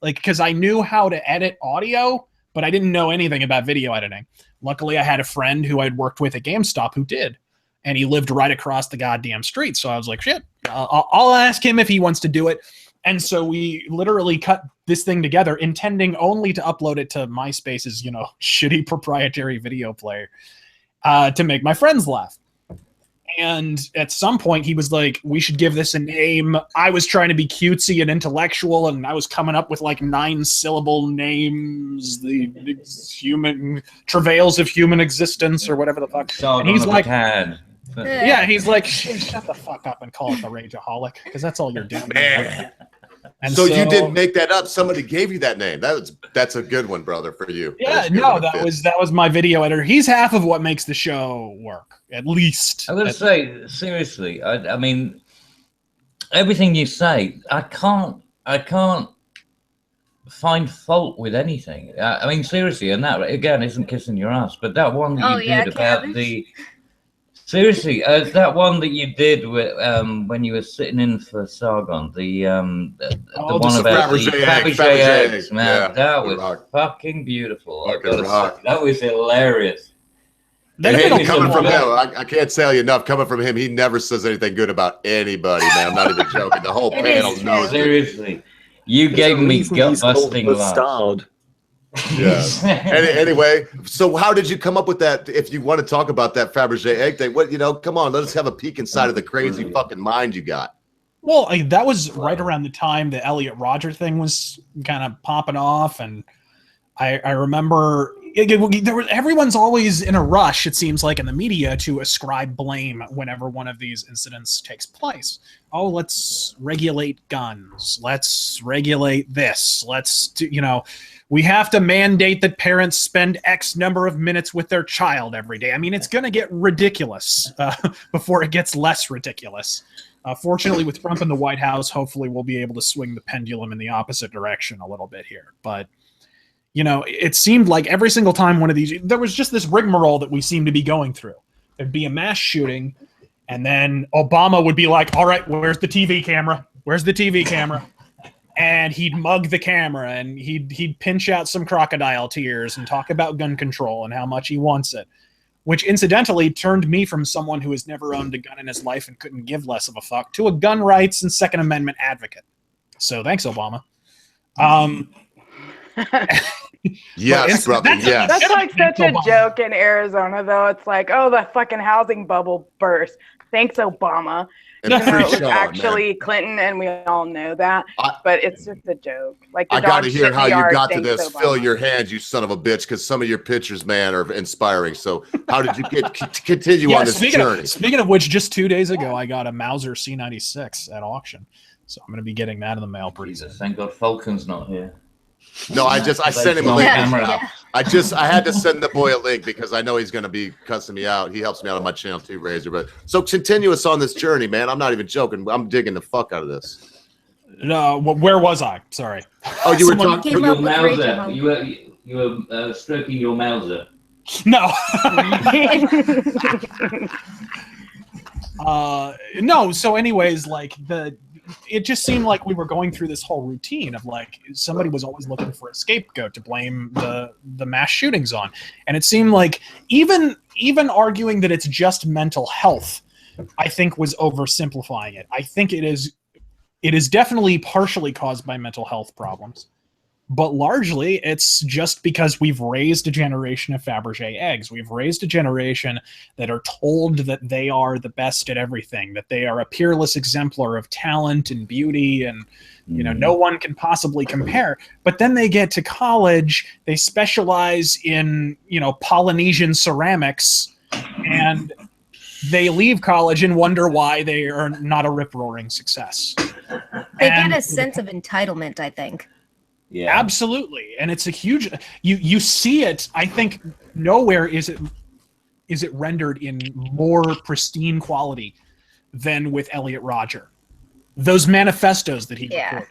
B: Like, because I knew how to edit audio, but I didn't know anything about video editing. Luckily, I had a friend who I'd worked with at GameStop who did, and he lived right across the goddamn street. So I was like, shit, I'll ask him if he wants to do it. And so we literally cut this thing together, intending only to upload it to MySpace's, you know, shitty proprietary video player. To make my friends laugh. And at some point he was like, we should give this a name. I was trying to be cutesy and intellectual, and I was coming up with like 9-syllable names, the human travails of human existence or whatever the fuck. And he's like, yeah, he's like, shut the fuck up and call it the Rageaholic, because that's all you're doing.
A: Man. And so you didn't make that up. Somebody gave you that name. That's a good one, brother, for you.
B: Yeah, no, that was my video editor. He's half of what makes the show work, at least.
E: I'm gonna say seriously. I mean, everything you say, I can't find fault with anything. I mean, seriously, and that again isn't kissing your ass, but that one that you did about the. Seriously, that one that you did with, when you were sitting in for Sargon, the one about the Fabergé eggs, man, yeah, that was fucking beautiful. That was hilarious.
A: Coming from him, I can't tell you enough. Coming from him, he never says anything good about anybody, man. I'm not even joking. The whole panel knows.
E: Seriously, you gave me gut-busting laughs.
A: Yeah. Anyway, so how did you come up with that? If you want to talk about that Fabergé egg thing, come on, let us have a peek inside of the crazy fucking mind you got.
B: Well, that was right around the time the Elliot Rodger thing was kind of popping off, and I remember everyone's always in a rush, it seems like, in the media to ascribe blame whenever one of these incidents takes place. Oh, let's regulate guns. Let's regulate this. We have to mandate that parents spend X number of minutes with their child every day. I mean, it's going to get ridiculous before it gets less ridiculous. Fortunately, with Trump in the White House, hopefully we'll be able to swing the pendulum in the opposite direction a little bit here. But, you know, it seemed like every single time one of these, there was just this rigmarole that we seemed to be going through. There'd be a mass shooting, and then Obama would be like, all right, where's the TV camera? Where's the TV camera? And he'd mug the camera, and he'd pinch out some crocodile tears and talk about gun control and how much he wants it, which incidentally turned me from someone who has never owned a gun in his life and couldn't give less of a fuck to a gun rights and Second Amendment advocate. So thanks, Obama.
A: Yes, brother. Yes.
C: That's like such a joke in Arizona, though. It's like, oh, the fucking housing bubble burst. Thanks, Obama.
A: And
C: it was actually Clinton, and we all know that. But it's just a joke. Like,
A: I got to hear how you got to this. Obama. Fill your hands, you son of a bitch, because some of your pictures, man, are inspiring. So how did you continue on this journey?
B: Speaking of which, just 2 days ago, I got a Mauser C96 at auction. So I'm going to be getting that in the mail pretty soon.
E: Thank God Falcon's not here.
A: No, I sent him a link. I had to send the boy a link because I know he's going to be cussing me out. He helps me out on my channel too, Razor. But so continue us on this journey, man. I'm not even joking. I'm digging the fuck out of this.
B: No, where was I? Sorry.
A: Oh, you were talking
E: your Mauser. You were stroking your Mauser.
B: No. No. So, anyways, like it just seemed like we were going through this whole routine of like somebody was always looking for a scapegoat to blame the mass shootings on, and it seemed like even arguing that it's just mental health, I think was oversimplifying it. I think it is definitely partially caused by mental health problems, but largely it's just because we've raised a generation of Fabergé eggs. We've raised a generation that are told that they are the best at everything, that they are a peerless exemplar of talent and beauty, and no one can possibly compare. But then they get to college, they specialize in Polynesian ceramics, and they leave college and wonder why they are not a rip-roaring success.
F: They get a sense of entitlement, I think.
B: Yeah, absolutely, and it's a huge. You see it. I think nowhere is it rendered in more pristine quality than with Elliot Rodger. Those manifestos that he recorded.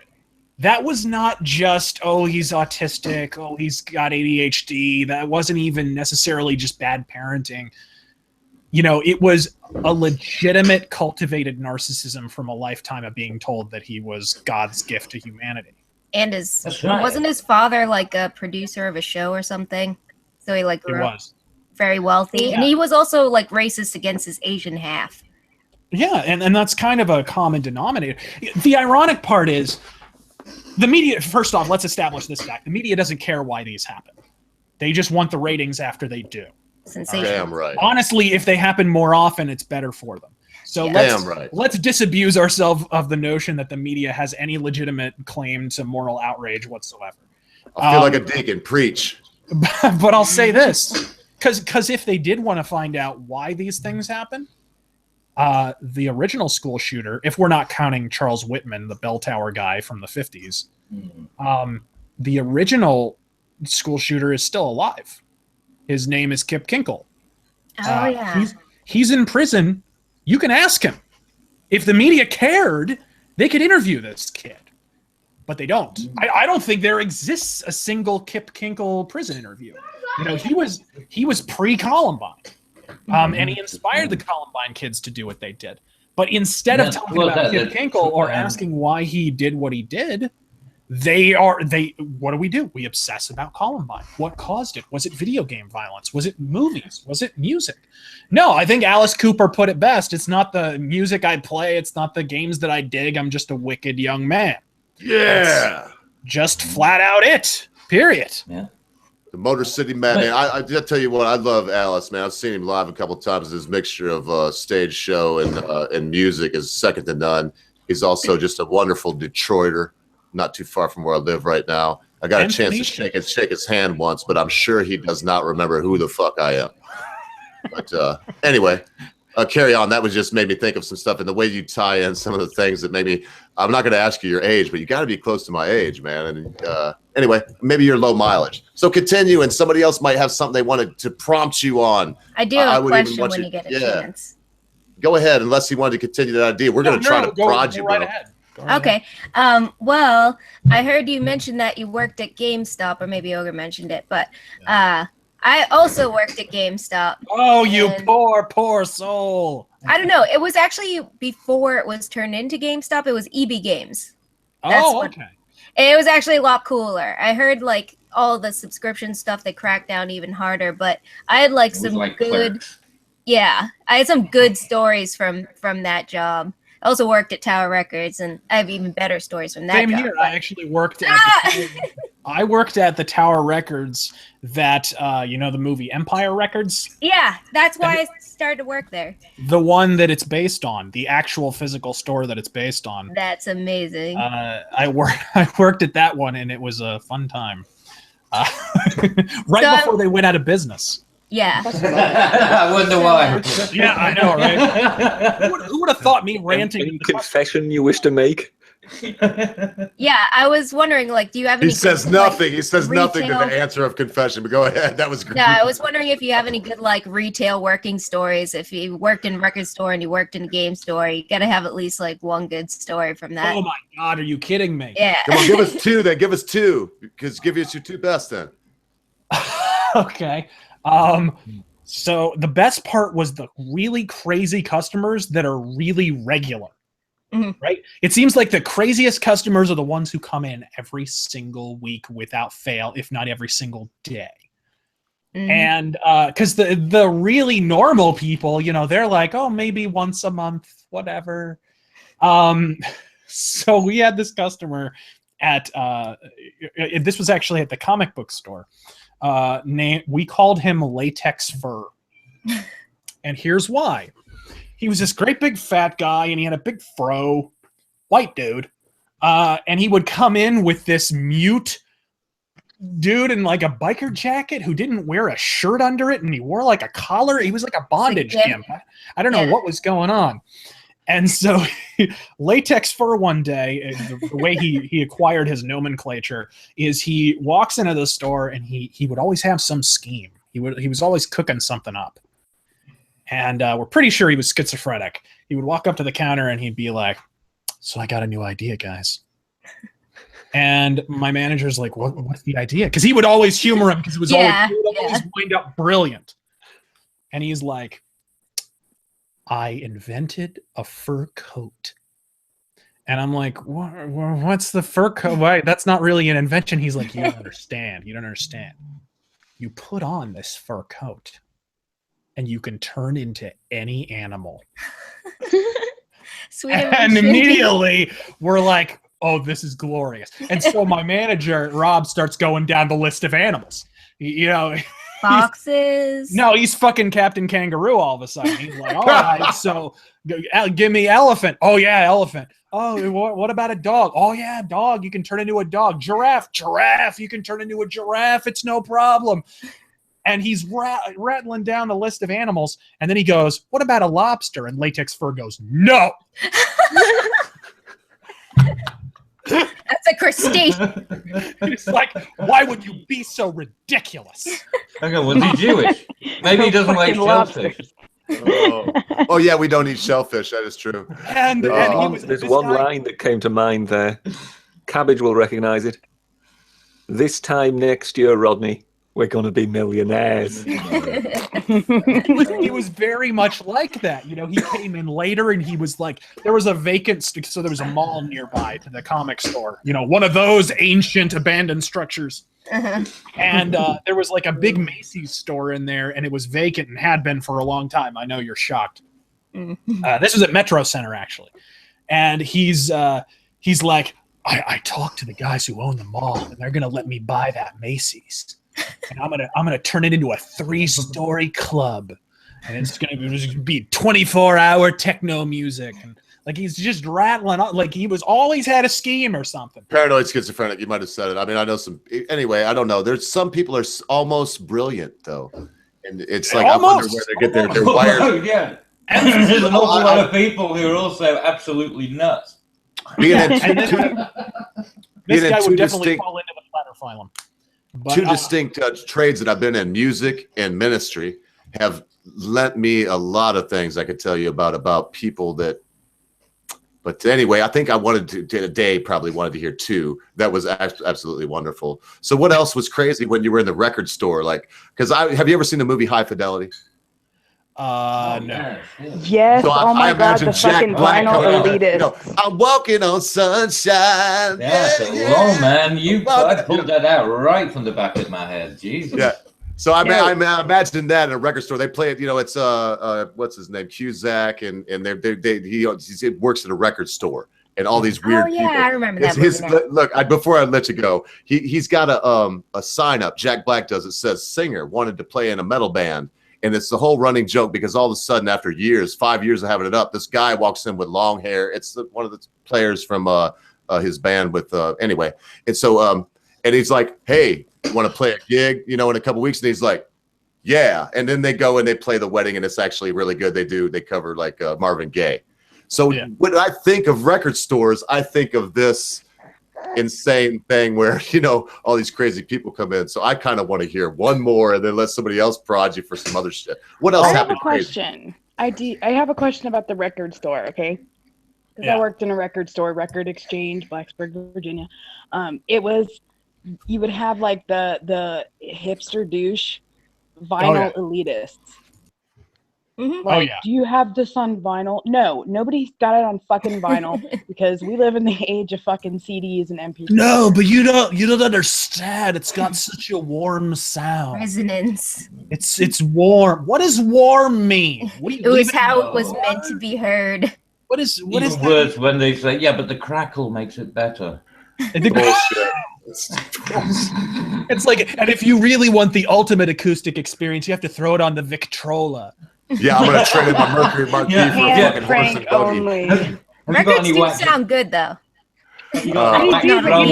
B: That was not just he's autistic, he's got ADHD. That wasn't even necessarily just bad parenting. It was a legitimate cultivated narcissism from a lifetime of being told that he was God's gift to humanity.
F: And wasn't his father like a producer of a show or something? So he grew up very wealthy. Yeah. And he was also like racist against his Asian half.
B: Yeah, and that's kind of a common denominator. The ironic part is the media, first off, let's establish this fact. The media doesn't care why these happen. They just want the ratings after they do.
F: Sensational.
A: Damn right.
B: Honestly, if they happen more often, it's better for them. So let's disabuse ourselves of the notion that the media has any legitimate claim to moral outrage whatsoever.
A: I feel like a deacon. Preach.
B: But I'll say this, because if they did want to find out why these things happen, the original school shooter, if we're not counting Charles Whitman, the bell tower guy from the 50s, the original school shooter is still alive. His name is Kip Kinkle. He's in prison. You can ask him. If the media cared, they could interview this kid. But they don't. I don't think there exists a single Kip Kinkle prison interview. He was pre-Columbine. And he inspired the Columbine kids to do what they did. But instead of talking about Kip Kinkle or asking why he did what he did, what do? We obsess about Columbine. What caused it? Was it video game violence? Was it movies? Was it music? No, I think Alice Cooper put it best. It's not the music I play. It's not the games that I dig. I'm just a wicked young man.
A: Yeah.
B: That's just flat out it. Period.
E: Yeah.
A: The Motor City Madman. I did tell you what, I love Alice, man. I've seen him live a couple of times. His mixture of stage show and music is second to none. He's also just a wonderful Detroiter. Not too far from where I live right now. I got a chance to shake his hand once, but I'm sure he does not remember who the fuck I am. But anyway, carry on. That was just made me think of some stuff, and the way you tie in some of the things that maybe I'm not going to ask you your age, but you got to be close to my age, man. And anyway, maybe you're low mileage. So continue, and somebody else might have something they wanted to prompt you on.
F: I do have a question when you get a chance.
A: Go ahead, unless you wanted to continue that idea. We're going to try to prod you,
B: right
A: bro.
B: ahead.
F: Okay. Well, I heard you mention that you worked at GameStop, or maybe Ogre mentioned it, but I also worked at GameStop.
B: Oh, you poor soul.
F: I don't know. It was actually before it was turned into GameStop. It was EB Games.
B: Okay.
F: It was actually a lot cooler. I heard like all the subscription stuff, they cracked down even harder, but I had like some good Clerks. Yeah, I had some good stories from that job. I also worked at Tower Records, and I have even better stories from that
B: Same
F: job.
B: Here. I actually worked at I worked at the Tower Records that, the movie Empire Records?
F: Yeah, that's why I started to work there.
B: The one that it's based on, the actual physical store that it's based on.
F: That's amazing.
B: I worked at that one, and it was a fun time. Before they went out of business.
F: Yeah.
E: I wonder why.
B: Yeah, I know, right? Who would have thought me ranting?
G: Any confession you wish to make?
F: Yeah, I was wondering, like, do you have any?
A: He says
F: good,
A: nothing.
F: Like,
A: he says nothing to
F: retail...
A: the answer of confession. But go ahead. That was great.
F: Yeah, I was wondering if you have any good like retail working stories. If you worked in a record store and you worked in a game store, you gotta have at least like one good story from that.
B: Oh my God, are you kidding me?
F: Yeah.
A: Come on, give us two. Then give us two. Because give us your two best then.
B: Okay. So the best part was the really crazy customers that are really regular. Right? It seems like the craziest customers are the ones who come in every single week without fail, if not every single day. And because the really normal people, you know, they're like, oh, maybe once a month, whatever. So we had this customer at this was actually at the comic book store. We called him Latex Fur. And here's why. He was this great big fat guy, and he had a big fro, white dude. And he would come in with this mute dude in like a biker jacket who didn't wear a shirt under it, and he wore like a collar. He was like a bondage gimp. I don't know what was going on. And so Latex Fur one day, the way he acquired his nomenclature is he walks into the store and he would always have some scheme. He was always cooking something up. And we're pretty sure he was schizophrenic. He would walk up to the counter and he'd be like, so I got a new idea, guys. And my manager's like, what's the idea? Because he would always humor him because it was always wind up brilliant. And he's like, I invented a fur coat. And I'm like, what's the fur coat? Why? That's not really an invention. He's like, you don't understand. You don't understand. You put on this fur coat and you can turn into any animal.
F: Sweet.
B: And immediately we're like, oh, this is glorious. And so my manager, Rob, starts going down the list of animals. You know,
F: foxes.
B: No, he's fucking Captain Kangaroo all of a sudden. He's like, all right, so give me elephant. Oh, yeah, elephant. Oh, what about a dog? Oh, yeah, dog. You can turn into a dog. Giraffe. You can turn into a giraffe. It's no problem. And he's rattling down the list of animals. And then he goes, what about a lobster? And Latex Fur goes, no.
F: That's a crustacean.
B: It's like, why would you be so ridiculous?
E: Okay, was he Jewish? Maybe he doesn't like shellfish.
A: Oh, yeah, we don't eat shellfish. That is true.
B: And
G: there's one line that came to mind there. Cabbage will recognize it. This time next year, Rodney, we're going to be millionaires.
B: He was very much like that. You know, he came in later and he was like, there was a vacant, so there was a mall nearby to the comic store. You know, one of those ancient abandoned structures. And there was like a big Macy's store in there and it was vacant and had been for a long time. I know you're shocked. This was at Metro Center, actually. And he's like, I talked to the guys who own the mall and they're going to let me buy that Macy's. And I'm gonna turn it into a 3-story club, and it's gonna be 24-hour techno music, and like he's just rattling on, like he was always had a scheme or something.
A: Paranoid schizophrenic, you might have said it. I mean, I know some. Anyway, I don't know. There's some people are almost brilliant though, and it's like almost. I wonder where they get their wires.
E: Oh, yeah, and there's an awful lot of people who are also absolutely nuts.
B: This guy would definitely fall into the latter phylum. But,
A: two distinct trades that I've been in, music and ministry, have lent me a lot of things I could tell you about people that. But anyway, I think I wanted to today probably wanted to hear two. That was absolutely wonderful. So what else was crazy when you were in the record store? Like, because have you ever seen the movie High Fidelity?
B: No.
C: Yes.
A: So
C: oh my God, the fucking vinyl elitist.
A: You know, I'm walking on sunshine.
E: That's long, man. I pulled that out right from the back of my head. Jesus.
A: Yeah. So I imagine that in a record store. They play it. You know, it's what's his name, Cusack, and he works at a record store, and all these weird.
F: Oh yeah,
A: people.
F: I remember that.
A: Look, before I let you go, he's got a sign up. Jack Black does. It says singer wanted to play in a metal band. And it's the whole running joke because all of a sudden, after 5 years of having it up, this guy walks in with long hair. It's one of the players from his band with anyway. And so, and he's like, hey, you want to play a gig, you know, in a couple weeks? And he's like, yeah. And then they go and they play The Wedding, and it's actually really good. They cover like Marvin Gaye. So when I think of record stores, I think of this insane thing where, all these crazy people come in. So I kind of want to hear one more and then let somebody else prod you for some other shit. What else happened?
C: I have a question. I have a question about the record store, okay? Because I worked in a record store, Record Exchange, Blacksburg, Virginia. You would have like the hipster douche vinyl elitists.
F: Mm-hmm.
C: Like, do you have this on vinyl? No, nobody's got it on fucking vinyl because we live in the age of fucking CDs and MP3s.
B: No, but you don't understand. It's got such a warm sound.
F: Resonance.
B: It's warm. What does warm mean?
F: It was how it was meant to be heard.
E: What is worse when they say, yeah, but the crackle makes it better.
A: Bullshit.
B: It's like, and if you really want the ultimate acoustic experience, you have to throw it on the Victrola.
A: Yeah, I'm gonna trade in my Mercury Mark V for a fucking horse and buggy.
F: Records do sound good though.
C: You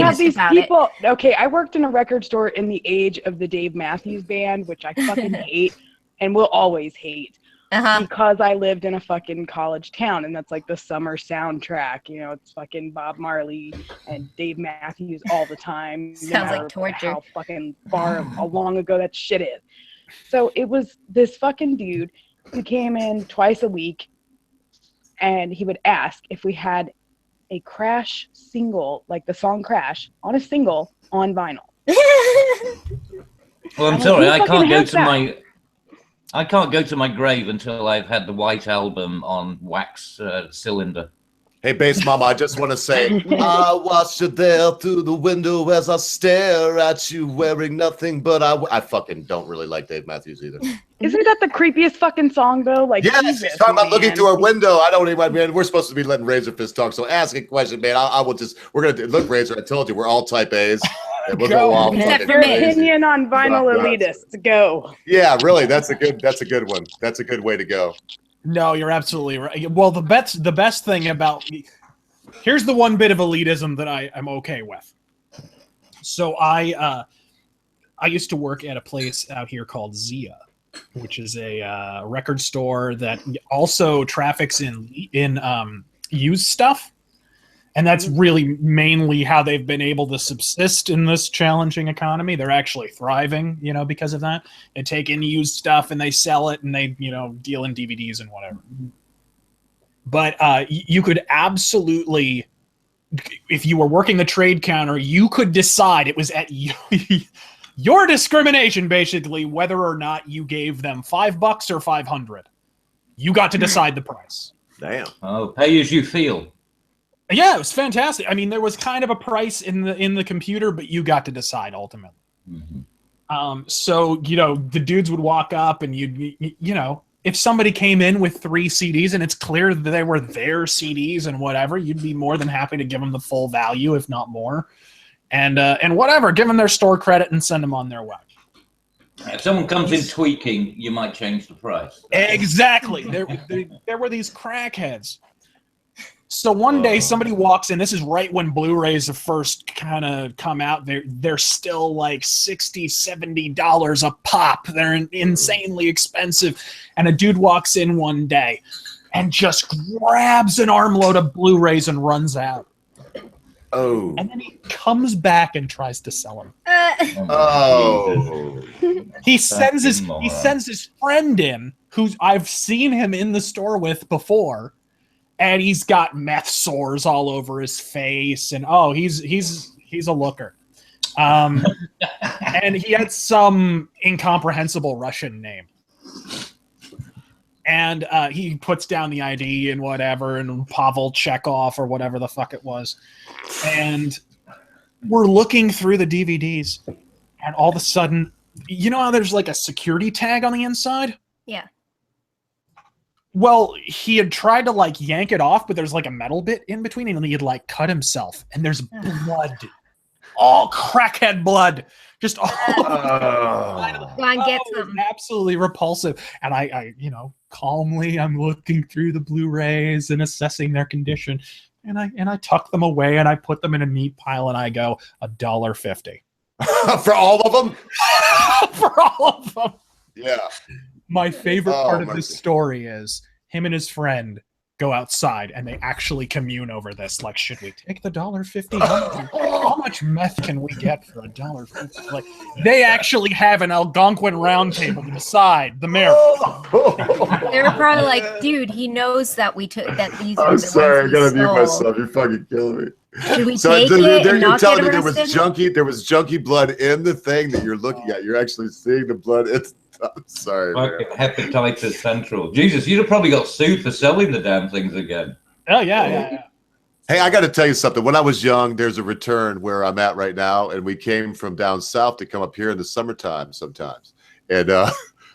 C: have these people. Okay, I worked in a record store in the age of the Dave Matthews Band, which I fucking hate and will always hate. Because I lived in a fucking college town, and that's like the summer soundtrack. It's fucking Bob Marley and Dave Matthews all the time.
F: Sounds like torture.
C: How fucking how long ago that shit is. So it was this fucking dude who came in twice a week, and he would ask if we had a Crash single, like the song Crash, on a single on vinyl.
E: Well, I'm sorry, I can't go to my grave until I've had the White Album on wax cylinder.
A: Hey, Bass Mama, I just want to say, I watch you there through the window as I stare at you wearing nothing but I fucking don't really like Dave Matthews either.
C: Isn't that the creepiest fucking song, though? Like,
A: yes, he's talking about looking through a window. I don't even, man, we're supposed to be letting Razor Fist talk, so ask a question, man. We're going to, look, Razor, I told you, we're all type A's. And we'll go all
C: your opinion on vinyl elitists, go.
A: Yeah, really, that's a good one. That's a good way to go.
B: No, you're absolutely right. Well, the best thing about here's the one bit of elitism that I'm okay with. So I used to work at a place out here called Zia, which is a record store that also traffics in used stuff. And that's really mainly how they've been able to subsist in this challenging economy. They're actually thriving, because of that. They take in used stuff and they sell it and they, deal in DVDs and whatever. But you could absolutely, if you were working the trade counter, you could decide it was at your discrimination, basically, whether or not you gave them $5 or $500. You got to decide the price.
A: Damn.
E: Oh, pay as you feel.
B: Yeah, it was fantastic. I mean, there was kind of a price in the computer, but you got to decide ultimately. Mm-hmm. So, the dudes would walk up and if somebody came in with 3 CDs and it's clear that they were their CDs and whatever, you'd be more than happy to give them the full value, if not more. And whatever, give them their store credit and send them on their way.
E: If someone comes in tweaking, you might change the price.
B: Exactly. There were these crackheads. So one day somebody walks in. This is right when Blu-rays have first kind of come out. They're still like $60, $70 a pop. They're insanely expensive. And a dude walks in one day and just grabs an armload of Blu-rays and runs out.
A: Oh.
B: And then he comes back and tries to sell them.
A: Oh.
B: He sends his friend in, who I've seen him in the store with before. And he's got meth sores all over his face, and he's a looker. And he had some incomprehensible Russian name. And he puts down the ID and whatever, and Pavel Chekhov or whatever the fuck it was. And we're looking through the DVDs, and all of a sudden, how there's like a security tag on the inside?
F: Yeah.
B: Well, he had tried to like yank it off, but there's like a metal bit in between, and he had like cut himself, and there's blood, all crackhead blood, just all.
F: Go on, get some.
B: Absolutely repulsive. And I, calmly, I'm looking through the Blu-rays and assessing their condition, and I tuck them away and I put them in a neat pile, and I go $1.50
A: for all of them.
B: For all of them.
A: Yeah.
B: My favorite part of this story is him and his friend go outside and they actually commune over this. Like, should we take the $1.50? How much meth can we get for $1.50? Like, they actually have an Algonquin round table to decide the merit.
F: They were probably like, dude, he knows that we took that these are
A: I'm
F: the
A: sorry, I
F: ones
A: gotta
F: we
A: mute
F: stole.
A: myself. You're fucking killing me.
F: Should we take it and not get
A: me there was
F: arrested?
A: junky blood in the thing that you're looking at. You're actually seeing the blood. I'm sorry, man.
E: Hepatitis Central. Jesus, you'd have probably got sued for selling the damn things again.
B: Oh, yeah.
A: Hey, I got to tell you something. When I was young, there's a return where I'm at right now, and we came from down south to come up here in the summertime sometimes. And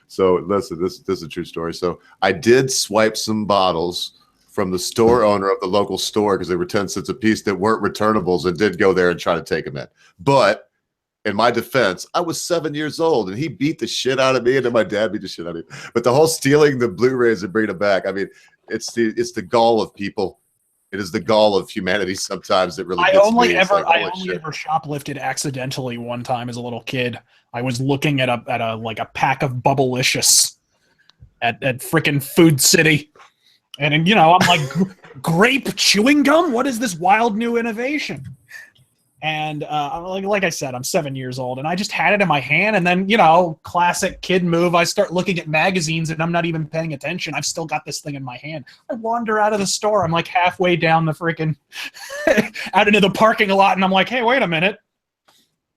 A: so, listen, this is a true story. So I did swipe some bottles from the store owner of the local store because they were 10 cents a piece that weren't returnables, and did go there and try to take them in. But in my defense, I was 7 years old, and he beat the shit out of me, and then my dad beat the shit out of me. But the whole stealing the Blu-rays and bringing them back, I mean, it's the gall of people. It is the gall of humanity sometimes that really gets me. I only ever
B: shoplifted accidentally one time as a little kid. I was looking at a pack of Bubblicious at frickin' Food City. And you know, I'm like, grape chewing gum? What is this wild new innovation? And like I said, I'm 7 years old, and I just had it in my hand. And then, you know, classic kid move, I start looking at magazines, and I'm not even paying attention. I've still got this thing in my hand. I wander out of the store. I'm like halfway down the freaking out into the parking lot, and I'm like, hey, wait a minute.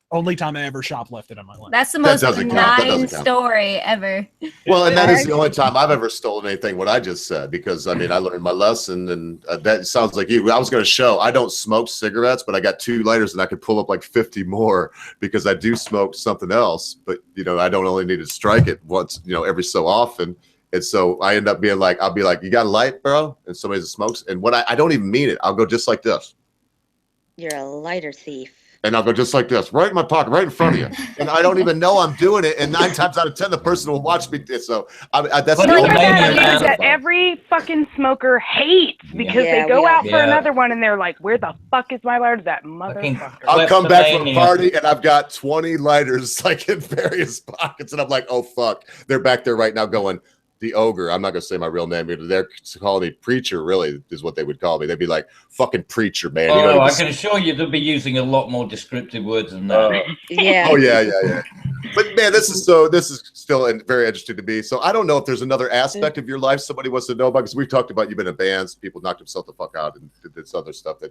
B: Only time I ever shoplifted in my life.
F: That's the most benign story ever.
A: Well, and that is the only time I've ever stolen anything, what I just said, because, I mean, I learned my lesson, and that sounds like you. I was going to show, I don't smoke cigarettes, but I got 2 lighters, and I could pull up like 50 more because I do smoke something else, but, you know, I don't only need to strike it once, you know, every so often. And so I end up being like, I'll be like, you got a light, bro? And somebody that smokes, and when I don't even mean it, I'll go just like this.
H: You're a lighter thief.
A: And I'll go just like this, right in my pocket, right in front of you. And I don't even know I'm doing it. And 9 times out of 10, the person will watch me. So that's the
C: only that every fucking smoker hates because they go out for another one and they're like, where the fuck is my lighter? That motherfucker.
A: I'll come back from a party and I've got 20 lighters like in various pockets. And I'm like, oh, fuck. They're back there right now going, the ogre. I'm not going to say my real name. They're calling me preacher, really, is what they would call me. They'd be like, fucking preacher, man.
E: Oh, you know, I can assure you they'll be using a lot more descriptive words than that.
H: Yeah.
A: Oh, yeah. But, man, this is still very interesting to me. So I don't know if there's another aspect of your life somebody wants to know about, because we've talked about you've been in bands, people knocked themselves the fuck out and did this other stuff.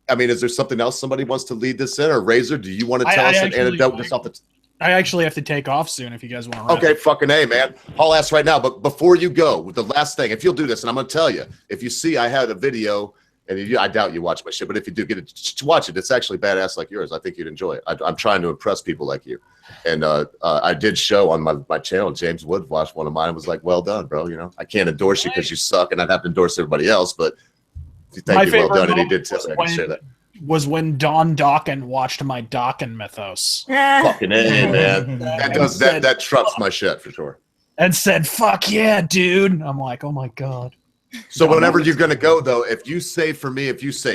A: I mean, is there something else somebody wants to lead this in? Or Razor, do you want to tell us an anecdote just off the...
B: I actually have to take off soon if you guys want to.
A: Okay, fucking A, man. I'll ask right now. But before you go, with the last thing, if you'll do this, and I'm going to tell you, if you see I had a video, and I doubt you watch my shit, but if you do, get it, watch it. It's actually badass like yours. I think you'd enjoy it. I'm trying to impress people like you. And I did show on my channel, James Wood watched one of mine and was like, well done, bro. You know, I can't endorse you because you suck, and I'd have to endorse everybody else, but thank you, well done. And he did tell me I can share that.
B: Was when Don Dawkin watched my Dawkin mythos.
A: Fucking A, man. That trumps my shit for sure.
B: And said, fuck yeah, dude. I'm like, oh my God.
A: So whenever you're going to go, though, if you say,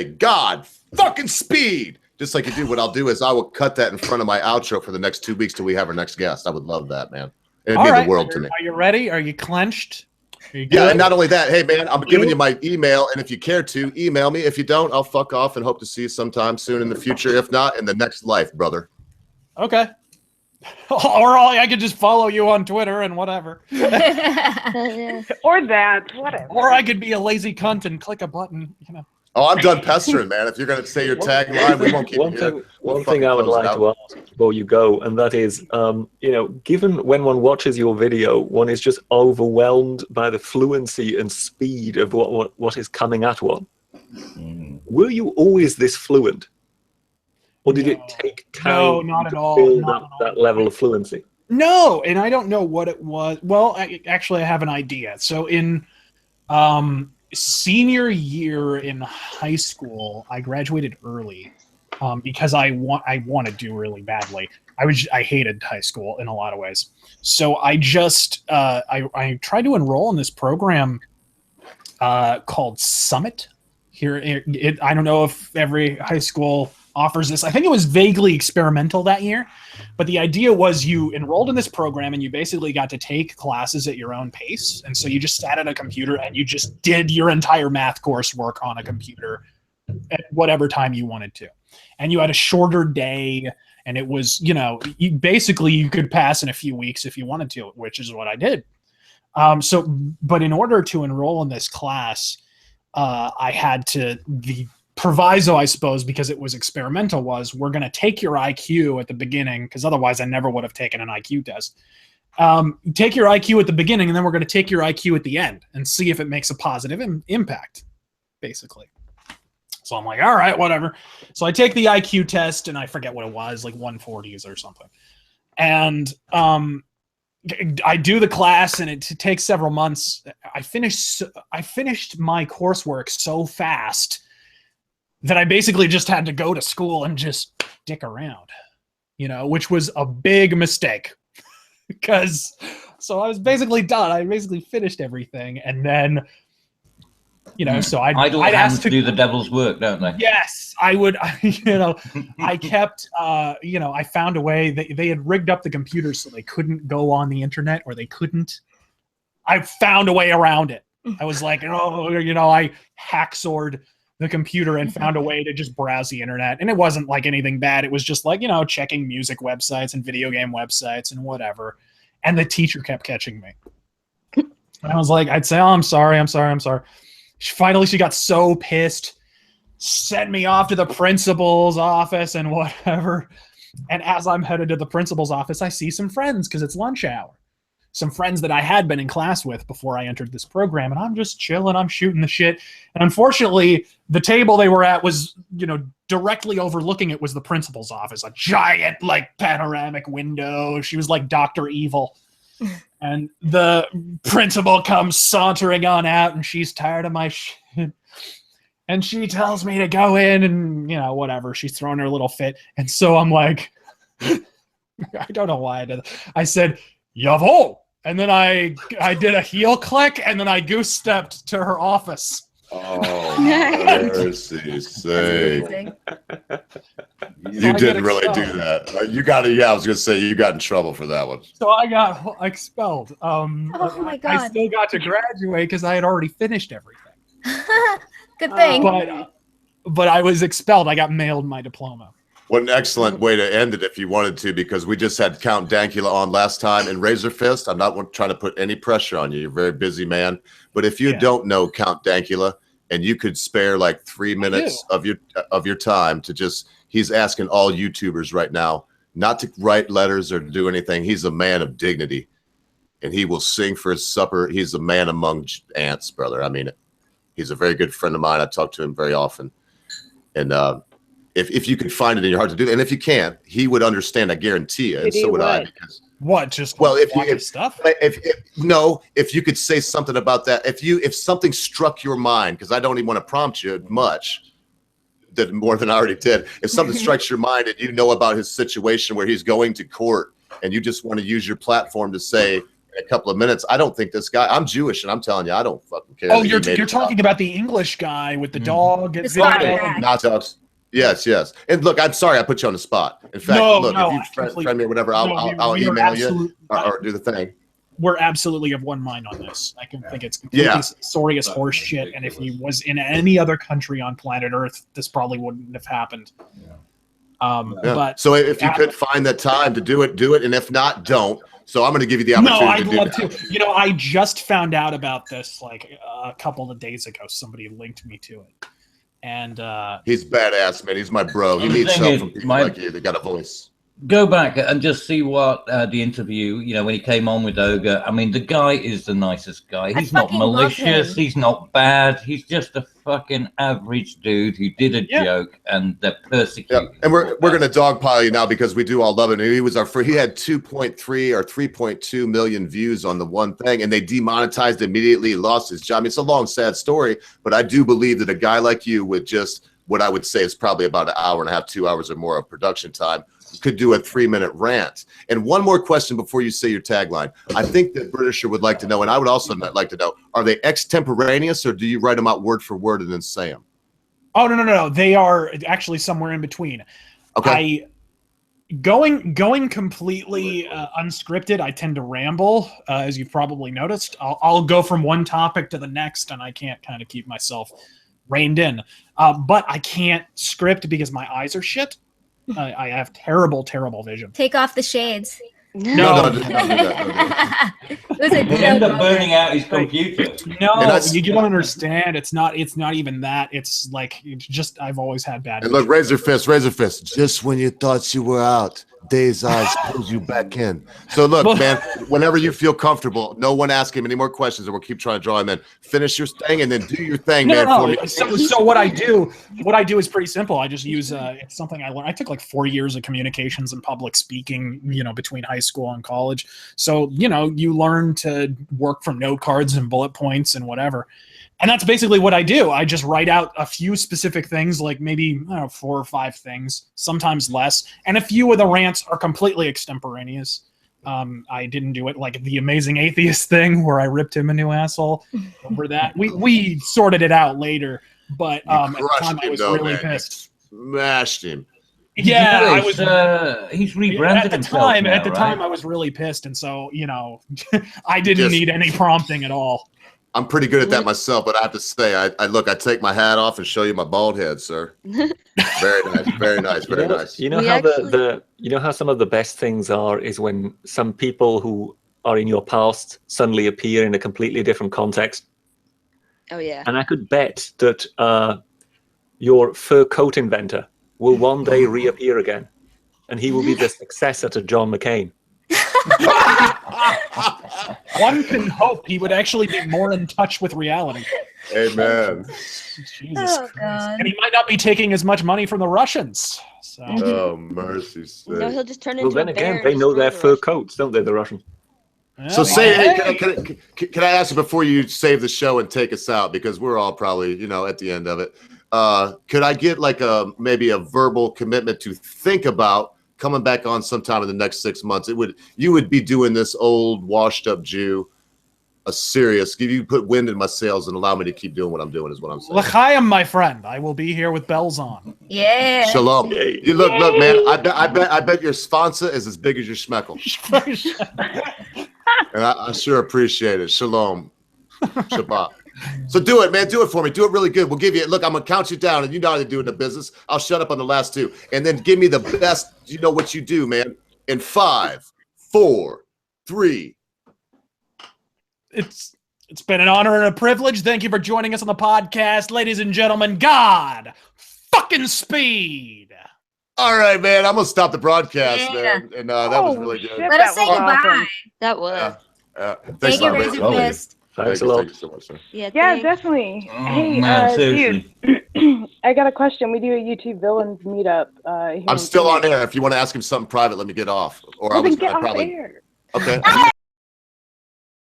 A: God, fucking speed, just like you do, what I'll do is I will cut that in front of my outro for the next 2 weeks till we have our next guest. I would love that, man. It'd be the world to me.
B: Are you ready? Are you clenched?
A: Yeah, and not only that, hey, man, I'm giving you my email, and if you care to, email me. If you don't, I'll fuck off and hope to see you sometime soon in the future. If not, in the next life, brother.
B: Okay. Or I could just follow you on Twitter and whatever.
C: Or that, whatever.
B: Or I could be a lazy cunt and click a button, you know.
A: Oh, I'm done pestering, man. If you're going to say your tagline, we won't keep
G: One thing I would like to ask before you go, and that is, you know, given when one watches your video, one is just overwhelmed by the fluency and speed of what is coming at one. Were you always this fluent? Or did it take time to build up that level of fluency?
B: No, and I don't know what it was. Well, actually, I have an idea. So in senior year in high school, I graduated early because I want to do really badly. I hated high school in a lot of ways. So I just I tried to enroll in this program called Summit. Here, I don't know if every high school offers this. I think it was vaguely experimental that year, but the idea was you enrolled in this program and you basically got to take classes at your own pace. And so you just sat at a computer and you just did your entire math coursework on a computer at whatever time you wanted to. And you had a shorter day, and it was, you could pass in a few weeks if you wanted to, which is what I did. But in order to enroll in this class, I had to, the proviso, I suppose, because it was experimental, was we're going to take your IQ at the beginning, because otherwise I never would have taken an IQ test. Take your IQ at the beginning, and then we're going to take your IQ at the end and see if it makes a positive impact, basically. So I'm like, all right, whatever. So I take the IQ test, and I forget what it was, like 140s or something. And I do the class, and it takes several months. I finished my coursework so fast that I basically just had to go to school and just dick around, which was a big mistake. So I was basically done. I basically finished everything, and then, so I'd
E: ask to do the devil's work, don't they?
B: Yes, I would. I kept, I found a way. They had rigged up the computers so they couldn't go on the internet, or they couldn't. I found a way around it. I was like, I hacksawed the computer and found a way to just browse the internet. And it wasn't like anything bad. It was just like, checking music websites and video game websites and whatever. And the teacher kept catching me. And I was like, I'd say, oh, I'm sorry. She got so pissed, sent me off to the principal's office and whatever. And as I'm headed to the principal's office, I see some friends because it's lunch hour. Some friends that I had been in class with before I entered this program, and I'm just chilling, I'm shooting the shit. And unfortunately, the table they were at was, directly overlooking it was the principal's office, a giant, panoramic window. She was like Dr. Evil. And the principal comes sauntering on out, and she's tired of my shit. And she tells me to go in and, whatever. She's throwing her little fit. And so I'm like, I don't know why I did that. I said, Yavo. And then I did a heel click, and then I goose stepped to her office.
A: Oh, mercy's sake. You didn't really do that. I was going to say, you got in trouble for that one.
B: So I got expelled.
F: Oh my God.
B: I still got to graduate because I had already finished everything.
F: Good thing.
B: But I was expelled. I got mailed my diploma.
A: What an excellent way to end it if you wanted to, because we just had Count Dankula on last time in Razor Fist. I'm not trying to put any pressure on you. You're a very busy man. But if you don't know Count Dankula, and you could spare like 3 minutes of your time to just, he's asking all YouTubers right now not to write letters or do anything. He's a man of dignity, and he will sing for his supper. He's a man among ants, brother. I mean, he's a very good friend of mine. I talk to him very often. And if you could find it in your heart to do that, and if you can't, he would understand, I guarantee you, and so would I. Because,
B: what? Just
A: if you could say something about that, if something struck your mind, because I don't even want to prompt you much, that more than I already did. If something strikes your mind and you know about his situation where he's going to court, and you just want to use your platform to say in a couple of minutes, I don't think this guy. I'm Jewish, and I'm telling you, I don't fucking care.
B: Oh, you're talking about the English guy with the dog.
A: Not dogs. Yes. And look, I'm sorry I put you on the spot. In fact, if you friend me or whatever, I'll email you or do the thing.
B: We're absolutely of one mind on this. I can think it's completely sorry as horse shit. And if he was in any other country on planet Earth, this probably wouldn't have happened. But
A: so if you could find that time to do it. And if not, don't. So I'm going to give you the opportunity
B: to do that. No, I'd love to. I just found out about this like a couple of days ago. Somebody linked me to it. And
A: he's badass, man. He's my bro. He needs help from people like you. They got a voice.
E: Go back and just see what the interview, when he came on with Ogre. I mean, the guy is the nicest guy. He's not malicious. He's not bad. He's just a fucking average dude who did a joke, and they're persecuted.
A: And we're gonna dogpile you now because we do all love it. He was he had 2.3 or 3.2 million views on the one thing, and they demonetized immediately. Lost his job. I mean, it's a long, sad story, but I do believe that a guy like you with just what I would say is probably about an hour and a half, 2 hours or more of production time could do a 3-minute rant. And one more question before you say your tagline. I think that Britisher would like to know, and I would also like to know, are they extemporaneous, or do you write them out word for word and then say them?
B: Oh no! They are actually somewhere in between.
A: Okay.
B: Going completely unscripted, I tend to ramble, as you've probably noticed. I'll go from one topic to the next, and I can't kind of keep myself reined in. But I can't script because my eyes are shit. I have terrible vision.
F: Take off the shades.
A: No.
F: It was a
E: They end up burning out his computer.
B: No, you don't understand. It's not even that. It's like just I've always had bad.
A: And look, razor fist. Just when you thought you were out, Day's eyes pulls you back in. So look, man, whenever you feel comfortable, no one ask him any more questions, and we'll keep trying to draw him in. Finish your thing, and then do your thing, man. For me.
B: So what I do is pretty simple. I just use it's something I learned. I took like 4 years of communications and public speaking, between high school and college. So you learn to work from note cards and bullet points and whatever. And that's basically what I do. I just write out a few specific things, like maybe 4 or 5 things, sometimes less. And a few of the rants are completely extemporaneous. I didn't do it like the Amazing Atheist thing where I ripped him a new asshole over that. We sorted it out later, but at the time I was really pissed.
A: Smashed him.
B: Yeah, I was.
E: He's rebranded himself now,
B: At the time, I was really pissed, and so I didn't need any prompting at all.
A: I'm pretty good at that myself, but I have to say, I take my hat off and show you my bald head, sir. Very nice.
G: You know how how some of the best things is when some people who are in your past suddenly appear in a completely different context.
H: Oh yeah.
G: And I could bet that your fur coat inventor will one day reappear again, and he will be the successor to John McCain.
B: One can hope he would actually be more in touch with reality.
A: Amen.
B: Jesus Christ. And he might not be taking as much money from the Russians. So.
A: Oh, mercy sake.
H: No, he'll just turn into
G: then again, they know their fur coats, don't they, the Russians?
A: So can I ask you before you save the show and take us out, because we're all probably, at the end of it. Could I get like maybe a verbal commitment to think about coming back on sometime in the next 6 months? You would be doing this old washed up Jew a serious, you put wind in my sails and allow me to keep doing what I'm doing is what I'm saying.
B: L'chaim, my friend. I will be here with bells on.
F: Yeah.
A: Shalom. You look, man. I bet your sponsor is as big as your schmeckle. And I sure appreciate it. Shalom. Shabbat. So do it, man. Do it for me. Do it really good. We'll give you. Look, I'm gonna count you down, and you know how to do it in the business. I'll shut up on the last 2, and then give me the best. You know what you do, man. In 5, 4, 3.
B: It's been an honor and a privilege. Thank you for joining us on the podcast, ladies and gentlemen. God fucking speed.
A: All right, man. I'm gonna stop the broadcast, man. And that was really good.
F: Let us say goodbye.
H: Awesome. That was.
F: Thank you, Razor Fist.
G: Thanks a lot.
A: Thank you so much, sir.
C: Yeah, definitely.
E: Oh,
C: hey,
E: man, seriously.
C: dude, I got a question. We do a YouTube villains meetup.
A: I'm still on air. If you want to ask him something private, let me get off. Or
C: then get off air.
A: Okay.